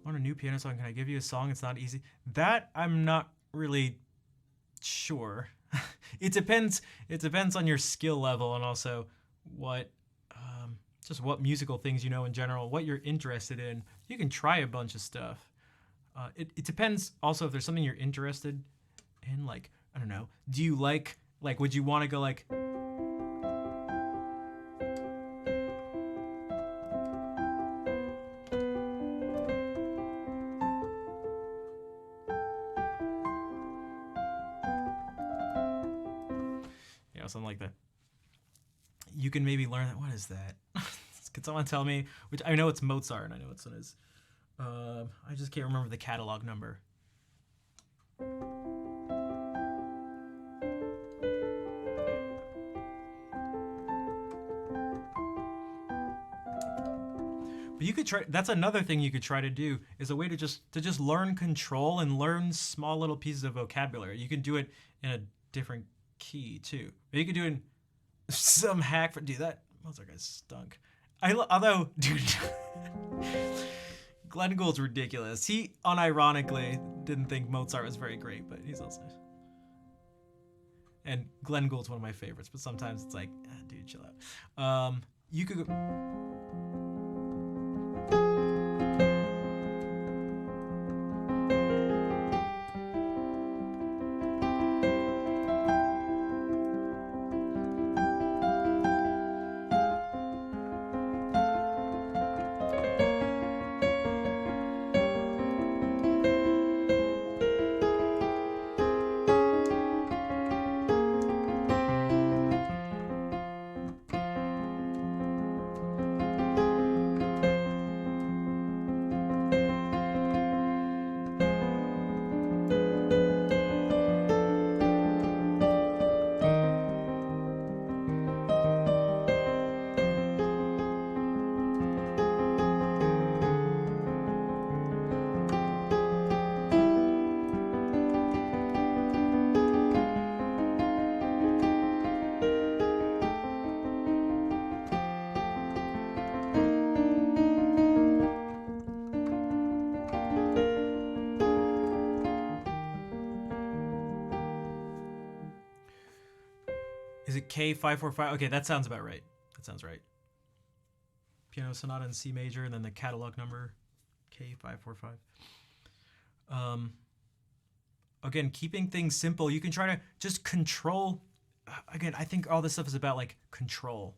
Want a new piano song? Can I give you a song? It's not easy. That I'm not really sure. It depends. It depends on your skill level, and also what, just what musical things you know in general, what you're interested in. You can try a bunch of stuff. It depends also if there's something you're interested in. Like, I don't know. Do you like would you want to go like? Something like that. You can maybe learn that. What is that? Can someone tell me? Which I know it's Mozart, and I know what it is. I just can't remember the catalog number. But you could try. That's another thing you could try to do, is a way to just learn control and learn small little pieces of vocabulary. You can do it in a different key too. But you could do it in some hack for that Mozart guy stunk. Although, dude, Glenn Gould's ridiculous. He unironically didn't think Mozart was very great, but he's also, and Glenn Gould's one of my favorites. But sometimes it's like, dude, chill out. You could go. K545. Okay, that sounds about right. That sounds right. Piano Sonata in C major, and then the catalog number K545. Again, keeping things simple. You can try to just control. Again, I think all this stuff is about like control.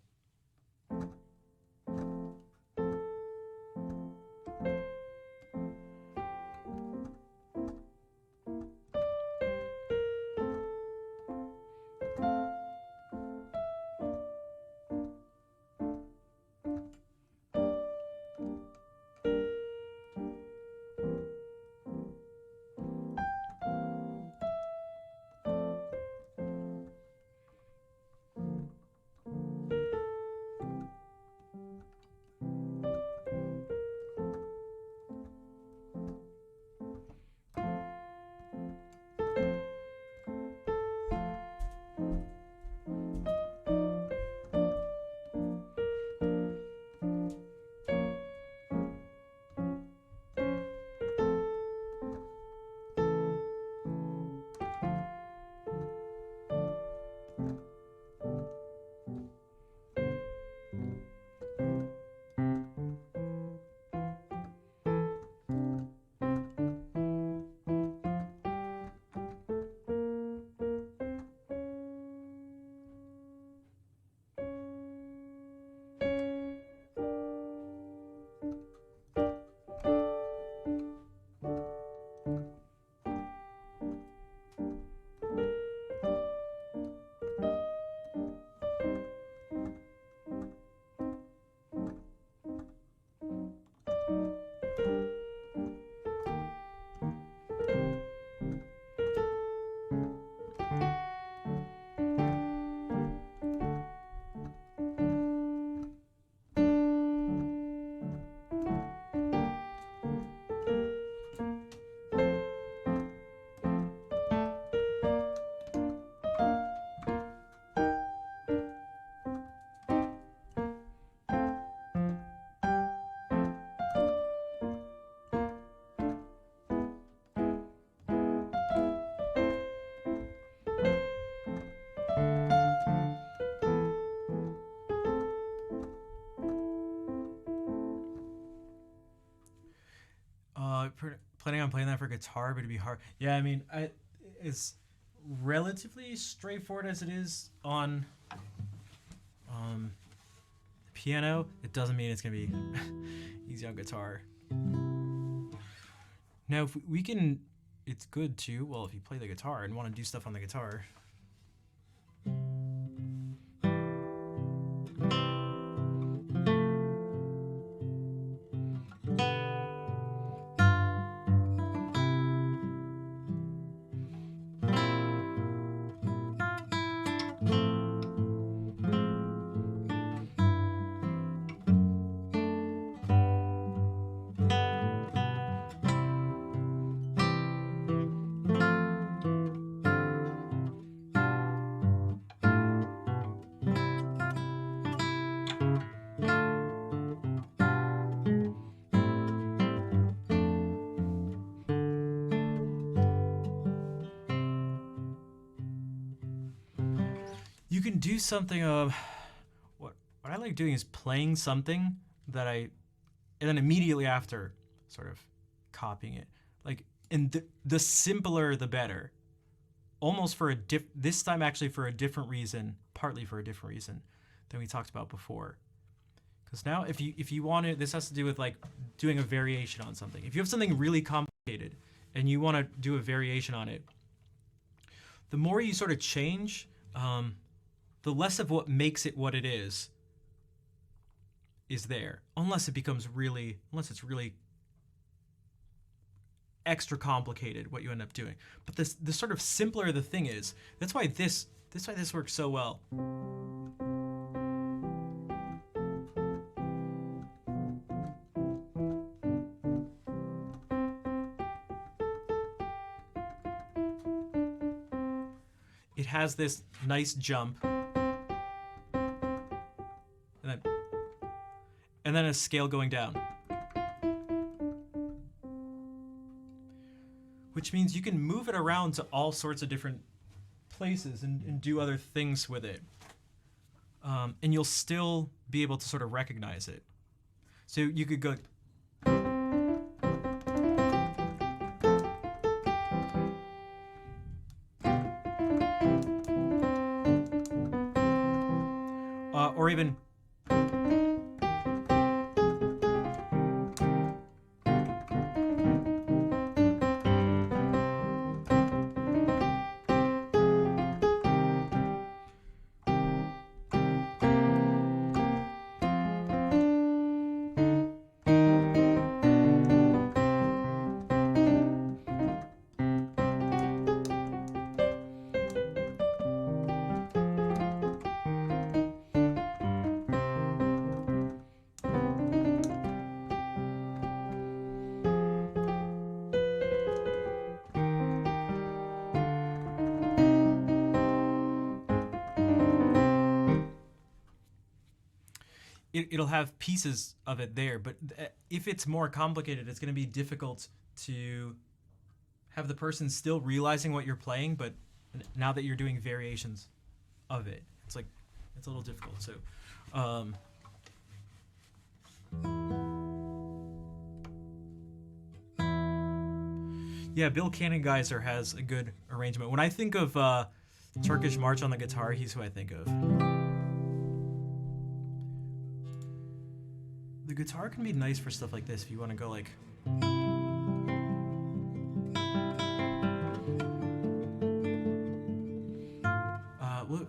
Planning on playing that for guitar, but it'd be hard. Yeah, I mean, it's relatively straightforward as it is on piano. It doesn't mean it's gonna be easy on guitar. Now, if we can, it's good too. Well, if you play the guitar and want to do stuff on the guitar. You can do something of what I like doing is playing something that and then immediately after sort of copying it. Like, and the simpler the better. Almost for this time actually for a different reason, partly for a different reason than we talked about before. Because now if you want it, this has to do with like doing a variation on something. If you have something really complicated and you want to do a variation on it, the more you sort of change, the less of what makes it what it is there, unless it's really extra complicated what you end up doing. But the sort of simpler the thing is, that's why this works so well. It has this nice jump. And then a scale going down. Which means you can move it around to all sorts of different places and do other things with it. and you'll still be able to sort of recognize it. So you could go. Or even. It'll have pieces of it there, but if it's more complicated, it's going to be difficult to have the person still realizing what you're playing, but now that you're doing variations of it, it's like it's a little difficult. So, yeah, Bill Cannengeiser has a good arrangement. When I think of Turkish March on the guitar, he's who I think of. The guitar can be nice for stuff like this if you want to go like. Look.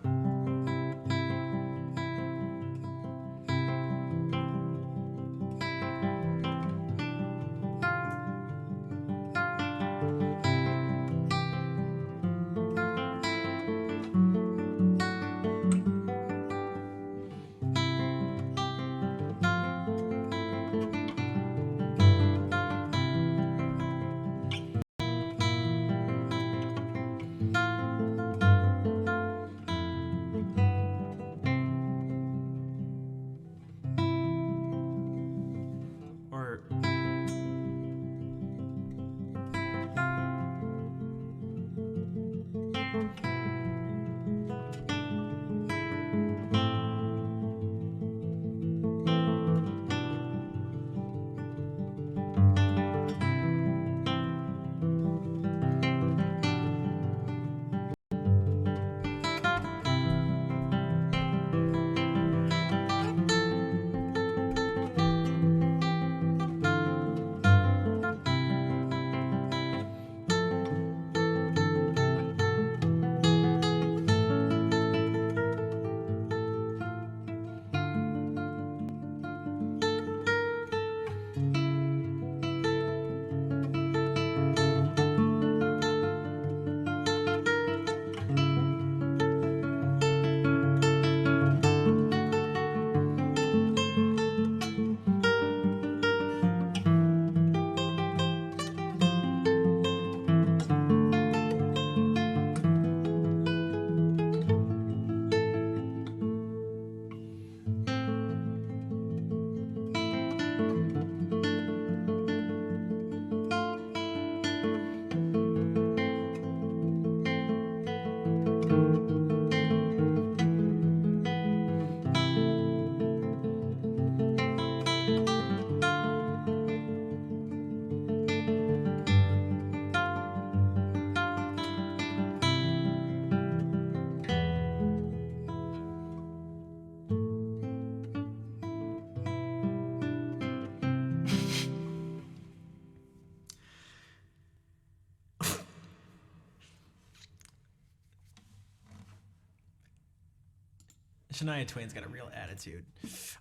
Shania Twain's got a real attitude.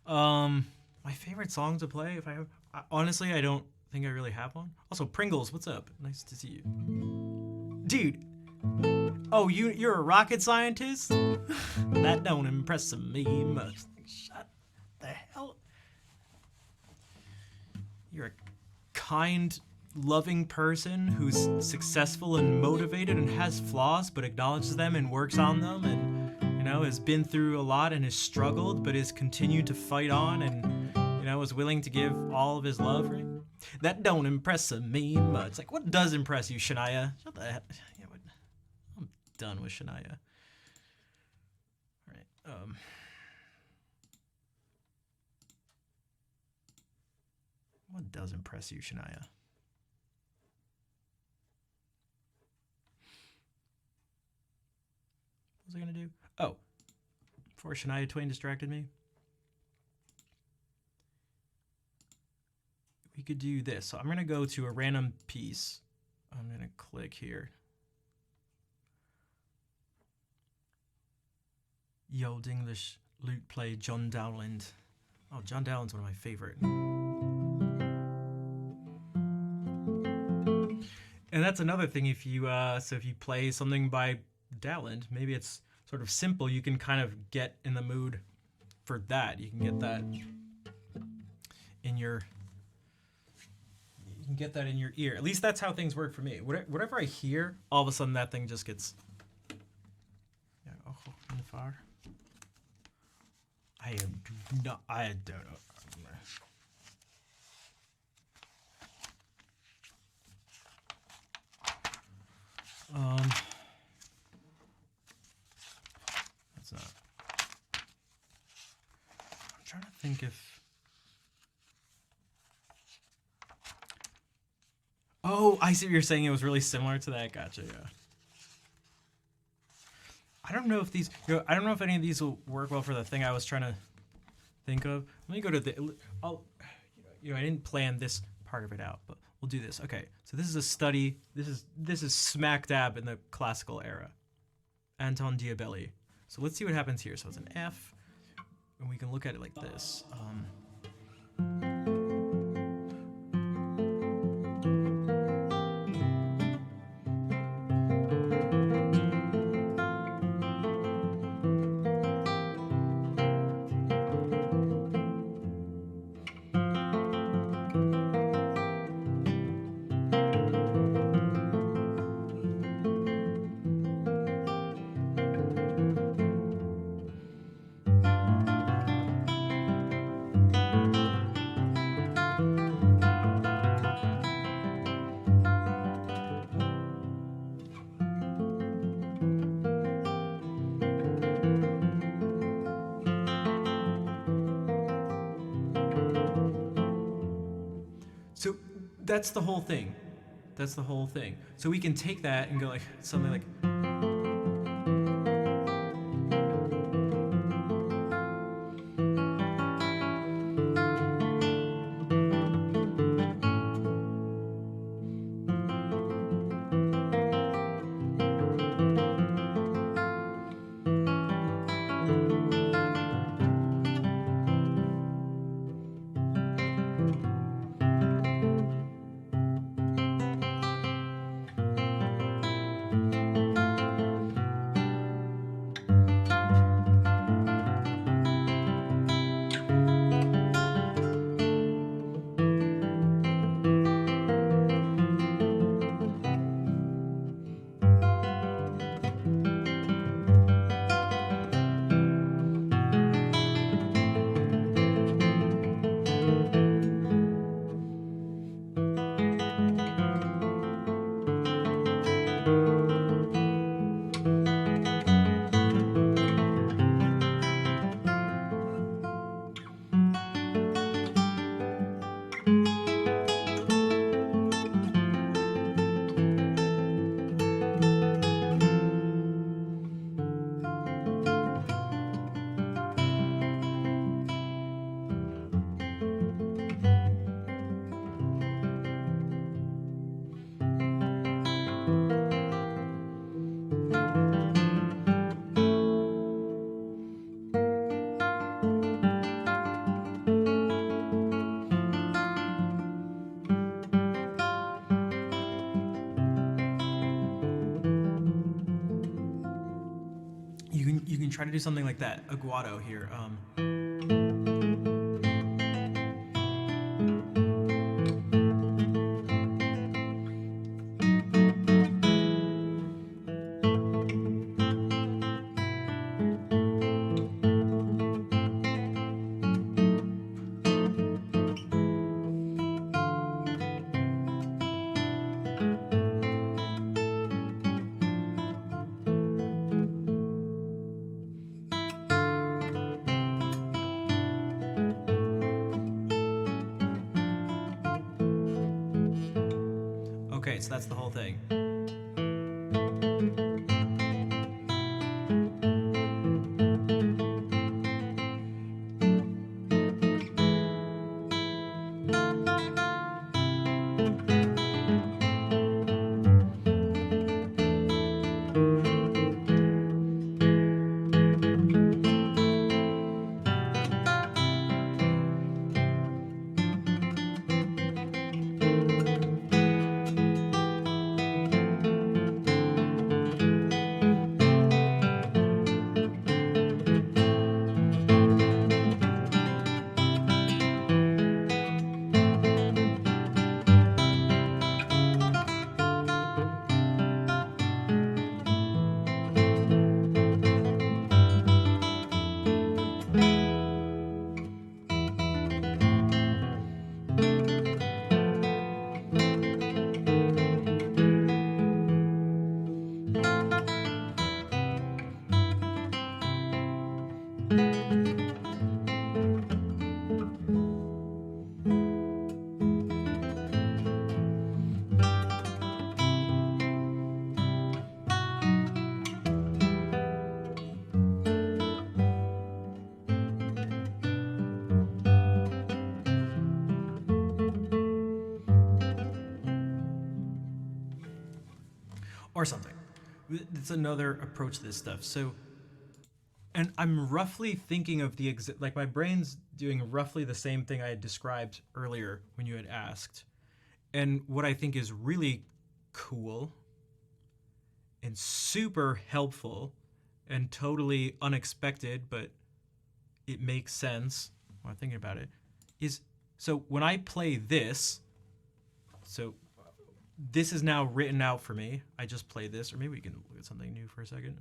My favorite song to play, if I have, honestly, I don't think I really have one. Also, Pringles, what's up? Nice to see you, dude. Oh, you're a rocket scientist? That don't impress me much. Shut the hell. You're a kind, loving person who's successful and motivated and has flaws, but acknowledges them and works on them, and has been through a lot and has struggled, but has continued to fight on, and is willing to give all of his love. Right? That don't impress me much. Like, what does impress you, Shania? Shut the hell. Yeah, I'm done with Shania. All right. does impress you, Shania. What was I gonna do? Oh, before Shania Twain distracted me, we could do this. So I'm gonna go to a random piece. I'm gonna click here. Ye Olde English lute play, John Dowland. Oh, John Dowland's one of my favorite. And that's another thing. If you if you play something by Dowland, maybe it's sort of simple. You can kind of get in the mood for that. You can get that in your. You can get that in your ear. At least that's how things work for me. Whatever I hear, all of a sudden that thing just gets. Yeah. Oh, in the fire. I don't know. That's not. I'm trying to think if. Oh, I see what you're saying. It was really similar to that. Gotcha. Yeah. I don't know if these. I don't know if any of these will work well for the thing I was trying to think of. Let me go to the. I didn't plan this part of it out, but we'll do this. Okay, so this is a study. This is smack dab in the classical era. Anton Diabelli. So let's see what happens here. So it's an F, and we can look at it like this. So that's the whole thing. That's the whole thing. So we can take that and go like something like. You can try to do something like that. Aguado here. Okay, so that's the whole thing. Or something. It's another approach to this stuff. So, and I'm roughly thinking of like my brain's doing roughly the same thing I had described earlier when you had asked. And what I think is really cool and super helpful and totally unexpected, but it makes sense when I'm thinking about it, is so when I play this, so this is now written out for me. I just play this, or maybe we can look at something new for a second.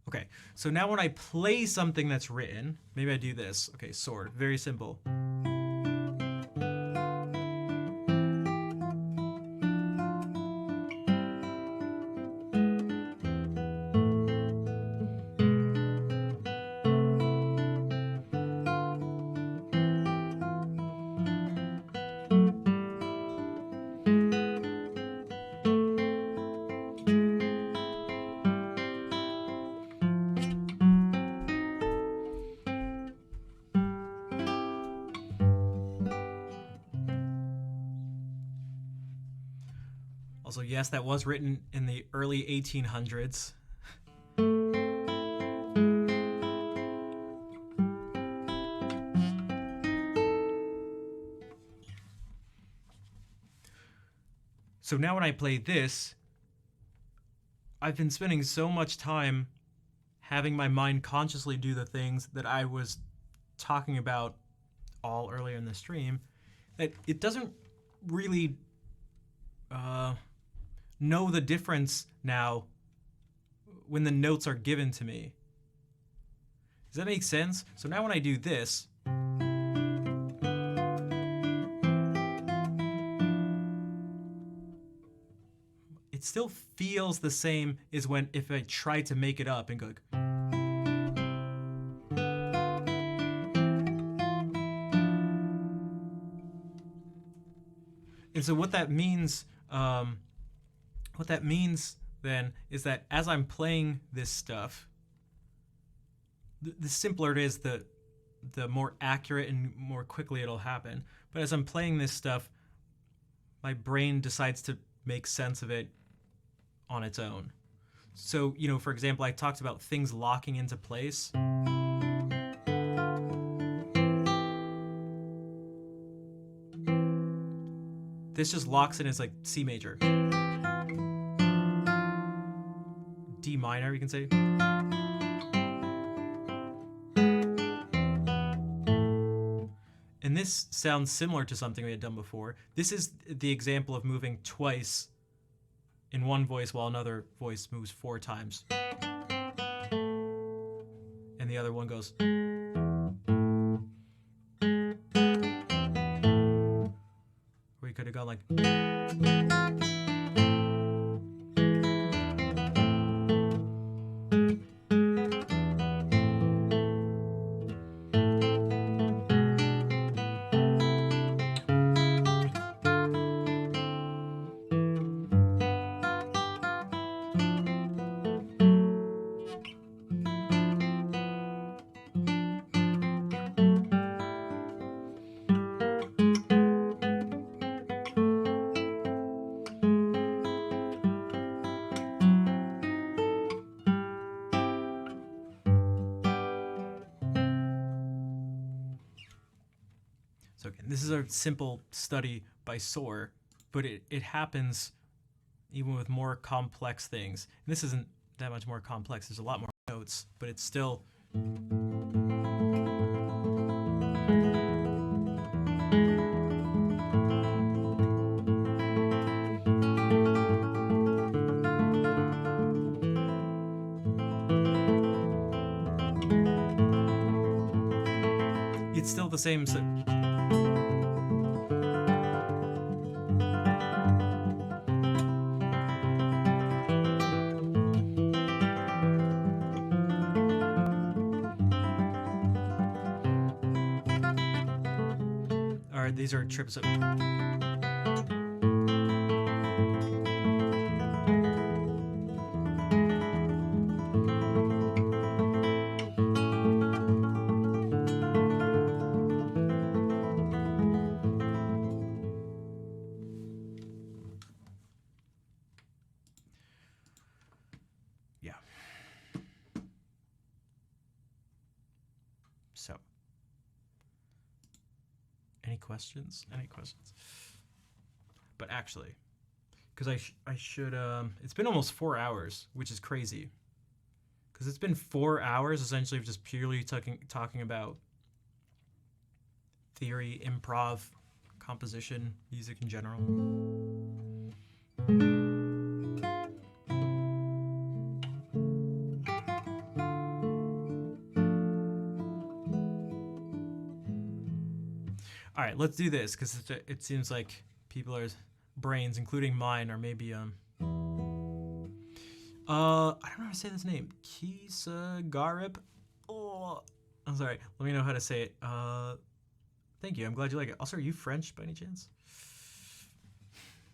Okay, so now when I play something that's written, maybe I do this. Okay, sword, very simple. Also, yes, that was written in the early 1800s. So now when I play this, I've been spending so much time having my mind consciously do the things that I was talking about all earlier in the stream, that it doesn't really know the difference now when the notes are given to me. Does that make sense? So now when I do this, it still feels the same as when if I try to make it up and go like, and so what that means then is that as I'm playing this stuff, the simpler it is, the more accurate and more quickly it'll happen. But as I'm playing this stuff, my brain decides to make sense of it on its own. So, for example, I talked about things locking into place. This just locks in as like C major. D minor, you can say. And this sounds similar to something we had done before. This is the example of moving twice in one voice while another voice moves 4 times. And the other one goes. Or you could have gone like. this is a simple study by SOAR, but it happens even with more complex things. And this isn't that much more complex. There's a lot more notes, but it's still... It's still the same... Alright, these are trips of... Yeah. So... Any questions? Any questions? But actually, because I should... it's been almost 4 hours, which is crazy. Because it's been 4 hours, essentially, of just purely talking about theory, improv, composition, music in general. All right, let's do this because it seems like people's brains, including mine, are maybe I don't know how to say this name. Kisagarip. Oh, I'm sorry. Let me know how to say it. Thank you. I'm glad you like it. Also, are you French by any chance?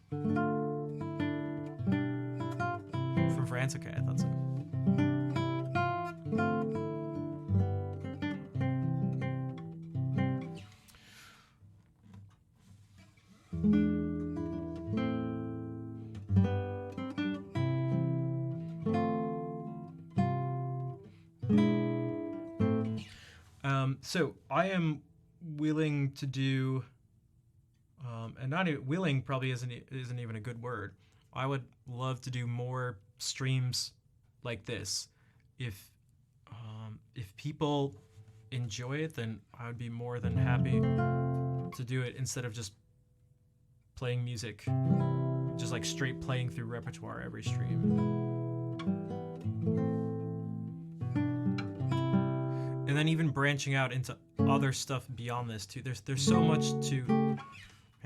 From France? Okay, I thought so. So I am willing to do, and not even, willing probably isn't even a good word. I would love to do more streams like this. If people enjoy it, then I would be more than happy to do it instead of just playing music, just like straight playing through repertoire every stream. And then even branching out into other stuff beyond this too. There's so much to, man.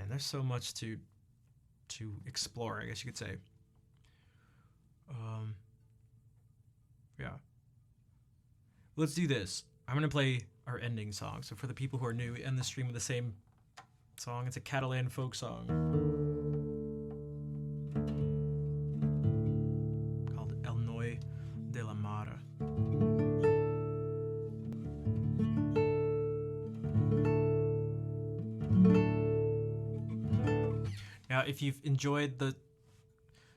There's so much to explore, I guess you could say. Yeah. Let's do this. I'm gonna play our ending song. So for the people who are new, we end the stream with the same song. It's a Catalan folk song called El Noi de la Mare. Now, if you've enjoyed the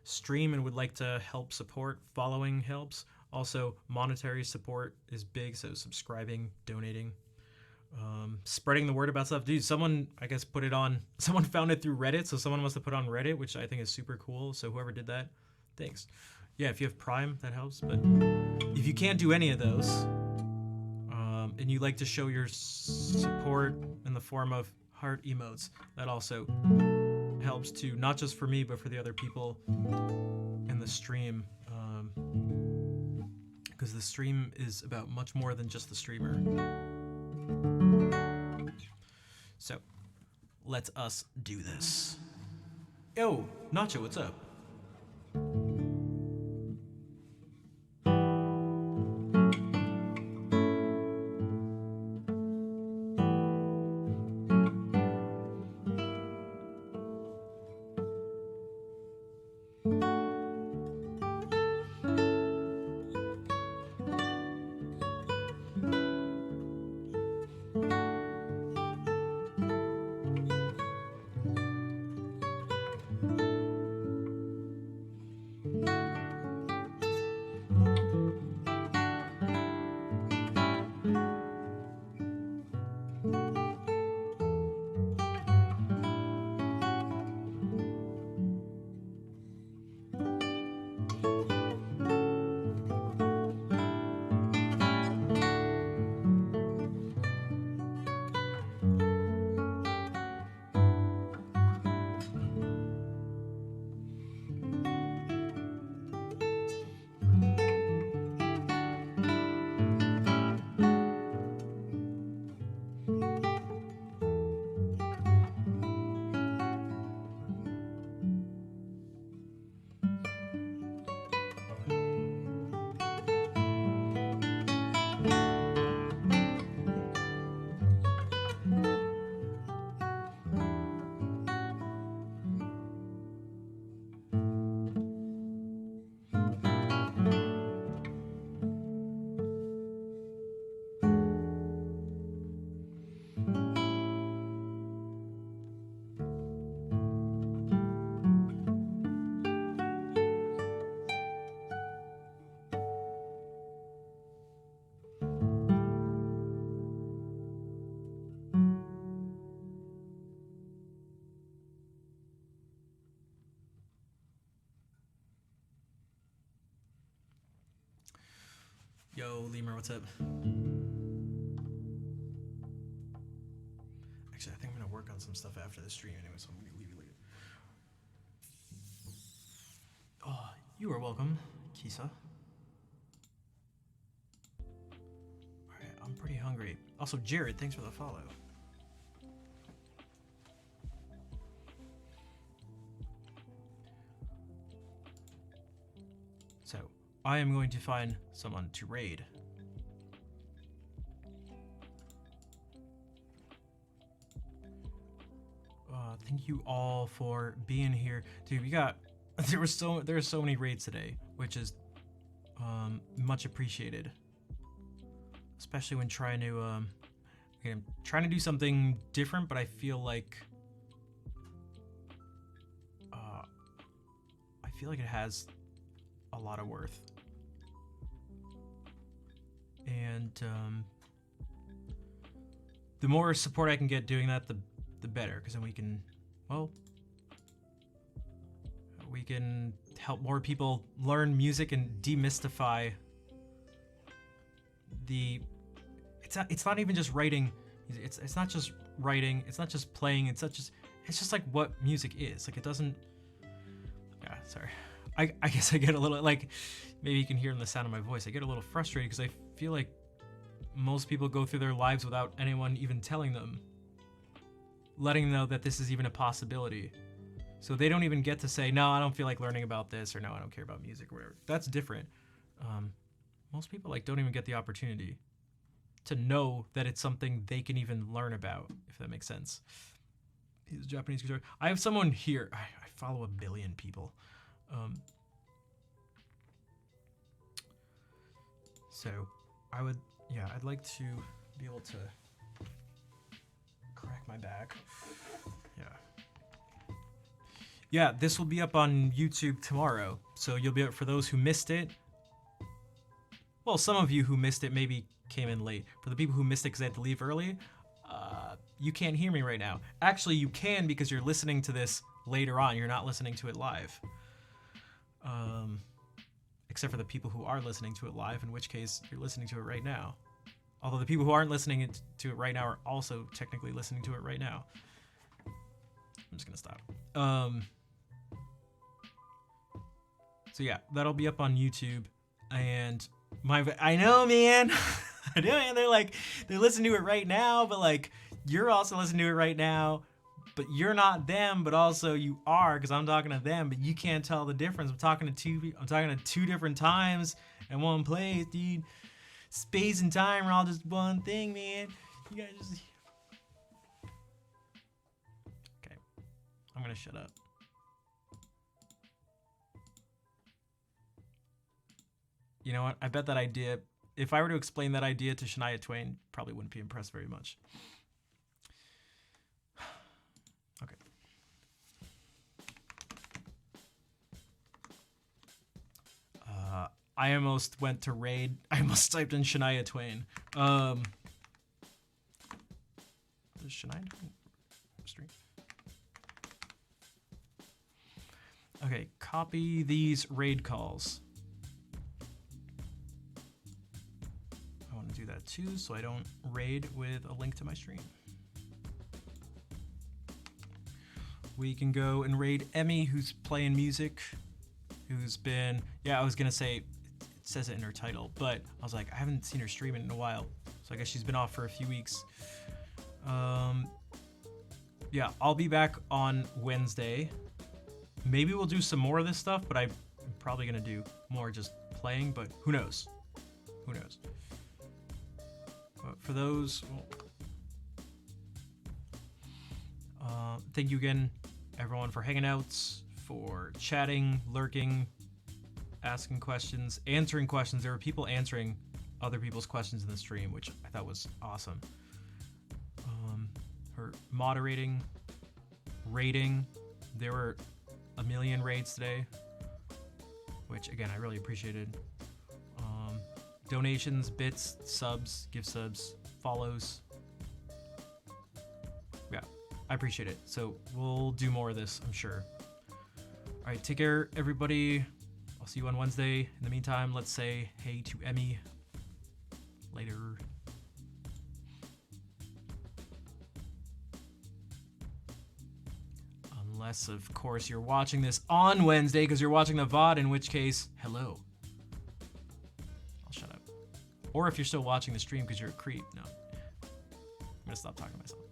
stream and would like to help support, following helps. Also, monetary support is big, so subscribing, donating, spreading the word about stuff. Dude, someone, I guess, put it on, someone found it through Reddit, so someone must have put it on Reddit, which I think is super cool. So whoever did that, thanks. Yeah, if you have Prime, that helps. But if you can't do any of those, and you like to show your support in the form of heart emotes, that also helps too, not just for me, but for the other people in the stream. Because the stream is about much more than just the streamer. So, let us do this. Yo, Nacho, what's up? Yo, Lemur, what's up? Actually, I think I'm gonna work on some stuff after the stream anyway, so I'm gonna leave you later. Oh, you are welcome, Kisa. Alright, I'm pretty hungry. Also, Jared, thanks for the follow. So, I am going to find someone to raid. Thank you all for being here. Dude, we got there are so many raids today, which is much appreciated. Especially when trying to do something different, but I feel like it has a lot of worth. And the more support I can get doing that, the better, because then we can, well, we can help more people learn music and demystify the. It's not even just writing. It's not just writing. It's not just playing. It's just like what music is. Like, it doesn't. Yeah, sorry. I guess I get a little, like, maybe you can hear in the sound of my voice, I get a little frustrated because I feel like most people go through their lives without anyone even telling them, letting them know that this is even a possibility. So they don't even get to say, no, I don't feel like learning about this, or no, I don't care about music, or whatever. That's different. Most people, like, don't even get the opportunity to know that it's something they can even learn about, if that makes sense. He's a Japanese guitar. I have someone here. I follow 1 billion people. So I'd like to be able to crack my back. Yeah, this will be up on YouTube tomorrow. So you'll be able, for those who missed it. Well, some of you who missed it maybe came in late. For the people who missed it because they had to leave early, you can't hear me right now. Actually, you can, because you're listening to this later on. You're not listening to it live. Except for the people who are listening to it live, in which case you're listening to it right now. Although the people who aren't listening to it right now are also technically listening to it right now. I'm just gonna stop. So yeah, that'll be up on YouTube. And I know, man. I know, man. They're listening to it right now, but like, you're also listening to it right now. But you're not them, but also you are, because I'm talking to them, but you can't tell the difference. I'm talking to two different times in one place, dude. Space and time are all just one thing, man. You guys just. Okay, I'm gonna shut up. You know what? I bet that idea, if I were to explain that idea to Shania Twain, probably wouldn't be impressed very much. Okay. I almost went to raid. I almost typed in Shania Twain. Does Shania Twain stream? Okay, copy these raid calls. I want to do that too, so I don't raid with a link to my stream. We can go and raid Emmy, who's playing music, who's been, yeah, I was gonna say, it says it in her title, but I was like, I haven't seen her streaming in a while, so I guess she's been off for a few weeks. Yeah, I'll be back on Wednesday. Maybe we'll do some more of this stuff, but I'm probably gonna do more just playing, but who knows? Who knows? But for those, thank you again, everyone, for hanging out, for chatting, lurking, asking questions, answering questions. There were people answering other people's questions in the stream, which I thought was awesome. Her moderating, rating. There were a million raids today, which again I really appreciated. Donations, bits, subs, gift subs, follows. Yeah, I appreciate it. So we'll do more of this, I'm sure. All right, take care, everybody. I'll see you on Wednesday. In the meantime, let's say hey to Emmy. Later. Unless, of course, you're watching this on Wednesday because you're watching the VOD, in which case, hello. I'll shut up. Or if you're still watching the stream because you're a creep. No. I'm going to stop talking to myself.